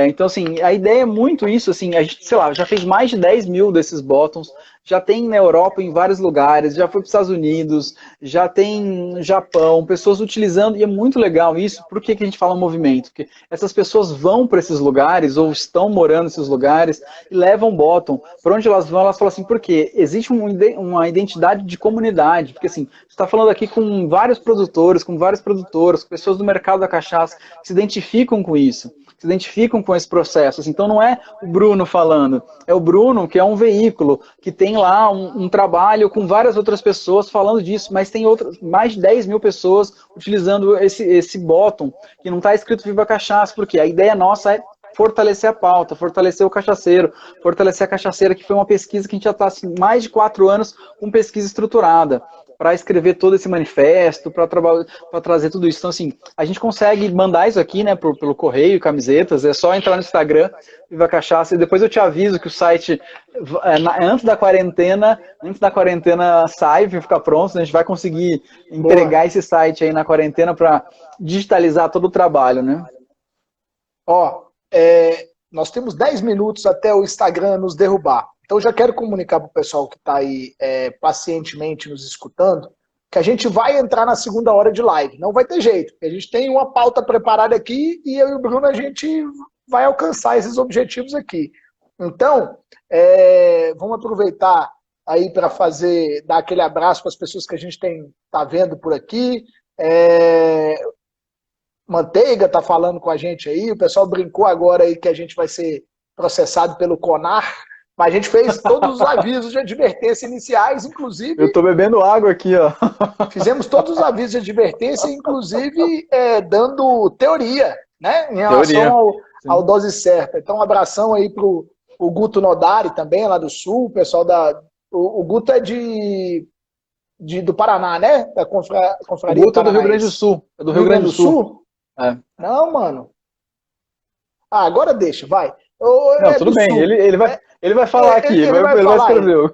Então assim, a ideia é muito isso, assim, a gente, sei lá, já fez mais de 10 mil desses bottoms, já tem na Europa em vários lugares, já foi para os Estados Unidos, já tem no Japão, pessoas utilizando, e é muito legal isso. Por que que a gente fala movimento? Porque essas pessoas vão para esses lugares, ou estão morando nesses lugares, e levam bottom. Por onde elas vão, elas falam assim, por quê? Existe uma identidade de comunidade, porque assim, você está falando aqui com vários produtores, com várias produtoras, com pessoas do mercado da cachaça, que se identificam com isso, se identificam com esse processo. Assim, então não é o Bruno falando, é o Bruno que é um veículo, que tem lá um trabalho com várias outras pessoas falando disso, mas tem outras, mais de 10 mil pessoas utilizando esse bottom, que não está escrito Viva Cachaça, porque a ideia nossa é fortalecer a pauta, fortalecer o cachaceiro, fortalecer a cachaceira, que foi uma pesquisa que a gente já está assim, mais de 4 anos com pesquisa estruturada, para escrever todo esse manifesto, para trazer tudo isso. Então, assim, a gente consegue mandar isso aqui, né, pelo correio, camisetas, é só entrar no Instagram, Viva Cachaça, e depois eu te aviso que o site, antes da quarentena sai, vai ficar pronto, a gente vai conseguir entregar esse site aí na quarentena para digitalizar todo o trabalho, né? Ó, nós temos 10 minutos até o Instagram nos derrubar. Então, já quero comunicar para o pessoal que está aí pacientemente nos escutando que a gente vai entrar na segunda hora de live. Não vai ter jeito, porque a gente tem uma pauta preparada aqui e eu e o Bruno, a gente vai alcançar esses objetivos aqui. Então, vamos aproveitar aí para dar aquele abraço para as pessoas que a gente está vendo por aqui. Manteiga está falando com a gente aí, o pessoal brincou agora aí que a gente vai ser processado pelo CONAR, mas a gente fez todos os avisos de advertência iniciais, inclusive... Eu estou bebendo água aqui, ó. Fizemos todos os avisos de advertência, inclusive dando teoria, né, em relação ao dose certa. Então, um abração aí para o Guto Nodari também, lá do Sul, o pessoal o Guto é do Paraná, né? Da confraria o Guto é do Rio Grande do Sul. É do Rio Grande do Sul? É. Não, mano. Agora deixa, vai. Não, tudo bem, ele vai falar aqui, ele vai escrever.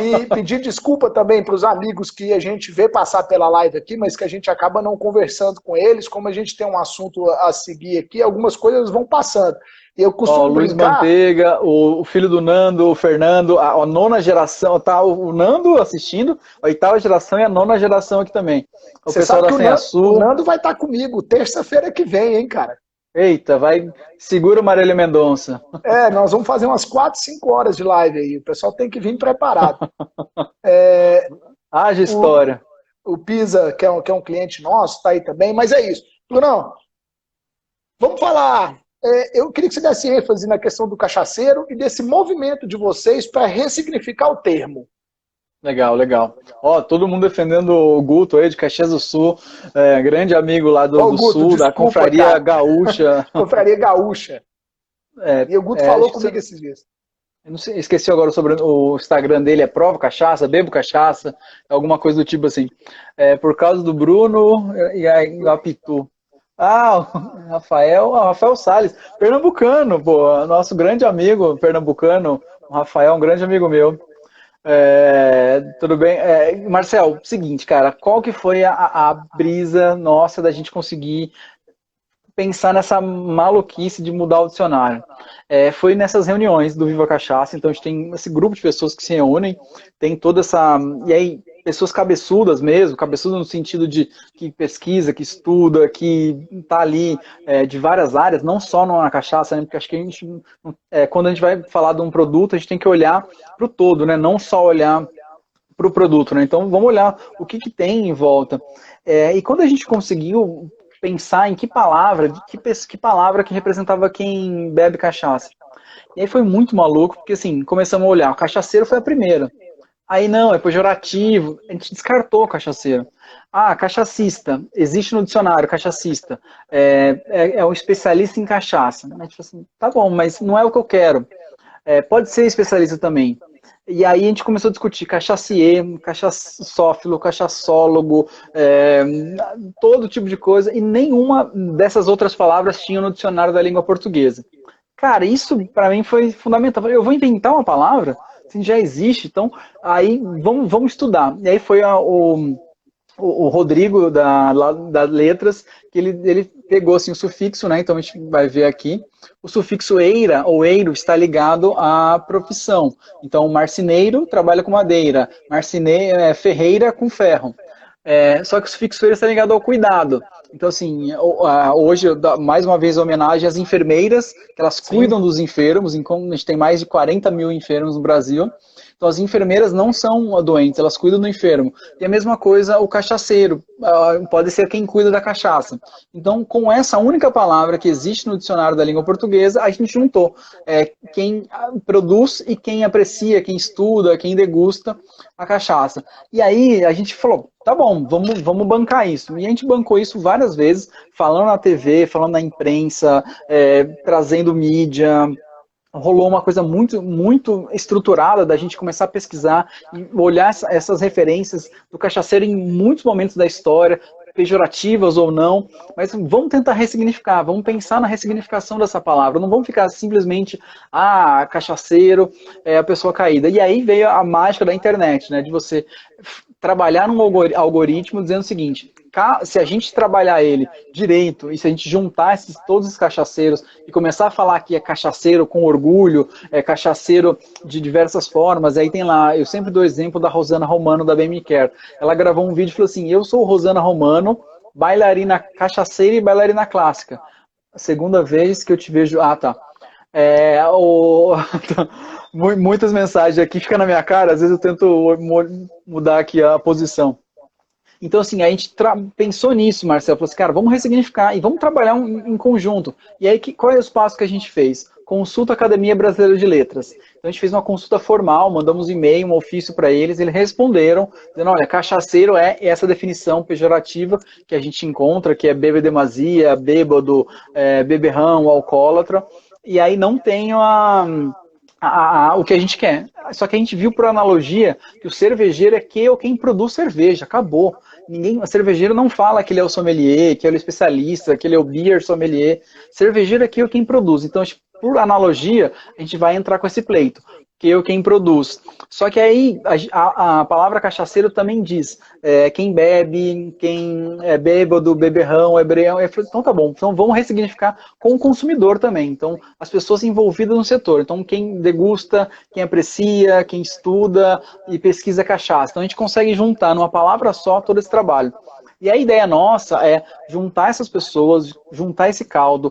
E pedir desculpa também para os amigos que a gente vê passar pela live aqui, mas que a gente acaba não conversando com eles, como a gente tem um assunto a seguir aqui, algumas coisas vão passando. E eu costumo o Luiz Manteiga, o filho do Nando, o Fernando, a nona geração, tá o Nando assistindo, a 8ª geração e a 9ª geração aqui também. Você sabe que o Nando vai estar comigo terça-feira que vem, hein, cara? Eita, segura o Marília Mendonça. Nós vamos fazer umas 4, 5 horas de live aí. O pessoal tem que vir preparado. Haja história. O Pisa, que é um cliente nosso, está aí também, mas é isso. Brunão, vamos falar. Eu queria que você desse ênfase na questão do cachaceiro e desse movimento de vocês para ressignificar o termo. Legal, legal. Ó, todo mundo defendendo o Guto aí de Caxias do Sul, grande amigo lá do Guto, Sul, desculpa, da Confraria cara. Gaúcha. Confraria Gaúcha. E o Guto falou comigo esses dias. Eu não sei, esqueci agora sobre o Instagram dele, é Prova Cachaça, Bebo Cachaça, alguma coisa do tipo assim. Por causa do Bruno e o Apitu. O Rafael Salles, pernambucano, pô, nosso grande amigo pernambucano, o Rafael, um grande amigo meu. Tudo bem? Marcel, seguinte, cara, qual que foi a brisa nossa da gente conseguir pensar nessa maluquice de mudar o dicionário? Foi nessas reuniões do Viva Cachaça, então a gente tem esse grupo de pessoas que se reúnem, tem toda essa... E aí, pessoas cabeçudas mesmo, cabeçudas no sentido de que pesquisa, que estuda, que tá ali de várias áreas, não só na cachaça, né? Porque acho que a gente, quando a gente vai falar de um produto, a gente tem que olhar para o todo, né? Não só olhar para o produto, né? Então vamos olhar o que tem em volta. E quando a gente conseguiu pensar em que palavra que representava quem bebe cachaça. E aí foi muito maluco, porque assim, começamos a olhar, o cachaceiro foi a primeira. Aí não, é pejorativo, a gente descartou o cachaceiro. Cachacista, existe no dicionário, cachacista, é um especialista em cachaça. A gente falou assim, tá bom, mas não é o que eu quero. Pode ser especialista também. E aí a gente começou a discutir cachacier, cachaçófilo, cachaçólogo, todo tipo de coisa, e nenhuma dessas outras palavras tinha no dicionário da língua portuguesa. Cara, isso para mim foi fundamental. Eu vou inventar uma palavra? Assim, já existe, então aí vamos estudar. E aí foi o Rodrigo da Letras, que ele pegou assim, o sufixo, né? Então a gente vai ver aqui. O sufixo eira ou eiro está ligado à profissão. Então, marceneiro trabalha com madeira, ferreira com ferro. Só que o sufixo eira está ligado ao cuidado. Então, assim, hoje, mais uma vez, homenagem às enfermeiras, que elas cuidam dos enfermos. A gente tem mais de 40 mil enfermos no Brasil. Então, as enfermeiras não são doentes, elas cuidam do enfermo. E a mesma coisa o cachaceiro, pode ser quem cuida da cachaça. Então, com essa única palavra que existe no dicionário da língua portuguesa, a gente juntou quem produz e quem aprecia, quem estuda, quem degusta a cachaça. E aí a gente falou, tá bom, vamos bancar isso. E a gente bancou isso várias vezes, falando na TV, falando na imprensa, trazendo mídia. Rolou uma coisa muito, muito estruturada da gente começar a pesquisar e olhar essas referências do cachaceiro em muitos momentos da história, pejorativas ou não, mas vamos tentar ressignificar, vamos pensar na ressignificação dessa palavra, não vamos ficar simplesmente, cachaceiro é a pessoa caída. E aí veio a mágica da internet, né, de você trabalhar num algoritmo dizendo o seguinte, se a gente trabalhar ele direito e se a gente juntar todos esses cachaceiros e começar a falar que é cachaceiro com orgulho, é cachaceiro de diversas formas, aí tem lá, eu sempre dou o exemplo da Rosana Romano da Bem Me Quer. Ela gravou um vídeo e falou assim, eu sou Rosana Romano, bailarina cachaceira e bailarina clássica. A segunda vez que eu te vejo... tá. Muitas mensagens aqui, fica na minha cara, às vezes eu tento mudar aqui a posição. Então, assim, a gente pensou nisso, Marcelo, falou assim, cara, vamos ressignificar e vamos trabalhar em conjunto. E aí, qual é os passos que a gente fez? Consulta Academia Brasileira de Letras. Então, a gente fez uma consulta formal, mandamos um e-mail, um ofício para eles responderam, dizendo, olha, cachaceiro é essa definição pejorativa que a gente encontra, que é bebedemasia, bêbado, beberrão, alcoólatra, e aí não tem o que a gente quer. Só que a gente viu por analogia que o cervejeiro é quem produz cerveja, acabou. O cervejeiro não fala que ele é o sommelier, que ele é o especialista, que ele é o beer sommelier. Cervejeiro é quem produz. Então, por analogia, a gente vai entrar com esse pleito. Quem produz. Só que aí a palavra cachaceiro também diz quem bebe, quem é bêbado, beberrão, hebreão. Então tá bom, então vamos ressignificar com o consumidor também. Então as pessoas envolvidas no setor. Então quem degusta, quem aprecia, quem estuda e pesquisa cachaça. Então a gente consegue juntar numa palavra só todo esse trabalho. E a ideia nossa é juntar essas pessoas, juntar esse caldo.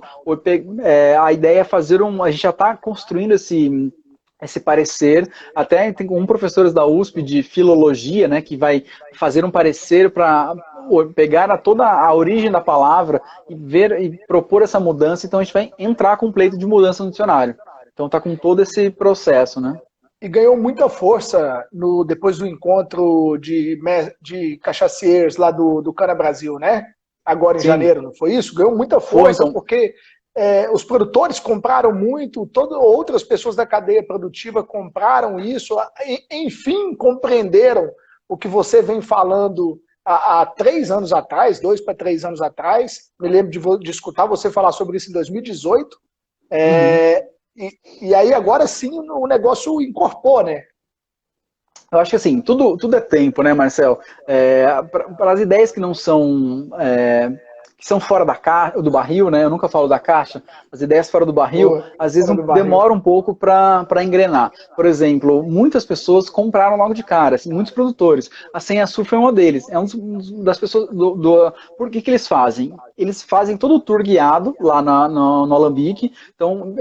A ideia é fazer a gente já está construindo esse parecer, até tem um professor da USP de filologia, né, que vai fazer um parecer para pegar toda a origem da palavra e ver e propor essa mudança. Então a gente vai entrar com um pleito de mudança no dicionário. Então está com todo esse processo, né? E ganhou muita força depois do encontro de cachaceiros lá do Cana Brasil, né? Agora em janeiro, não foi isso? Ganhou muita força porque os produtores compraram muito, outras pessoas da cadeia produtiva compraram isso, enfim, compreenderam o que você vem falando há 3 anos atrás, 2 para 3 anos atrás. Me lembro de escutar você falar sobre isso em 2018. E aí agora sim o negócio incorporou, né? Eu acho que assim, tudo é tempo, né, Marcel? Para as ideias que não são... que são fora do barril, né? Eu nunca falo da caixa, as ideias fora do barril, às vezes demora um pouco para engrenar. Por exemplo, muitas pessoas compraram logo de cara, assim, muitos produtores. A Senha Sul foi uma deles. É das pessoas por que eles fazem? Eles fazem todo o tour guiado lá no Alambique. Então,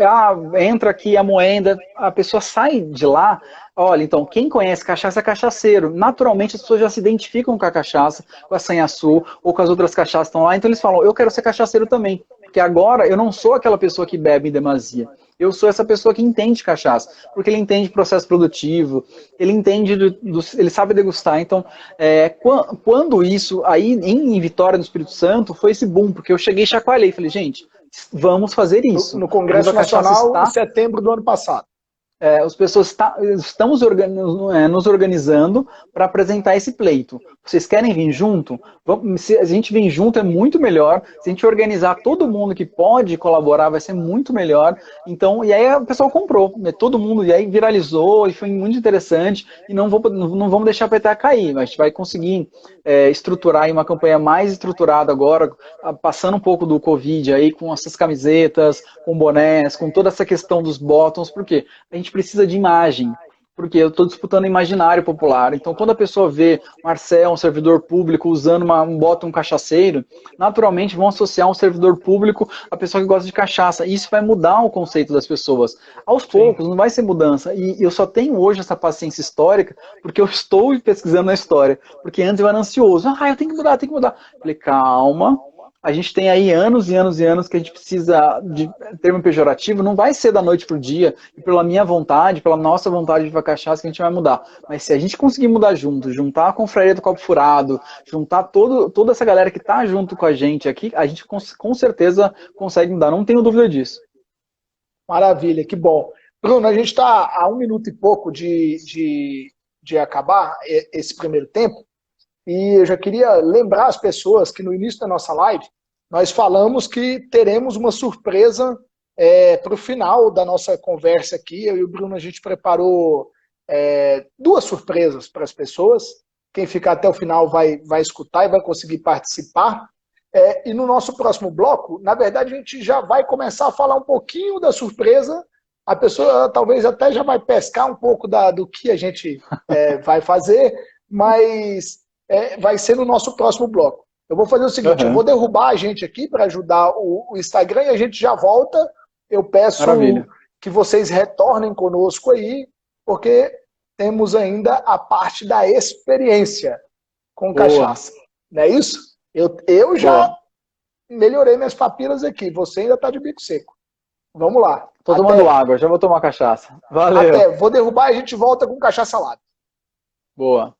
entra aqui a moenda, a pessoa sai de lá. Olha, então, quem conhece cachaça é cachaceiro. Naturalmente, as pessoas já se identificam com a cachaça, com a Senha Sul, ou com as outras cachaças que estão lá. Então, eles falam, eu quero ser cachaceiro também. Porque agora, eu não sou aquela pessoa que bebe em demasia. Eu sou essa pessoa que entende cachaça. Porque ele entende processo produtivo, ele entende, ele sabe degustar. Então, quando isso, aí em Vitória, no Espírito Santo, foi esse boom. Porque eu cheguei e chacoalhei. Falei, gente, vamos fazer isso. No Congresso Nacional, em setembro do ano passado. as pessoas estamos nos organizando para apresentar esse pleito. Vocês querem vir junto? Se a gente vir junto é muito melhor. Se a gente organizar todo mundo que pode colaborar, vai ser muito melhor. Então, e aí o pessoal comprou, né? Todo mundo, e aí viralizou, e foi muito interessante. E não vamos deixar a PTA cair. A gente vai conseguir estruturar aí uma campanha mais estruturada agora, passando um pouco do Covid aí, com essas camisetas, com bonés, com toda essa questão dos bottoms, porque a gente precisa de imagem, porque eu estou disputando imaginário popular. Então, quando a pessoa vê Marcel, um servidor público, usando um bottom cachaceiro, naturalmente vão associar um servidor público à pessoa que gosta de cachaça. E isso vai mudar o conceito das pessoas. Aos poucos, não vai ser mudança. E eu só tenho hoje essa paciência histórica porque eu estou pesquisando na história. Porque antes eu era ansioso. Eu tenho que mudar, tenho que mudar. Falei, calma. A gente tem aí anos e anos e anos que a gente precisa, de termo pejorativo, não vai ser da noite para o dia, e pela minha vontade, pela nossa vontade de cachaça que a gente vai mudar. Mas se a gente conseguir mudar junto, juntar a confraria do Copo Furado, juntar toda essa galera que está junto com a gente aqui, a gente com certeza consegue mudar, não tenho dúvida disso. Maravilha, que bom. Bruno, a gente está a 1 minuto e pouco de acabar esse primeiro tempo. E eu já queria lembrar as pessoas que no início da nossa live, nós falamos que teremos uma surpresa para o final da nossa conversa aqui. Eu e o Bruno, a gente preparou 2 surpresas para as pessoas. Quem ficar até o final vai escutar e vai conseguir participar. E no nosso próximo bloco, na verdade, a gente já vai começar a falar um pouquinho da surpresa. A pessoa talvez até já vai pescar um pouco do que a gente vai fazer, mas... vai ser no nosso próximo bloco. Eu vou fazer o seguinte, eu vou derrubar a gente aqui para ajudar o Instagram e a gente já volta. Eu peço que vocês retornem conosco aí, porque temos ainda a parte da experiência com cachaça. Não é isso? Eu já melhorei minhas papilas aqui, você ainda está de bico seco. Vamos lá. Tô tomando água, já vou tomar cachaça. Valeu. Vou derrubar e a gente volta com cachaça lá. Boa.